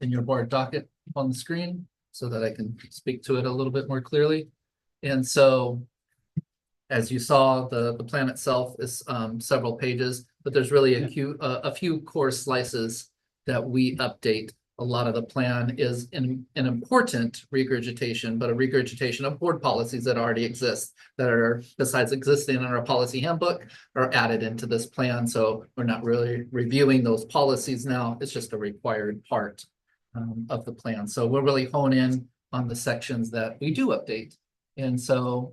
in your board docket on the screen, so that I can speak to it a little bit more clearly. And so, as you saw, the plan itself is several pages, but there's really a few core slices that we update. A lot of the plan is an important regurgitation, but a regurgitation of board policies that already exist, that are, besides existing in our policy handbook, are added into this plan. So we're not really reviewing those policies now. It's just a required part of the plan. So we'll really hone in on the sections that we do update. And so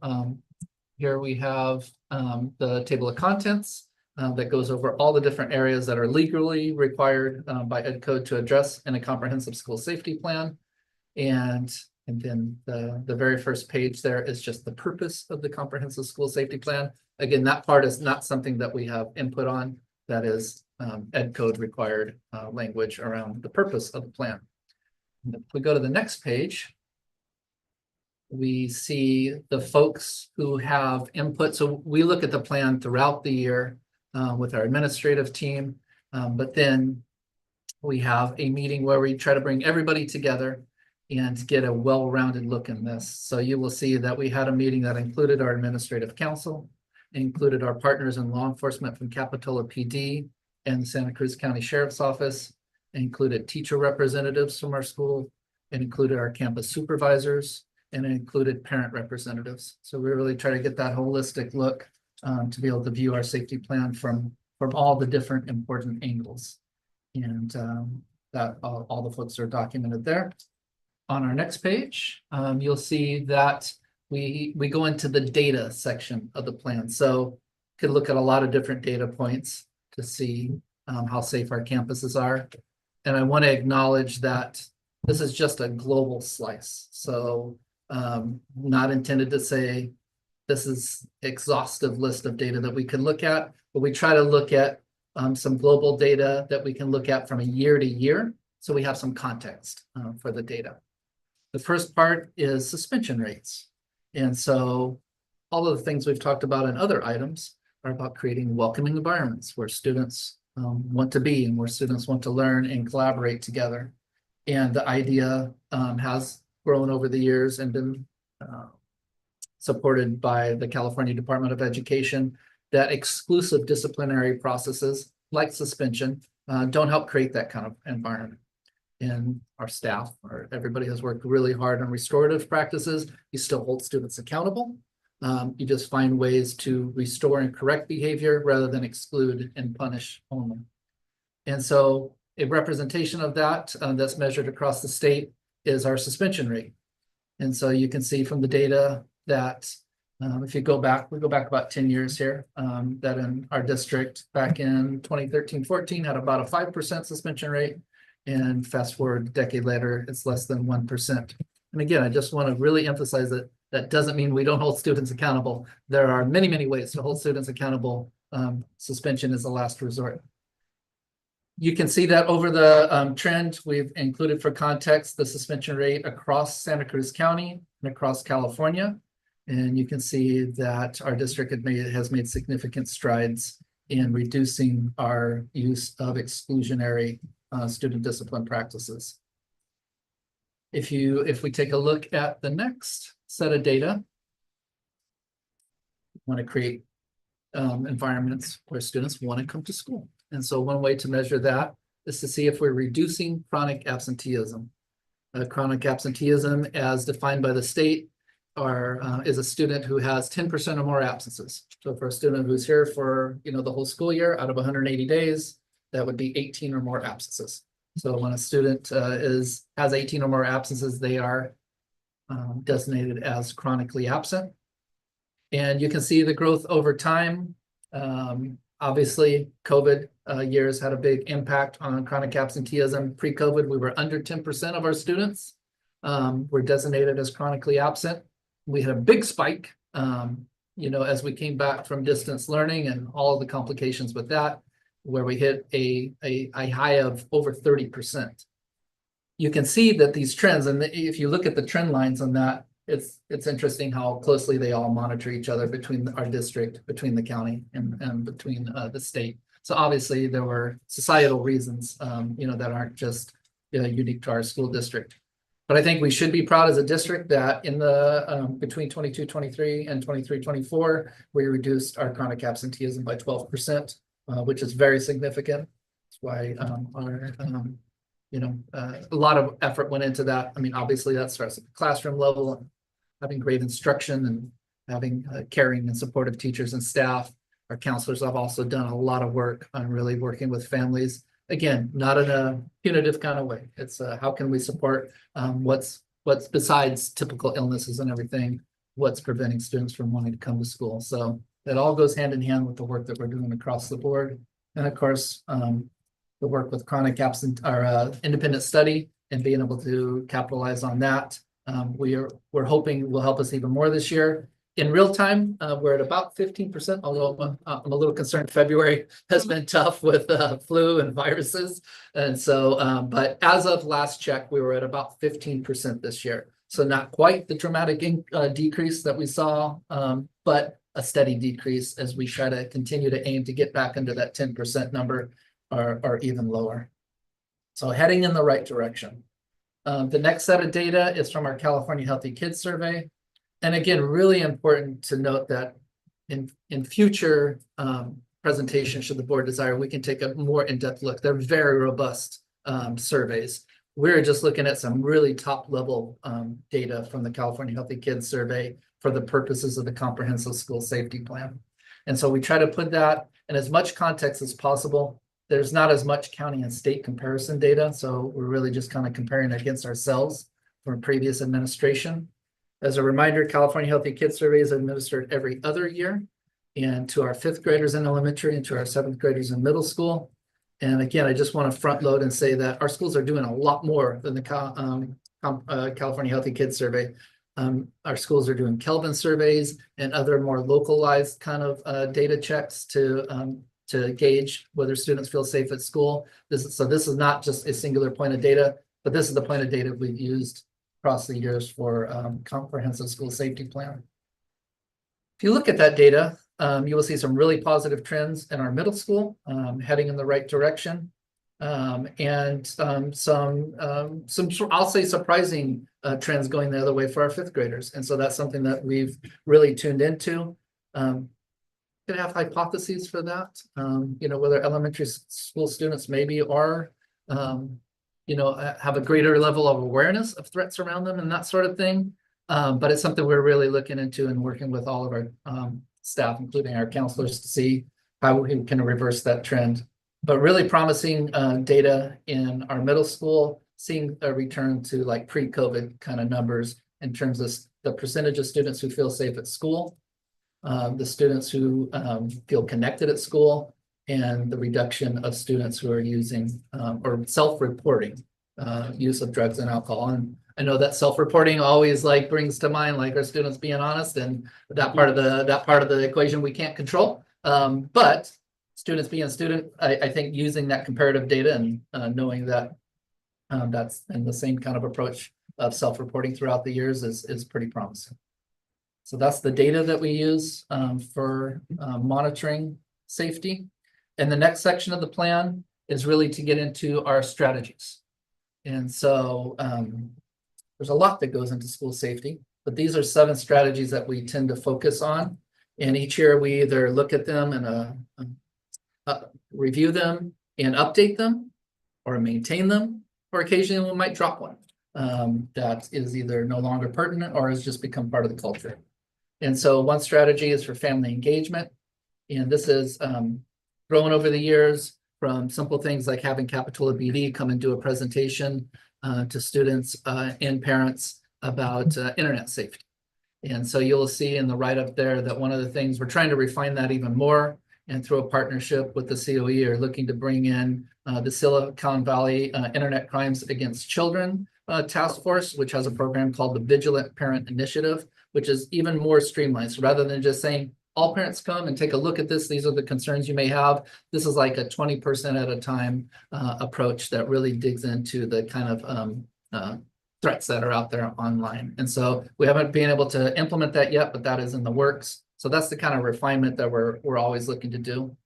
here we have the table of contents that goes over all the different areas that are legally required by Ed Code to address in a comprehensive school safety plan. And then the very first page there is just the purpose of the comprehensive school safety plan. Again, that part is not something that we have input on. That is Ed Code required language around the purpose of the plan. And if we go to the next page, we see the folks who have input. So we look at the plan throughout the year with our administrative team, but then we have a meeting where we try to bring everybody together and get a well-rounded look in this. So you will see that we had a meeting that included our administrative council, included our partners in law enforcement from Capitola PD and the Santa Cruz County Sheriff's Office, included teacher representatives from our school, and included our campus supervisors, and it included parent representatives. So we really try to get that holistic look to be able to view our safety plan from all the different important angles. And that all the folks are documented there. On our next page, you'll see that we go into the data section of the plan. So could look at a lot of different data points to see how safe our campuses are. And I want to acknowledge that this is just a global slice. So not intended to say this is exhaustive list of data that we can look at, but we try to look at some global data that we can look at from a year to year. So we have some context for the data. The first part is suspension rates. And so all of the things we've talked about in other items are about creating welcoming environments where students want to be and where students want to learn and collaborate together. And the idea has grown over the years and been supported by the California Department of Education, that exclusive disciplinary processes like suspension don't help create that kind of environment. And our staff, everybody has worked really hard on restorative practices. You still hold students accountable, You just find ways to restore and correct behavior rather than exclude and punish only. And so a representation of that that's measured across the state is our suspension rate. And so you can see from the data that if you go back, we go back about 10 years here, that in our district back in 2013-14 had about a 5% suspension rate. And fast forward a decade later, it's less than 1%. And again, I just want to really emphasize that that doesn't mean we don't hold students accountable. There are many, many ways to hold students accountable. Suspension is the last resort. You can see that over the trend, we've included for context the suspension rate across Santa Cruz County and across California. And you can see that our district has made significant strides in reducing our use of exclusionary student discipline practices. If we take a look at the next set of data, we want to create environments where students want to come to school. And so one way to measure that is to see if we're reducing chronic absenteeism. Chronic absenteeism, as defined by the state, is a student who has 10% or more absences. So for a student who's here for the whole school year, out of 180 days, that would be 18 or more absences. So when a student has 18 or more absences, they are designated as chronically absent. And you can see the growth over time. Obviously, COVID years had a big impact on chronic absenteeism. Pre-COVID, we were under 10% of our students were designated as chronically absent. We had a big spike, as we came back from distance learning and all of the complications with that, where we hit a high of over 30%. You can see that these trends, and if you look at the trend lines on that, it's interesting how closely they all monitor each other between our district, between the county, and between the state. So obviously there were societal reasons, that aren't just unique to our school district. But I think we should be proud as a district that in the between 22-23 and 23-24, we reduced our chronic absenteeism by 12%, which is very significant. That's why a lot of effort went into that. I mean, obviously that starts at the classroom level, and having great instruction and having caring and supportive teachers and staff. Our counselors have also done a lot of work on really working with families. Again, not in a punitive kind of way. It's how can we support what's besides typical illnesses and everything, what's preventing students from wanting to come to school. So it all goes hand in hand with the work that we're doing across the board. And of course, the work with chronic absent or independent study and being able to capitalize on that. We're hoping will help us even more this year. In real time, we're at about 15%, although I'm a little concerned February has been tough with flu and viruses. And so, but as of last check, we were at about 15% this year. So not quite the dramatic decrease that we saw, but a steady decrease as we try to continue to aim to get back into that 10% number or even lower. So heading in the right direction. The next set of data is from our California Healthy Kids Survey. And again, really important to note that in future presentations, should the board desire, we can take a more in-depth look. They're very robust surveys. We're just looking at some really top level data from the California Healthy Kids Survey for the purposes of the Comprehensive School Safety Plan. And so we try to put that in as much context as possible. There's not as much county and state comparison data, so we're really just kind of comparing against ourselves from previous administration. As a reminder, California Healthy Kids Survey is administered every other year, and to our 5th graders in elementary and to our 7th graders in middle school. And again, I just want to front load and say that our schools are doing a lot more than the California Healthy Kids Survey. Our schools are doing Kelvin surveys and other more localized kind of data checks to gauge whether students feel safe at school. This is not just a singular point of data, but this is the point of data we've used across the years for Comprehensive School Safety Plan. If you look at that data, you will see some really positive trends in our middle school, heading in the right direction, and some I'll say surprising trends going the other way for our 5th graders. And so that's something that we've really tuned into. Could have hypotheses for that, whether elementary school students maybe are have a greater level of awareness of threats around them and that sort of thing. But it's something we're really looking into and working with all of our staff, including our counselors, to see how we can reverse that trend. But really promising data in our middle school, seeing a return to like pre-COVID kind of numbers in terms of the percentage of students who feel safe at school, the students who feel connected at school, and the reduction of students who are using or self-reporting use of drugs and alcohol. And I know that self-reporting always like brings to mind like our students being honest, and that part of the equation we can't control. But students being a student, I think using that comparative data and knowing that that's and the same kind of approach of self-reporting throughout the years is pretty promising. So that's the data that we use for monitoring safety. And the next section of the plan is really to get into our strategies. And so there's a lot that goes into school safety, but these are 7 strategies that we tend to focus on. And each year we either look at them and review them and update them, or maintain them, or occasionally we might drop one that is either no longer pertinent or has just become part of the culture. And so one strategy is for family engagement. And this is grown over the years from simple things like having Capitola BD come and do a presentation to students and parents about internet safety. And so you'll see in the write-up there that one of the things we're trying to refine that even more, and through a partnership with the COE are looking to bring in the Silicon Valley Internet Crimes Against Children Task Force, which has a program called the Vigilant Parent Initiative, which is even more streamlined. So rather than just saying, all parents come and take a look at this, these are the concerns you may have, this is like a 20% at a time approach that really digs into the kind of threats that are out there online. And so we haven't been able to implement that yet, but that is in the works. So that's the kind of refinement that we're always looking to do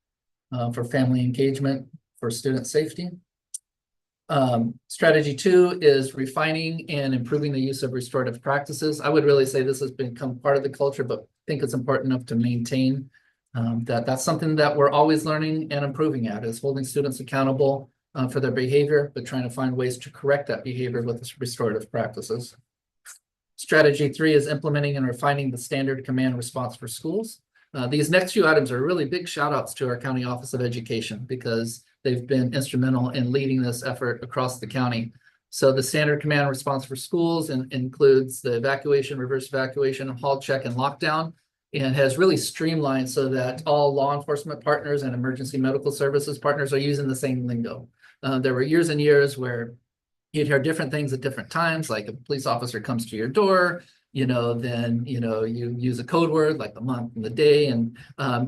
for family engagement, for student safety. Strategy 2 is refining and improving the use of restorative practices. I would really say this has become part of the culture, but I think it's important enough to maintain that's something that we're always learning and improving at, is holding students accountable for their behavior, but trying to find ways to correct that behavior with restorative practices. Strategy 3 is implementing and refining the standard command response for schools. These next few items are really big shout outs to our County Office of Education, because they've been instrumental in leading this effort across the county. So the standard command response for schools includes the evacuation, reverse evacuation, hall check, and lockdown, and has really streamlined so that all law enforcement partners and emergency medical services partners are using the same lingo. There were years and years where you'd hear different things at different times, like a police officer comes to your door, then, you use a code word like the month and the day, and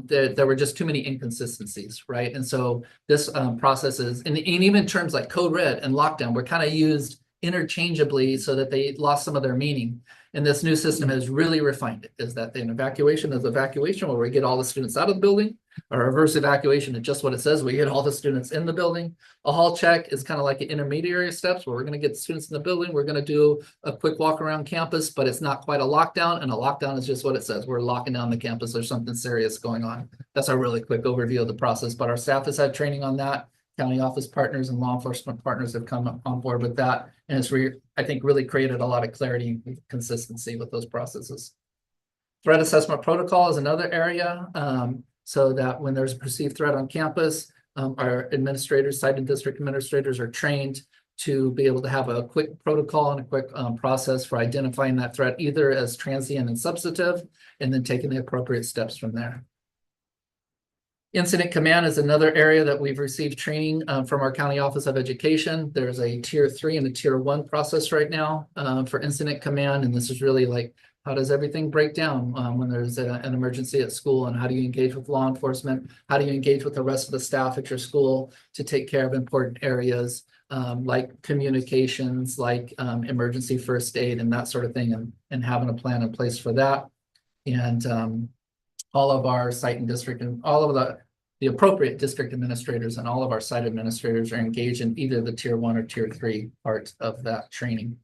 there were just too many inconsistencies, right? And so this process is, and even terms like code red and lockdown were kind of used interchangeably so that they lost some of their meaning. And this new system has really refined it, is that an evacuation is evacuation where we get all the students out of the building. A reverse evacuation is just what it says, we get all the students in the building. A hall check is kind of like an intermediary steps where we're going to get students in the building. We're going to do a quick walk around campus, but it's not quite a lockdown. And a lockdown is just what it says. We're locking down the campus. There's something serious going on. That's a really quick overview of the process, but our staff has had training on that. County office partners and law enforcement partners have come on board with that. And it's I think really created a lot of clarity and consistency with those processes. Threat assessment protocol is another area, so that when there's a perceived threat on campus, our administrators, site and district administrators are trained to be able to have a quick protocol and a quick process for identifying that threat, either as transient and substantive, and then taking the appropriate steps from there. Incident command is another area that we've received training from our County Office of Education. There's a tier 3 and a tier 1 process right now for incident command. And this is really like, how does everything break down when there's an emergency at school, and how do you engage with law enforcement? How do you engage with the rest of the staff at your school to take care of important areas like communications, like emergency first aid and that sort of thing, and having a plan in place for that. And all of our site and district and all of the appropriate district administrators and all of our site administrators are engaged in either the tier 1 or tier 3 part of that training.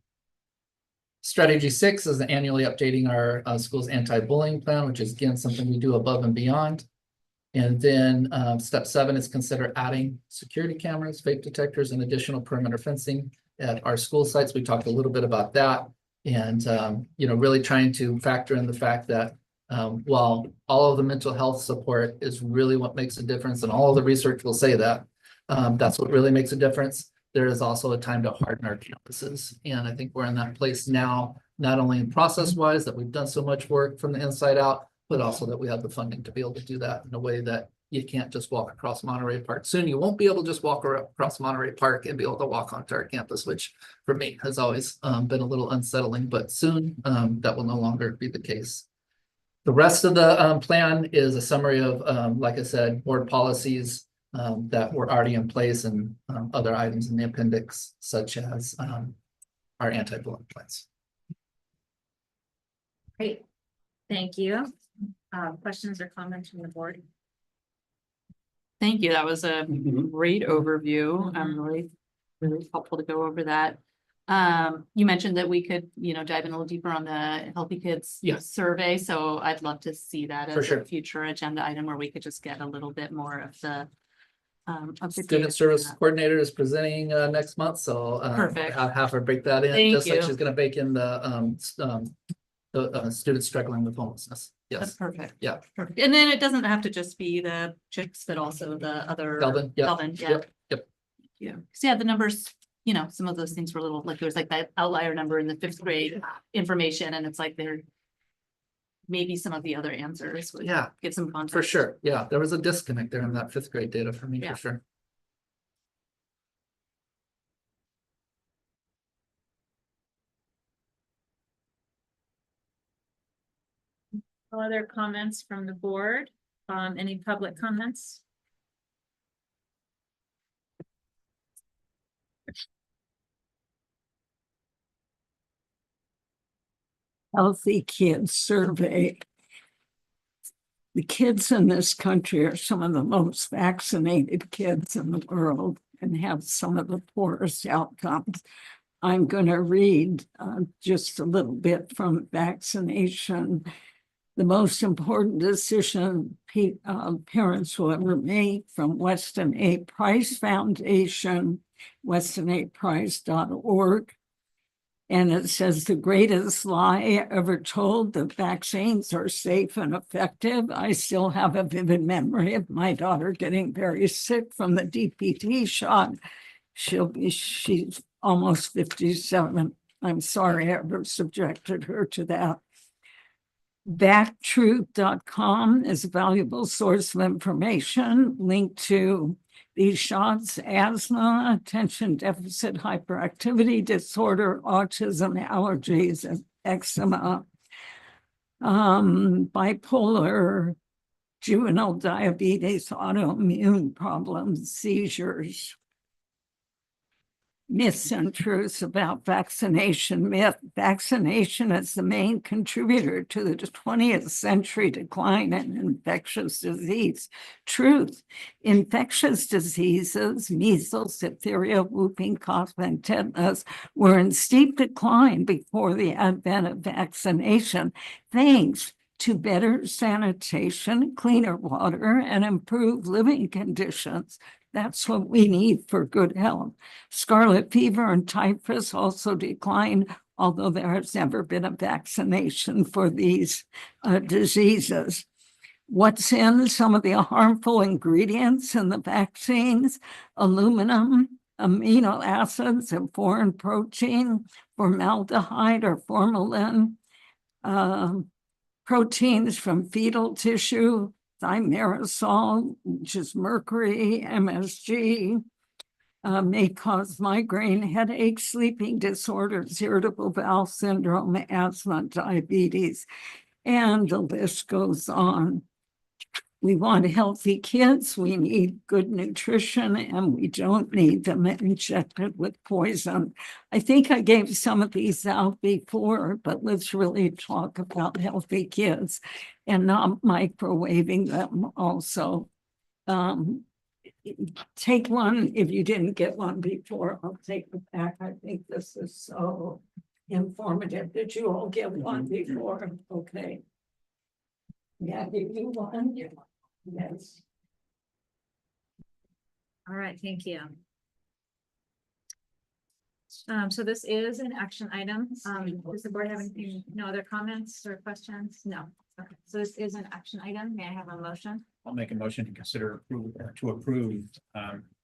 Strategy 6 is annually updating our school's anti-bullying plan, which is again something we do above and beyond. And then step 7 is consider adding security cameras, fake detectors, and additional perimeter fencing at our school sites. We talked a little bit about that. And, really trying to factor in the fact that while all of the mental health support is really what makes a difference, and all of the research will say that, that's what really makes a difference. There is also a time to harden our campuses. And I think we're in that place now, not only in process wise, that we've done so much work from the inside out, but also that we have the funding to be able to do that in a way that you can't just walk across Monterey Park. Soon you won't be able to just walk across Monterey Park and be able to walk onto our campus, which for me has always been a little unsettling, but soon that will no longer be the case. The rest of the plan is a summary of, like I said, board policies that were already in place, and other items in the appendix, such as our anti-bullying plans. Great, thank you. Questions or comments from the board? Thank you. That was a great overview. Really helpful to go over that. You mentioned that we could, dive in a little deeper on the Healthy Kids survey. So I'd love to see that For as sure. a future agenda item where we could just get a little bit more of the Student data service from that. coordinator is presenting next month, so Perfect. I'll have her break that in, Thank just like you. she's gonna bake in the students struggling with homelessness. That's Yes, perfect. Yeah. Perfect. And then it doesn't have to just be the chicks, but also the other. Kelvin, yeah. Kelvin, yeah. Yep. Yeah, so the numbers, some of those things were a little, like, there was like that outlier number in the 5th grade information, and it's like there. Maybe some of the other answers would Yeah, give some context. for sure. Yeah, there was a disconnect there in that 5th grade data for me, Yeah. for sure. No other comments from the board? Any public comments? Healthy Kids survey. The kids in this country are some of the most vaccinated kids in the world and have some of the poorest outcomes. I'm going to read just a little bit from vaccination. The most important decision parents will ever make, from Weston A. Price Foundation, westonaprice.org. And it says, the greatest lie ever told, that vaccines are safe and effective. I still have a vivid memory of my daughter getting very sick from the DPT shot. She's almost 57. I'm sorry I ever subjected her to that. Vactruth.com is a valuable source of information linked to these shots: asthma, attention deficit hyperactivity disorder, autism, allergies, and eczema, bipolar, juvenile diabetes, autoimmune problems, seizures. Myths and truths about vaccination. Myth: vaccination is the main contributor to the 20th century decline in infectious disease. Truth: infectious diseases, measles, diphtheria, whooping cough, and tetanus, were in steep decline before the advent of vaccination, thanks to better sanitation, cleaner water, and improved living conditions. That's what we need for good health. Scarlet fever and typhus also declined, although there has never been a vaccination for these diseases. What's in some of the harmful ingredients in the vaccines? Aluminum, amino acids, and foreign protein, formaldehyde or formalin, proteins from fetal tissue, thimerosal, which is mercury, MSG, may cause migraine, headache, sleeping disorders, irritable bowel syndrome, asthma, diabetes, and the list goes on. We want healthy kids, we need good nutrition, and we don't need them injected with poison. I think I gave some of these out before, but let's really talk about healthy kids and not microwaving them also. Take one if you didn't get one before. I'll take it back. I think this is so informative. Did you all get one before? Okay. Yeah, did you one? Yes. All right, thank you. So this is an action item. Does the board have anything, no other comments or questions? No. Okay, so this is an action item. May I have a motion? I'll make a motion to consider to approve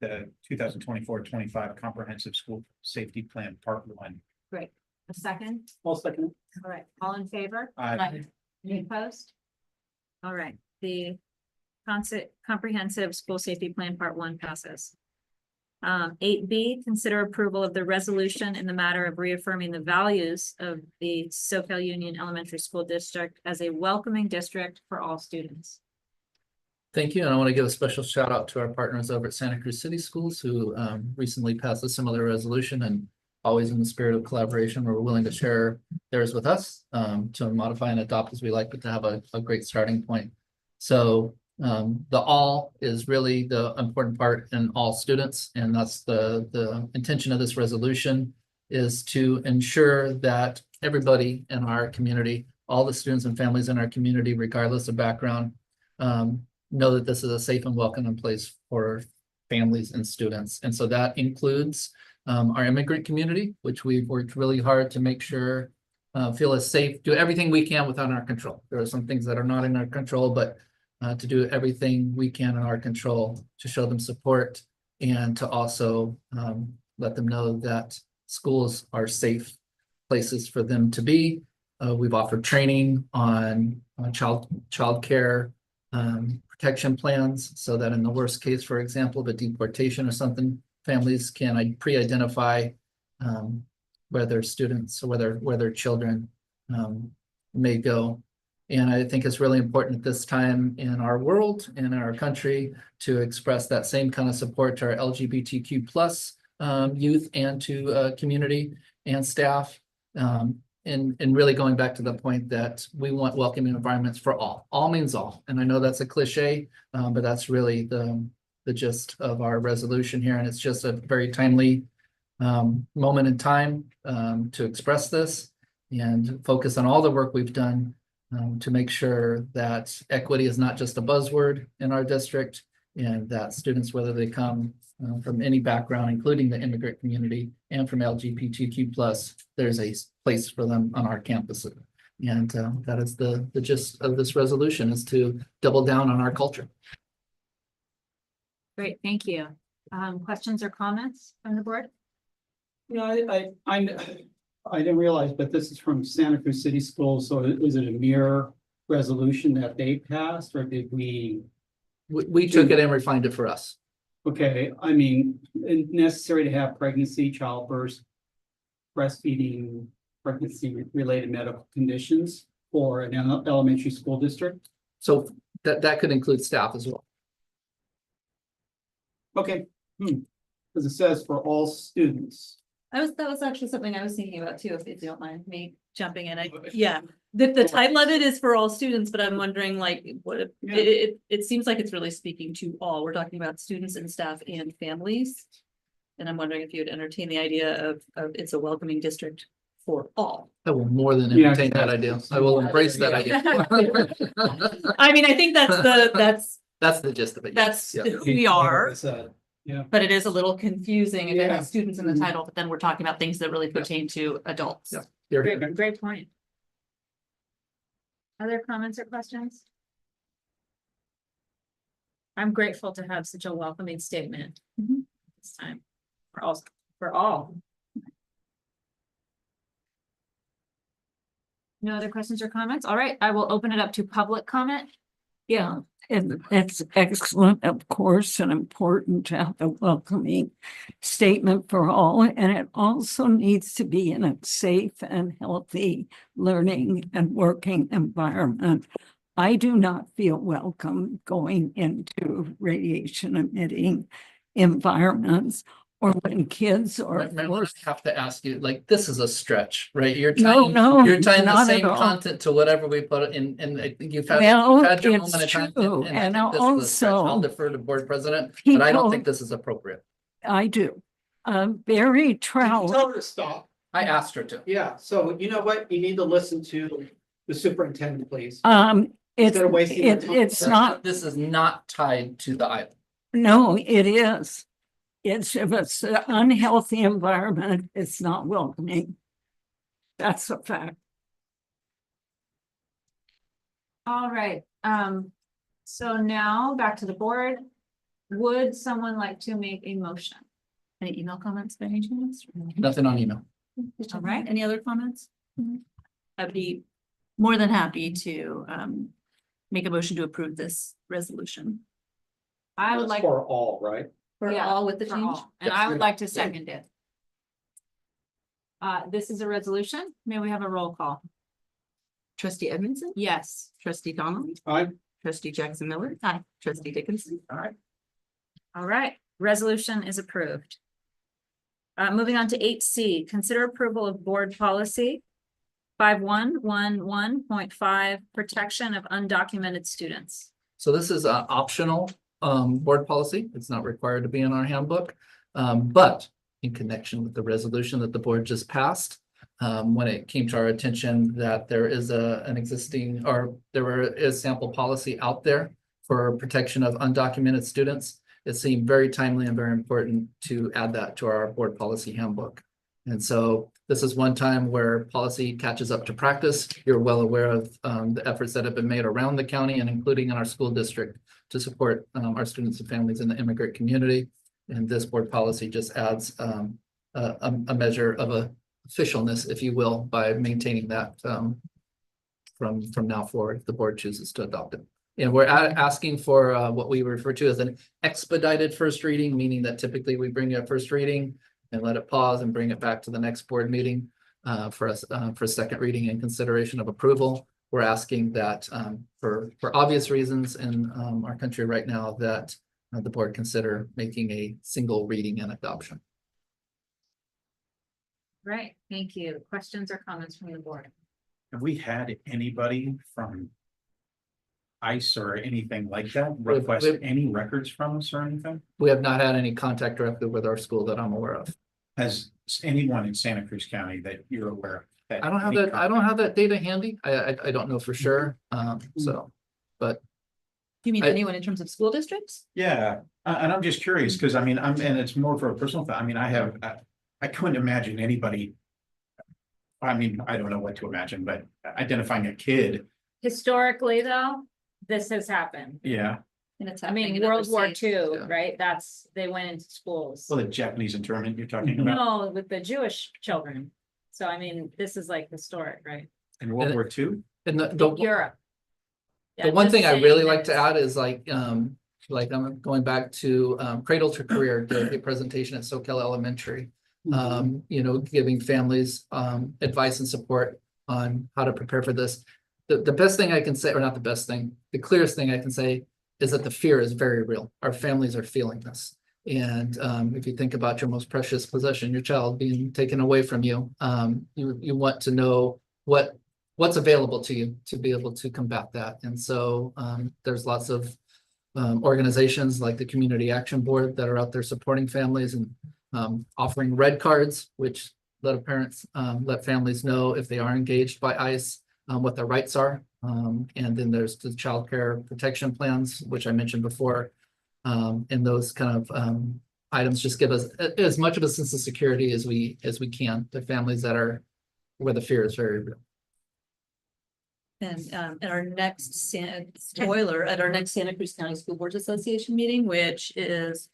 the 2024-25 Comprehensive School Safety Plan Part 1. Great. A second? I'll second. All right, all in favor? Aye. Any opposed? All right, the comprehensive school safety plan part 1 passes. 8B, consider approval of the resolution in the matter of reaffirming the values of the Soquel Union Elementary School District as a welcoming district for all students. Thank you, and I want to give a special shout out to our partners over at Santa Cruz City Schools who recently passed a similar resolution, and always in the spirit of collaboration, we're willing to share theirs with us to modify and adopt as we like, but to have a great starting point. So the all is really the important part in all students, and that's the intention of this resolution is to ensure that everybody in our community, all the students and families in our community, regardless of background, know that this is a safe and welcoming place for families and students. And so that includes our immigrant community, which we've worked really hard to make sure feel as safe, do everything we can within our control. There are some things that are not in our control, but to do everything we can in our control to show them support and to also let them know that schools are safe places for them to be. We've offered training on child care protection plans so that in the worst case, for example, of a deportation or something, families can pre-identify where their students or where their children may go. And I think it's really important at this time in our world, in our country, to express that same kind of support to our LGBTQ plus youth and to community and staff. And really going back to the point that we want welcoming environments for all. All means all. And I know that's a cliche, but that's really the gist of our resolution here. And it's just a very timely moment in time to express this and focus on all the work we've done to make sure that equity is not just a buzzword in our district, and that students, whether they come from any background, including the immigrant community and from LGBTQ plus, there's a place for them on our campus. And that is the gist of this resolution, is to double down on our culture. Great, thank you. Questions or comments from the board? You know, I didn't realize, but this is from Santa Cruz City Schools, so is it a mirror resolution that they passed, or did we? We took it and refined it for us. Okay, I mean, necessary to have pregnancy, childbirth, breastfeeding, pregnancy-related medical conditions for an elementary school district? So that could include staff as well. Okay, because it says for all students. That was actually something I was thinking about too, if you don't mind me jumping in. Yeah, the title of it is for all students, but I'm wondering like, what if, it seems like it's really speaking to all. We're talking about students and staff and families. And I'm wondering if you would entertain the idea of it's a welcoming district for all. I will more than entertain that idea. I will embrace that idea. I mean, I think that's the gist of it. That's Yeah. who we are. Yeah. But it is a little confusing if it Yeah. has students in the title, but then we're talking about things that really pertain to adults. Yeah. Great point. Other comments or questions? I'm grateful to have such a welcoming statement this time for all. No other questions or comments? All right, I will open it up to public comment. Yeah, and it's excellent, of course, and important to have a welcoming statement for all. And it also needs to be in a safe and healthy learning and working environment. I do not feel welcome going into radiation emitting environments, or when kids are I have to ask you, like, this is a stretch, right? You're No, tying, no, you're tying the not at same all. content to whatever we put in, and I think you've had Well, your it's moment of time. true, I and think this is a stretch. also I'll defer to board president, but I don't people- think this is appropriate. I do. Barry Trout. Tell her to stop. I asked her to. Yeah, so you know what? You need to listen to the superintendent, please. It's, Instead of wasting your time. it's not, This is not tied to the item. no, it is. It's if it's an unhealthy environment, it's not welcoming. That's a fact. All right, so now back to the board. Would someone like to make a motion? Any email comments by any chance? Nothing on email. All right, any other comments? I'd be more than happy to make a motion to approve this resolution. I would That's like. for all, right? For Yeah, all with the for change? all, and I would like to second it. This is a resolution. May we have a roll call? Trustee Edmondson? Yes. Trustee Donnelly? Aye. Trustee Jackson Miller? Aye. Trustee Dickinson? All right, resolution is approved. Moving on to 8C, consider approval of board policy 5111.5, protection of undocumented students. So this is an optional board policy. It's not required to be in our handbook. But in connection with the resolution that the board just passed, when it came to our attention that there is an existing, or is sample policy out there for protection of undocumented students, it seemed very timely and very important to add that to our board policy handbook. And so this is one time where policy catches up to practice. You're well aware of the efforts that have been made around the county and including in our school district to support our students and families in the immigrant community. And this board policy just adds a measure of officialness, if you will, by maintaining that from now forward, if the board chooses to adopt it. And we're asking for what we refer to as an expedited first reading, meaning that typically we bring you a first reading and let it pause and bring it back to the next board meeting for second reading and consideration of approval. We're asking that for obvious reasons in our country right now that the board consider making a single reading and adoption. Right, thank you. Questions or comments from the board? Have we had anybody from ICE or anything like that request any records from us or anything? We have not had any contact directly with our school that I'm aware of. Has anyone in Santa Cruz County that you're aware of? I don't have that data handy. I don't know for sure. But You mean I- anyone in terms of school districts? Yeah, and I'm just curious, because I mean, and it's more for a personal thing. I mean, I couldn't imagine anybody. I mean, I don't know what to imagine, but identifying a kid, Historically, though, this has happened. yeah. And it's I happening mean, in other World War states. II, Yeah. right? They went into schools. Well, the Japanese internment you're talking about No, with the Jewish children. So I mean, this is like historic, right? in World War II. and Europe. the one thing I really like to add is like I'm going back to Cradle to Career, did a presentation at Soquel Elementary. Giving families advice and support on how to prepare for this. The best thing I can say, or not the best thing, the clearest thing I can say is that the fear is very real. Our families are feeling this. And if you think about your most precious possession, your child being taken away from you, you want to know what's available to you to be able to combat that. And so there's lots of organizations like the Community Action Board that are out there supporting families and offering red cards, which let families know if they are engaged by ICE, what their rights are. And then there's the child care protection plans, which I mentioned before. And those kind of items just give us as much of a sense of security as we can to families that are where the fear is very real. And at our next Santa Cruz County School Boards Association meeting, which is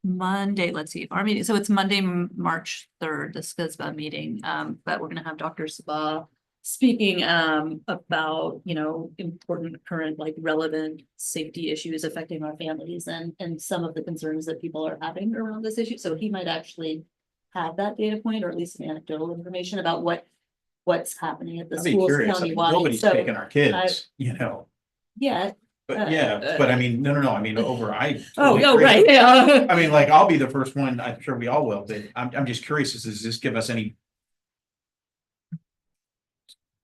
Monday, let's see, our meeting, so it's Monday, March 3rd, the SUESD meeting, but we're gonna have Dr. Sabah speaking about, important current, like relevant safety issues affecting our families and some of the concerns that people are having around this issue. So he might actually have that data point or at least some anecdotal information about what's happening at the I'd be schools curious. I mean, countywide. nobody's So, taking our kids, yeah. But yeah, but I mean, no, I mean, Oh, right, yeah. I mean, like, I'll be the first one, I'm sure we all will, but I'm just curious, does this give us any?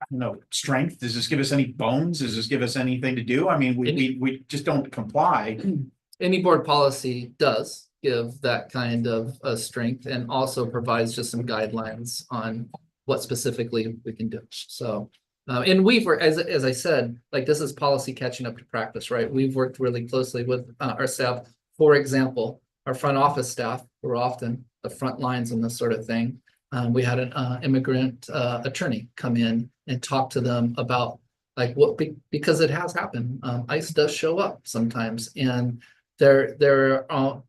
I don't know, strength? Does this give us any bones? Does this give us anything to do? I mean, we just don't comply. Any board policy does give that kind of strength and also provides just some guidelines on what specifically we can do. So, and we've worked, as I said, like this is policy catching up to practice, right? We've worked really closely with our staff. For example, our front office staff we're often the front lines in this sort of thing. We had an immigrant attorney come in and talk to them about like because it has happened. ICE does show up sometimes, and there are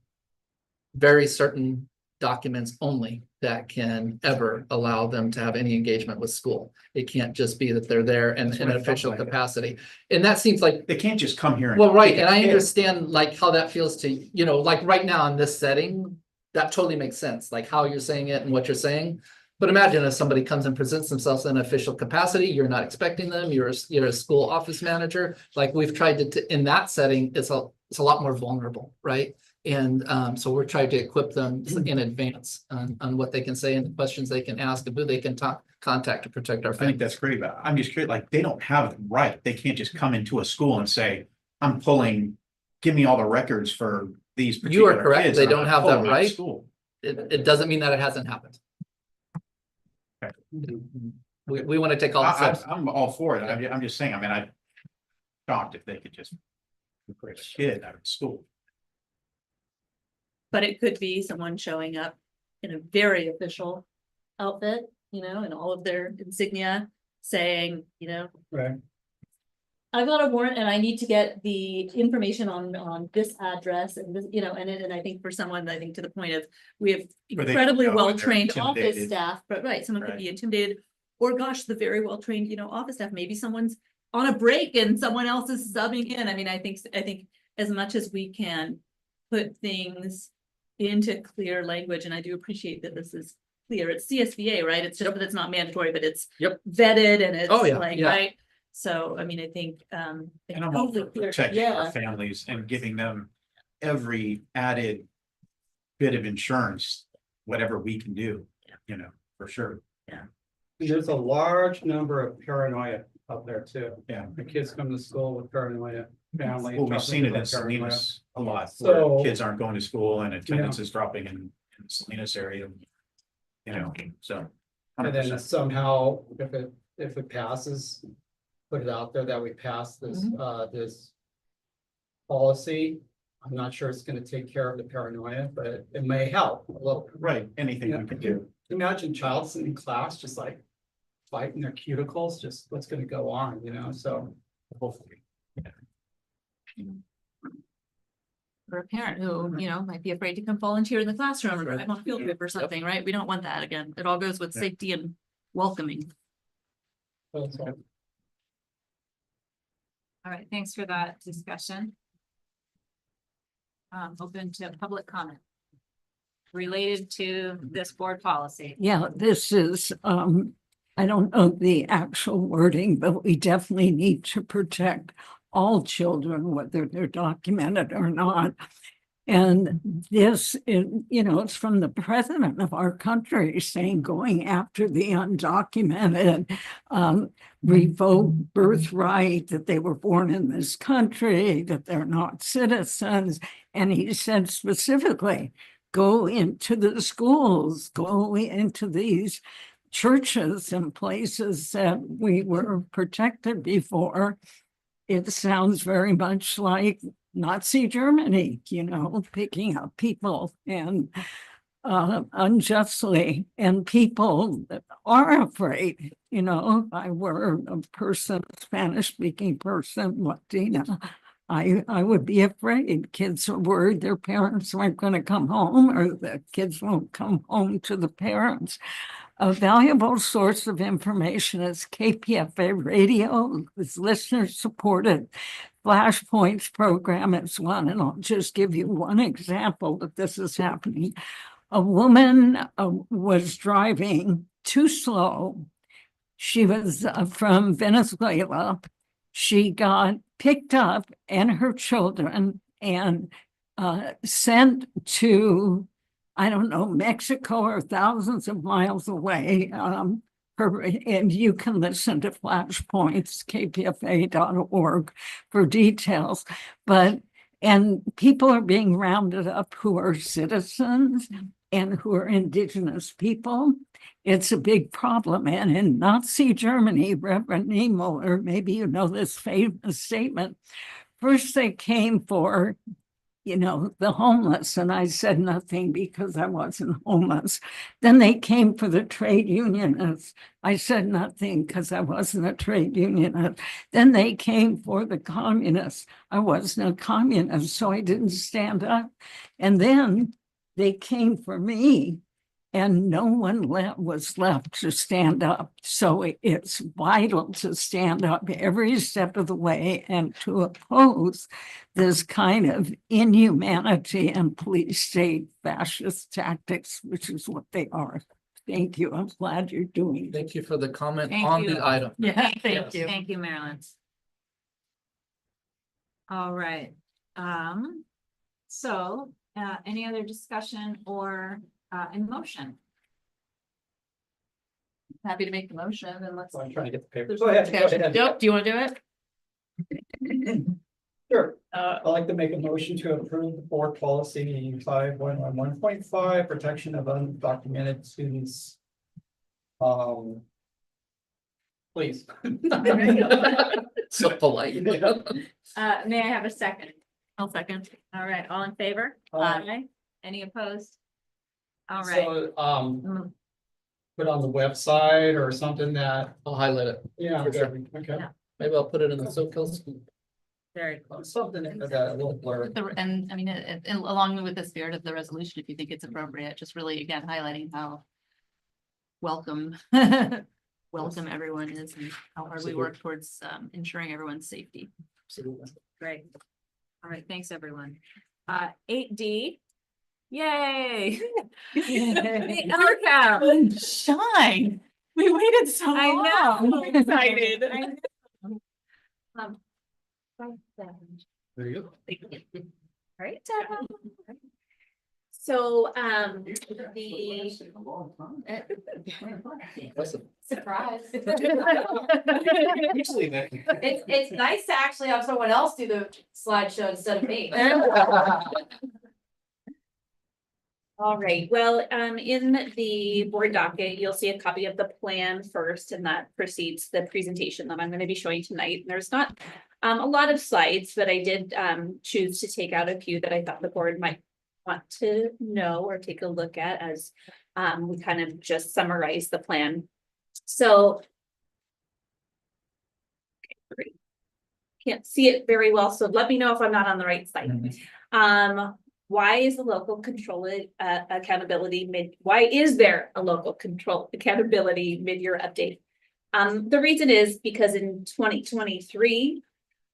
very certain documents only that can ever allow them to have any engagement with school. It can't just be that they're there in That's an what it felt official like. capacity. And that seems like, They can't just come here. well, right, take a and I kid. understand like how that feels to, like right now in this setting, that totally makes sense, like how you're saying it and what you're saying. But imagine if somebody comes and presents themselves in an official capacity, you're not expecting them, you're a school office manager, like we've tried to, in that setting, it's a lot more vulnerable, right? And so we're trying to equip them in advance on what they can say and the questions they can ask and who they can contact to protect our I think family. that's great, but I'm just curious, like, they don't have it right. They can't just come into a school and say, I'm pulling, give me all the records for these You are particular correct. kids. They and I'm don't gonna have pull that them out of right. School. It doesn't mean that it hasn't happened. Okay. We want to take all the steps. I'm all for it. I'm just saying, I mean, I'm shocked if they could just put a kid out of school. But it could be someone showing up in a very official outfit, and all of their insignia saying, Right. I've got a warrant and I need to get the information on this address and this, and I think for someone, I think to the point of, we have Where they incredibly know and they're well-trained office intimidated. staff, but right, someone could Right. be intimidated. Or gosh, the very well-trained, office staff, maybe someone's on a break and someone else is subbing in. I mean, I think as much as we can put things into clear language, and I do appreciate that this is clear. It's CSBA, right? It's just, but it's not mandatory, but it's Yep. vetted and it's Oh, yeah, like, yeah. right? So, I mean, I think, And I'm all for protecting our families and giving them every added bit of insurance, whatever we can do, for sure. There's a large number of paranoia out there too. Yeah. The kids come to school with paranoia, family. Well, we've seen it in with paranoia. Salinas a lot, So- where kids aren't going to school and attendance is dropping in the Salinas area. So. And then 100%. somehow, if it passes, put it out there that we pass this, this policy. I'm not sure it's gonna take care of the paranoia, but it may help a little. Right, anything we can do. Imagine child sitting in class, just like fighting their cuticles, just what's gonna go on, so. Hopefully. or a parent who, might be afraid to come volunteer in the classroom or drive on a field trip or something, right? We don't want that again. It all goes with Yeah. safety and welcoming. All right, thanks for that discussion. Open to public comment related to this board policy. Yeah, this is, I don't know the actual wording, but we definitely need to protect all children, whether they're documented or not. And this is, it's from the president of our country saying going after the undocumented, revoke birthright, that they were born in this country, that they're not citizens. And he said specifically, go into the schools, go into these churches and places that we were protected before. It sounds very much like Nazi Germany, picking up people and unjustly, and people are afraid. If I were a person, Spanish-speaking person, Latina, I would be afraid. Kids are worried their parents aren't going to come home, or the kids won't come home to the parents. A valuable source of information is KPFA radio. This listener-supported Flashpoints program is one, and I'll just give you one example that this is happening. A woman was driving too slow. She was from Venezuela. She got picked up and her children and sent to, I don't know, Mexico or thousands of miles away. And you can listen to Flashpoints, kpfa.org for details. And people are being rounded up who are citizens and who are indigenous people. It's a big problem. And in Nazi Germany, Reverend Niemöller, maybe you know this famous statement, first they came for the homeless, and I said nothing because I wasn't homeless. Then they came for the trade unionists. I said nothing because I wasn't a trade unionist. Then they came for the communists. I wasn't a communist, so I didn't stand up. And then they came for me, and no one was left to stand up. So it's vital to stand up every step of the way and to oppose this kind of inhumanity and police state fascist tactics, which is what they are. Thank you. I'm glad you're doing it. Thank you for the comment Thank on you. the item. Yeah, Yes. thank you. Thank you, Marilyn. All right, so, any other discussion or, in motion? Happy to make the motion and let's. I'm trying to get the paper. Go ahead. Yep, do you want to do it? Sure, I'd like to make a motion to approve the board policy 5111.5, protection of undocumented students. Please. So polite. May I have a second? I'll second. All right, all in favor? Aye. Any opposed? All right. So, Mm. put on the website or something that, I'll highlight it. yeah, For sure. okay. Yeah. Maybe I'll put it in the Soquel Scoop. Very close. Something that a little blur. And I mean, along with the spirit of the resolution, if you think it's appropriate, just really again highlighting how welcome, welcome everyone is and how hard we work towards ensuring everyone's safety. Absolutely. Great. All right, thanks, everyone. 8D. Yay. The LCAP. Shine. We waited so long. I know. I'm excited. I know. There you go. Right. So, Awesome. Surprise. Usually that- It's nice to actually have someone else do the slideshow instead of me. all right, well, in the board docket, you'll see a copy of the plan first, and that precedes the presentation that I'm going to be showing tonight. There's not a lot of slides, but I did choose to take out a few that I thought the board might want to know or take a look at as we kind of just summarize the plan. So great. Can't see it very well, so let me know if I'm not on the right side. Why is the local control accountability why is there a local control accountability mid-year update? The reason is because in 2023,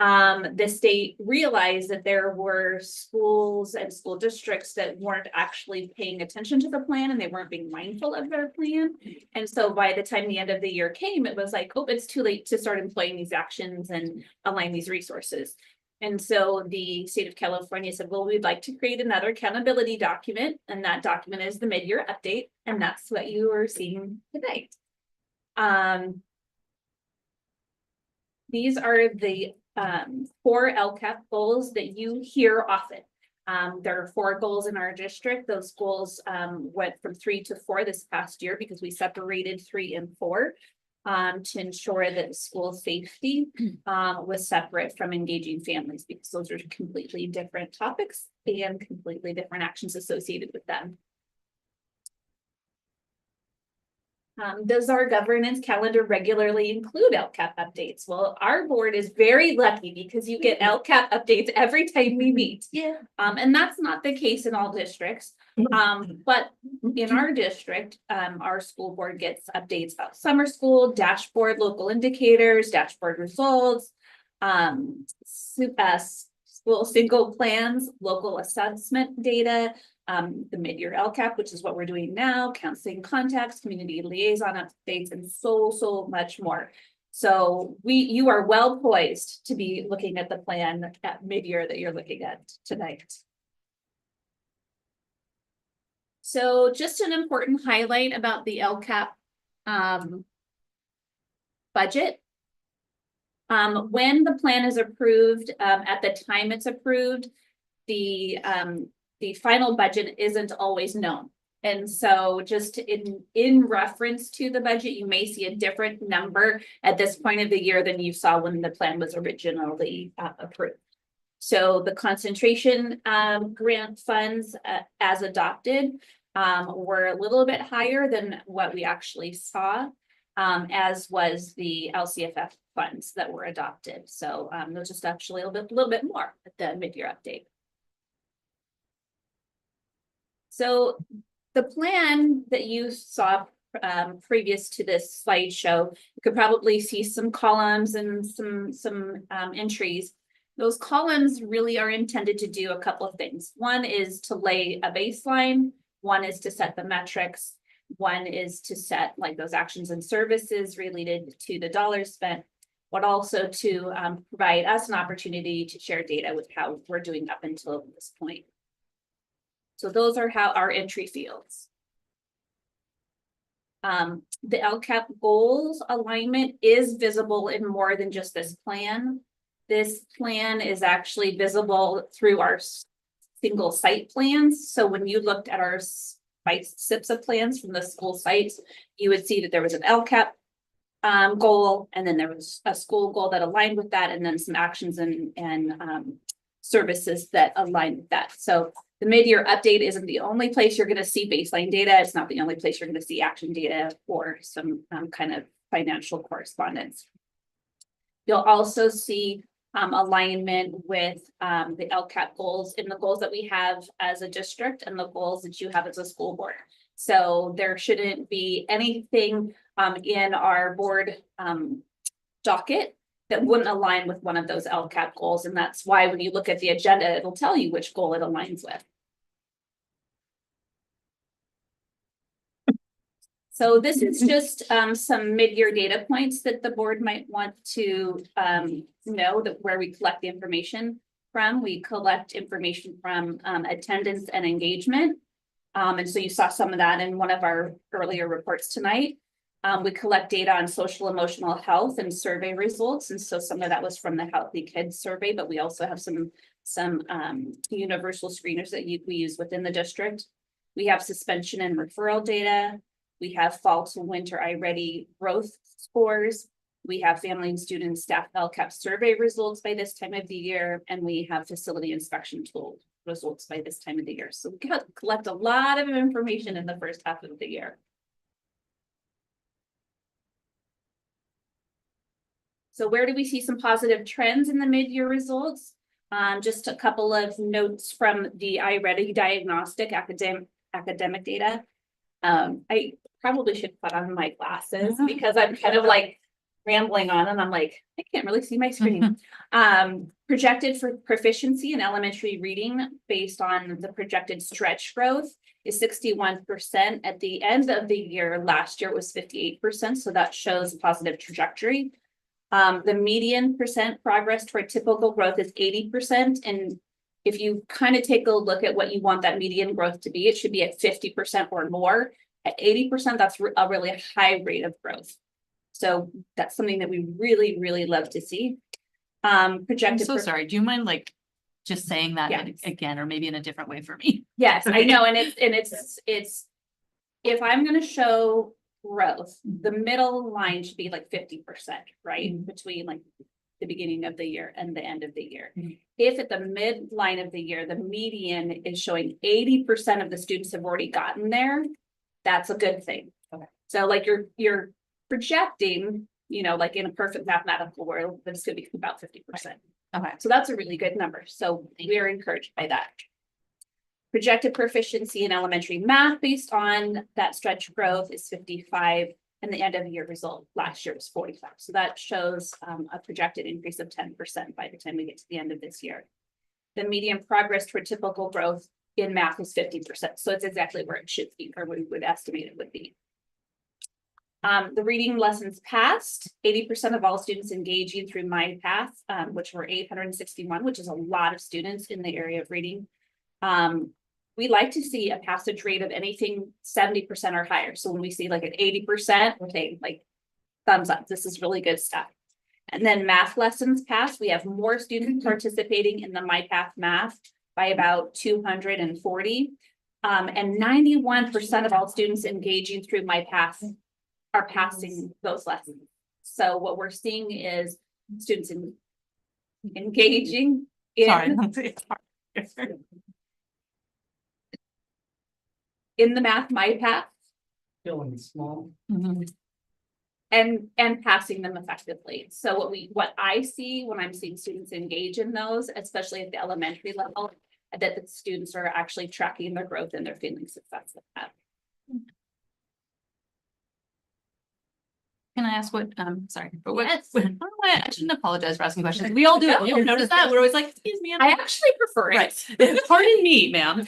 the state realized that there were schools and school districts that weren't actually paying attention to the plan and they weren't being mindful of their plan. And so by the time the end of the year came, it was like, oh, it's too late to start employing these actions and align these resources. And so the state of California said, well, we'd like to create another accountability document. And that document is the mid-year update. And that's what you are seeing tonight. These are the 4 LCAP goals that you hear often. There are 4 goals in our district. Those goals went from 3 to 4 this past year because we separated 3 and 4 to ensure that school safety was separate from engaging families, because those are completely different topics and completely different actions associated with them. Does our governance calendar regularly include LCAP updates? Well, our board is very lucky because you get LCAP updates every time we meet. Yeah. And that's not the case in all districts. But in our district, our school board gets updates about summer school, dashboard, local indicators, dashboard results, school single plans, local assessment data, the mid-year LCAP, which is what we're doing now, counseling contacts, community liaison updates, and so much more. So you are well poised to be looking at the plan at mid-year that you're looking at tonight. So just an important highlight about the LCAP budget. When the plan is approved, at the time it's approved, the final budget isn't always known. And so just in reference to the budget, you may see a different number at this point of the year than you saw when the plan was originally approved. So the concentration grant funds as adopted were a little bit higher than what we actually saw, as was the LCFF funds that were adopted. So there's just actually a little bit more at the mid-year update. So the plan that you saw previous to this slideshow, you could probably see some columns and some entries. Those columns really are intended to do a couple of things. One is to lay a baseline. One is to set the metrics. One is to set like those actions and services related to the dollars spent, but also to provide us an opportunity to share data with how we're doing up until this point. So those are how our entry fields. The LCAP goals alignment is visible in more than just this plan. This plan is actually visible through our single site plans. So when you looked at our SIPSA plans from the school sites, you would see that there was an LCAP goal, and then there was a school goal that aligned with that, and then some actions and services that align with that. So the mid-year update isn't the only place you're going to see baseline data. It's not the only place you're going to see action data or some kind of financial correspondence. You'll also see alignment with the LCAP goals in the goals that we have as a district and the goals that you have as a school board. So there shouldn't be anything in our board docket that wouldn't align with one of those LCAP goals. And that's why when you look at the agenda, it'll tell you which goal it aligns with. So this is just some mid-year data points that the board might want to know that where we collect the information from. We collect information from attendance and engagement. And so you saw some of that in one of our earlier reports tonight. We collect data on social emotional health and survey results. And so some of that was from the Healthy Kids survey, but we also have some universal screeners that we use within the district. We have suspension and referral data. We have fall to winter iReady growth scores. We have family and student staff LCAP survey results by this time of the year, and we have facility inspection tool results by this time of the year. So we collect a lot of information in the first half of the year. So where do we see some positive trends in the mid-year results? Just a couple of notes from the iReady diagnostic academic data. I probably should put on my glasses because I'm kind of like rambling on and I'm like, I can't really see my screen. Projected for proficiency in elementary reading based on the projected stretch growth is 61%. At the end of the year, last year it was 58%. So that shows a positive trajectory. The median percent progress toward typical growth is 80%. And if you kind of take a look at what you want that median growth to be, it should be at 50% or more. At 80%, that's a really high rate of growth. So that's something that we really, really love to see. Projected. I'm so sorry. Do you mind like just saying that again, or maybe in a different way for me? Yes, I know. And it's if I'm going to show growth, the middle line should be like 50%, right? Between like the beginning of the year and the end of the year. If at the midline of the year, the median is showing 80% of the students have already gotten there, that's a good thing. Okay. So like you're projecting, you know, like in a perfect mathematical world, that it's going to be about 50%. Okay. So that's a really good number. So we're encouraged by that. Projected proficiency in elementary math based on that stretch growth is 55, and the end of the year result last year was 45. So that shows a projected increase of 10% by the time we get to the end of this year. The median progress toward typical growth in math is 50%. So it's exactly where it should be, or we would estimate it would be. The reading lessons passed, 80% of all students engaging through MyPath, which were 861, which is a lot of students in the area of reading. We like to see a passage rate of anything 70% or higher. So when we see like an 80%, we're saying like thumbs up, this is really good stuff. And then math lessons passed, we have more students participating in the MyPath math by about 240. And 91% of all students engaging through MyPath are passing those lessons. So what we're seeing is students engaging Sorry. In, It's hard. in the math my path Feeling small. Mhm. and passing them effectively. So what I see when I'm seeing students engage in those, especially at the elementary level, that the students are actually tracking their growth and they're feeling success with that. Can I ask what, sorry, but what, Yes. I don't know why I shouldn't apologize for asking questions. We all do it. You ever notice that? We're always like, excuse me. I actually prefer it. Right. Pardon me, ma'am.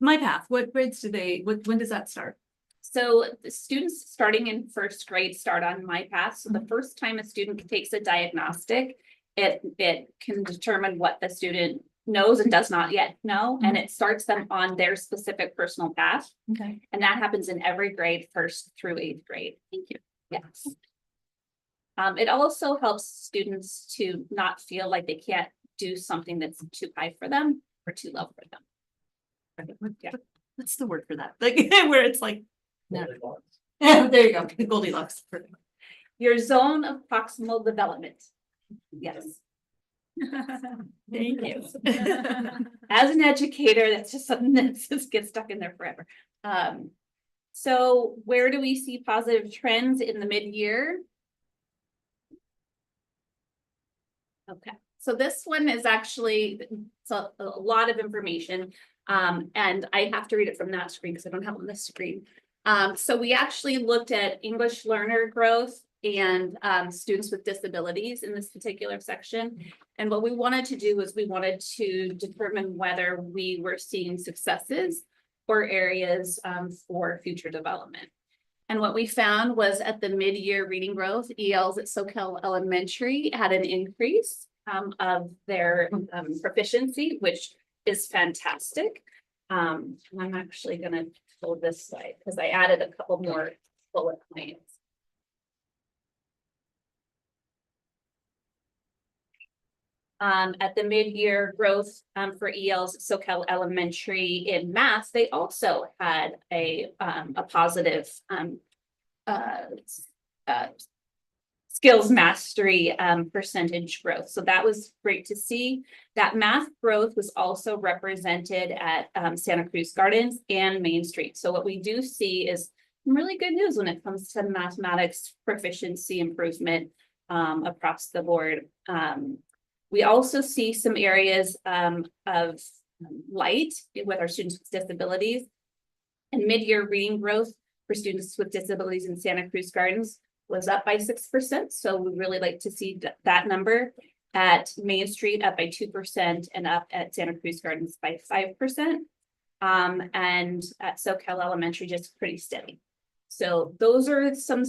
My path, what grades do they, when does that start? So the students starting in first grade start on my path. So the first time a student takes a diagnostic, it can determine what the student knows and does not yet know, and it starts them on their specific personal path. Okay. And that happens in every grade, 1st through 8th grade. Thank you. Yes. It also helps students to not feel like they can't do something that's too high for them or too low for them. Yeah. What's the word for that? Like, where it's like, no. Yeah, there you go, Goldilocks. Perfect. Your zone of proximal development. Yes. Thank you. As an educator, that's just something that just gets stuck in there forever. So where do we see positive trends in the mid-year? Okay, so this one is actually, it's a lot of information. And I have to read it from that screen because I don't have it on this screen. So we actually looked at English learner growth and students with disabilities in this particular section. And what we wanted to do was we wanted to determine whether we were seeing successes or areas for future development. And what we found was at the mid-year reading growth, ELs at Soquel Elementary had an increase of their proficiency, which is fantastic. I'm actually gonna pull this slide because I added a couple more bullet points. At the mid-year growth for ELs at Soquel Elementary in math, they also had a positive skills mastery percentage growth. So that was great to see. That math growth was also represented at Santa Cruz Gardens and Main Street. So what we do see is really good news when it comes to mathematics proficiency improvement across the board. We also see some areas of light with our students with disabilities, and mid-year reading growth for students with disabilities in Santa Cruz Gardens was up by 6%. So we really like to see that number. At Main Street up by 2% and up at Santa Cruz Gardens by 5%. And at Soquel Elementary just pretty steady. So those are some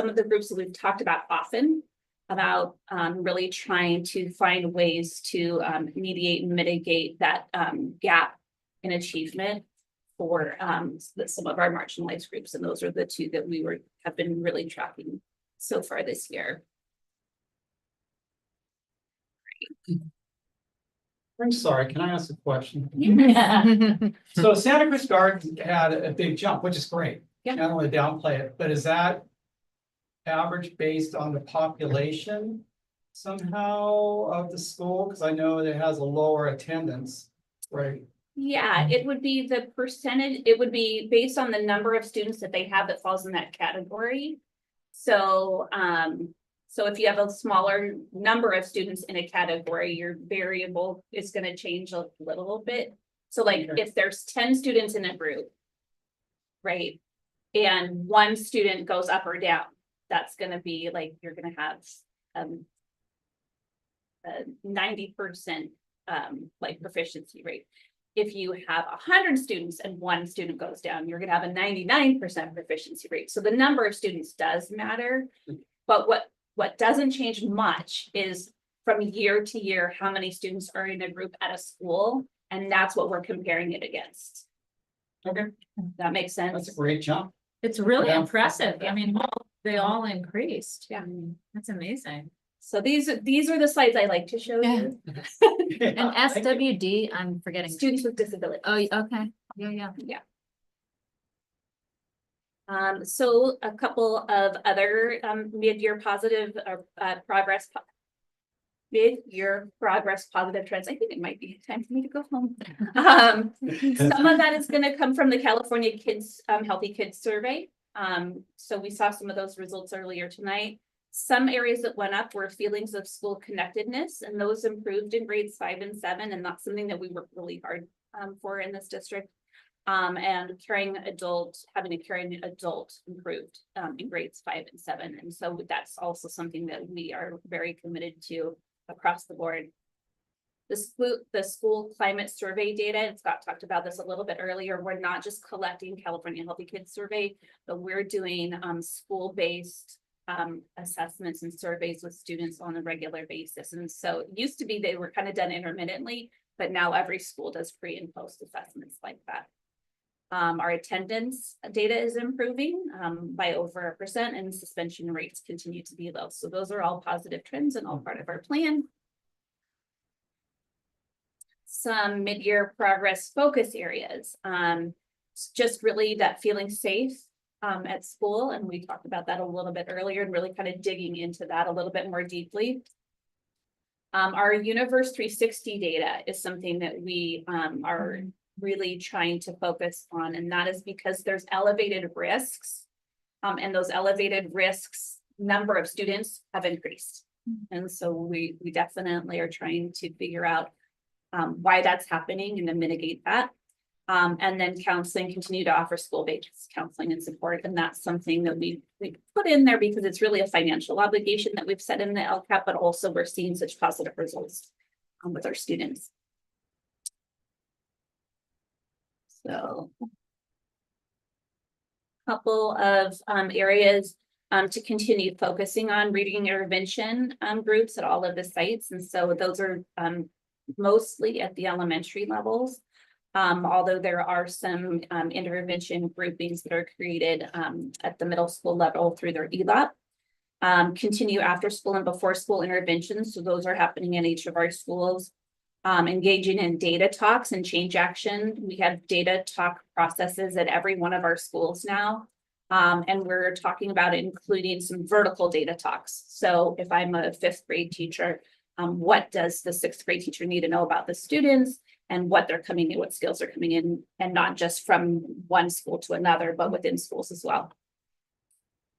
of the groups that we've talked about often about really trying to find ways to mediate and mitigate that gap in achievement for some of our marginalized groups. And those are the two that we have been really tracking so far this year. I'm sorry, can I ask a question? Yeah. So Santa Cruz Gardens had a big jump, which is great. Yeah. I don't want to downplay it, but is that average based on the population somehow of the school? Because I know it has a lower attendance, right? Yeah, it would be the percentage, it would be based on the number of students that they have that falls in that category. So, so if you have a smaller number of students in a category, your variable is going to change a little bit. So like if there's 10 students in a group, right? And one student goes up or down, that's going to be like, you're going to have a 90% like proficiency rate. If you have 100 students and one student goes down, you're going to have a 99% proficiency rate. So the number of students does matter, but what doesn't change much is from year to year, how many students are in a group at a school, and that's what we're comparing it against. Okay. That makes sense. That's a great jump. It's really Yeah. impressive. I mean, they all increased. Yeah. That's amazing. So these are the slides I like to show you. And SWD, I'm forgetting. Students with disabilities. Oh, okay. Yeah. So a couple of other mid-year positive progress mid-year progress positive trends. I think it might be time for me to go home. Some of that is gonna come from the California Kids, Healthy Kids Survey. So we saw some of those results earlier tonight. Some areas that went up were feelings of school connectedness, and those improved in grades 5 and 7, and that's something that we worked really hard for in this district. And having a caring adult improved in grades 5 and 7. And so that's also something that we are very committed to across the board. The school climate survey data, and Scott talked about this a little bit earlier, we're not just collecting California Healthy Kids Survey, but we're doing school-based assessments and surveys with students on a regular basis. And so it used to be they were kind of done intermittently, but now every school does pre and post assessments like that. Our attendance data is improving by over 1%, and suspension rates continue to be low. So those are all positive trends and all part of our plan. Some mid-year progress focus areas. Just really that feeling safe at school. And we talked about that a little bit earlier and really kind of digging into that a little bit more deeply. Our Universe 360 data is something that we are really trying to focus on, and that is because there's elevated risks, and those elevated risks, number of students have increased. And so we definitely are trying to figure out why that's happening and to mitigate that. And then counseling, continue to offer school-based counseling and support. And that's something that we put in there because it's really a financial obligation that we've set in the LCAP, but also we're seeing such positive results with our students. So a couple of areas to continue focusing on reading intervention groups at all of the sites. And so those are mostly at the elementary levels. Although there are some intervention groupings that are created at the middle school level through their ELAP. Continue after school and before school interventions. So those are happening in each of our schools. Engaging in data talks and change action. We have data talk processes at every one of our schools now. And we're talking about including some vertical data talks. So if I'm a 5th grade teacher, what does the 6th grade teacher need to know about the students and what they're coming in, what skills are coming in, and not just from one school to another, but within schools as well.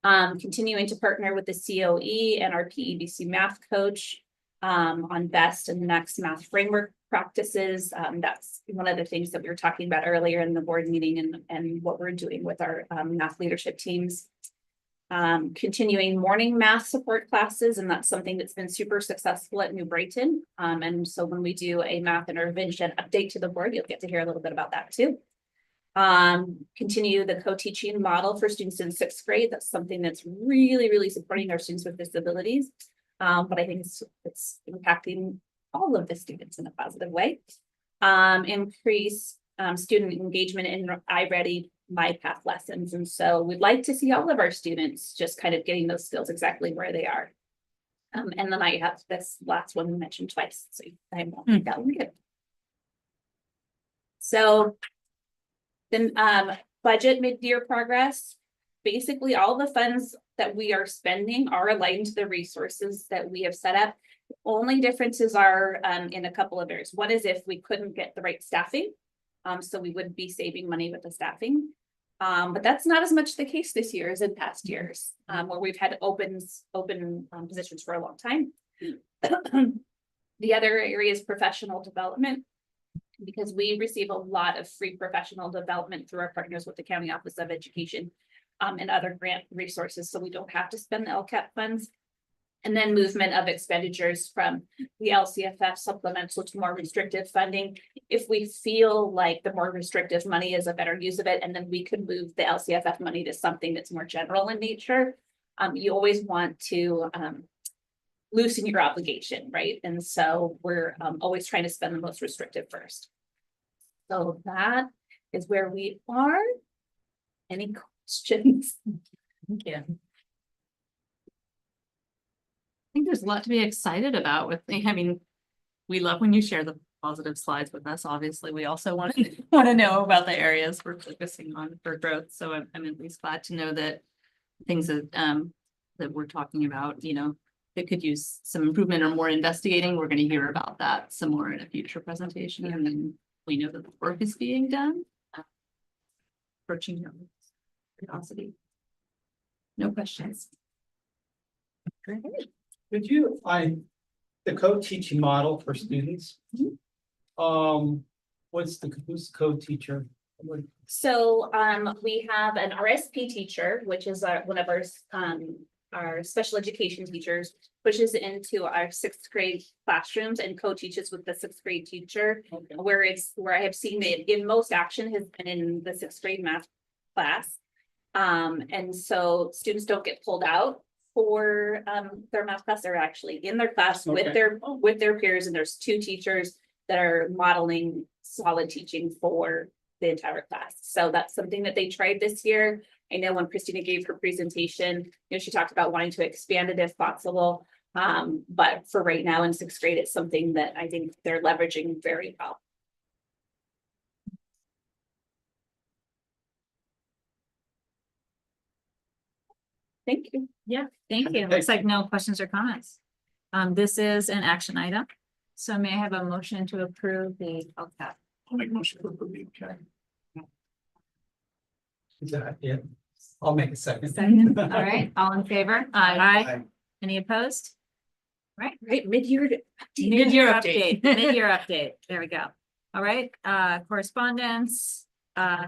Continuing to partner with the COE and our PEBC math coach on best and next math framework practices. That's one of the things that we were talking about earlier in the board meeting and what we're doing with our math leadership teams. Continuing morning math support classes, and that's something that's been super successful at New Brighton. And so when we do a math intervention update to the board, you'll get to hear a little bit about that too. Continue the co-teaching model for students in 6th grade. That's something that's really, really supporting our students with disabilities. But I think it's impacting all of the students in a positive way. Increase student engagement in iReady MyPath lessons. And so we'd like to see all of our students just kind of getting those skills exactly where they are. And then I have this last one mentioned twice, so I won't make that one good. So then budget mid-year progress. Basically, all the funds that we are spending are aligned to the resources that we have set up. The only differences are in a couple of areas. One is if we couldn't get the right staffing, so we would be saving money with the staffing. But that's not as much the case this year as in past years, where we've had open positions for a long time. The other area is professional development, because we receive a lot of free professional development through our partners with the County Office of Education and other grant resources, so we don't have to spend the LCAP funds. And then movement of expenditures from the LCFF supplemental to more restrictive funding. If we feel like the more restrictive money is a better use of it, and then we could move the LCFF money to something that's more general in nature. You always want to loosen your obligation, right? And so we're always trying to spend the most restrictive first. So that is where we are. Any questions? Thank you. I think there's a lot to be excited about with, I mean, we love when you share the positive slides with us. Obviously, we also want to know about the areas we're focusing on for growth. So I'm at least glad to know that things that that we're talking about, you know, that could use some improvement or more investigating, we're gonna hear about that some more in a future presentation, and then we know that the work is being done. Approaching your curiosity. No questions. Could you find the co-teaching model for students? Who's the co-teacher? So we have an RSP teacher, which is one of our special education teachers, pushes into our sixth grade classrooms and co-teaches with the sixth grade teacher. Where I have seen it in most action has been in the sixth grade math class. And so students don't get pulled out for their math class. They're actually in their class with their peers, and there's two teachers that are modeling solid teaching for the entire class. So that's something that they tried this year. I know when Christina gave her presentation, she talked about wanting to expand it if possible. But for right now in sixth grade, it's something that I think they're leveraging very well. Thank you. Yeah, thank you. Looks like no questions or comments. This is an action item. So may I have a motion to approve the LCAP? I'll make a motion to approve the okay. Is that it? I'll make a second. Second, all right, all in favor? Aye. Any opposed? Right, Mid-year update, mid-year update, there we go. All right, correspondence,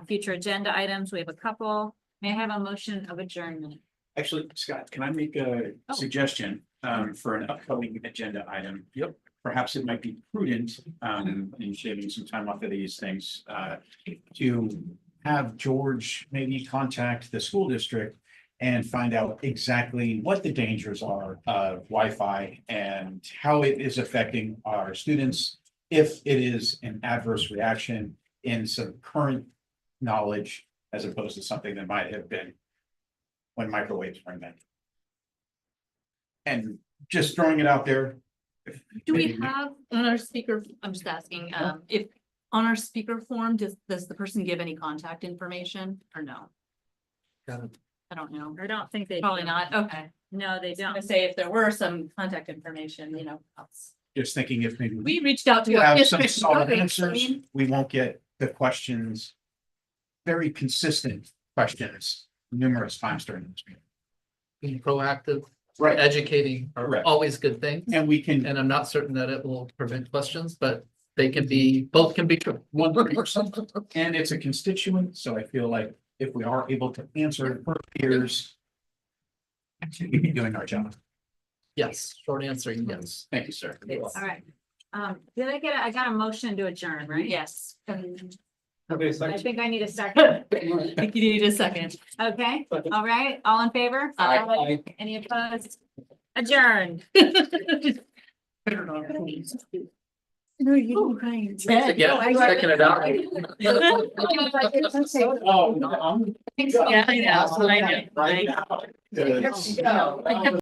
future agenda items, we have a couple. May I have a motion of adjournment? Actually, Scott, can I make a Oh. suggestion for an upcoming agenda item? Yep. Perhaps it might be prudent in shaving some time off of these things to have George maybe contact the school district and find out exactly what the dangers are of Wi-Fi and how it is affecting our students, if it is an adverse reaction in some current knowledge as opposed to something that might have been when microwaves were invented. And just throwing it out there. Do we have on our speaker, I'm just asking, if on our speaker form, does the person give any contact information or no? Got it. I don't know. I don't think they. Probably do. not. Okay. No, they I was gonna don't. say if there were some contact information, Just thinking if maybe we reached out to. we our have some district solid coverage, I answers, mean, we won't get the questions. Very consistent questions numerous times during this meeting. Being proactive, Right. educating are Correct. always good things. And we can, And I'm not certain that it will prevent questions, but they can be, both can be true. 100%. And it's a constituent, so I feel like if we are able to answer for peers, we'd be doing our job. Yes, short answer, yes. Thank you, sir. All right. I got a motion to adjourn, right? yes. Okay, I think I need a second. I think you need a second. Okay, all right, all in favor? Aye. Any opposed? Adjourned. No, you can. Yeah, second it out. Oh, no, I'm. Yeah, I know. Right now. Let's go.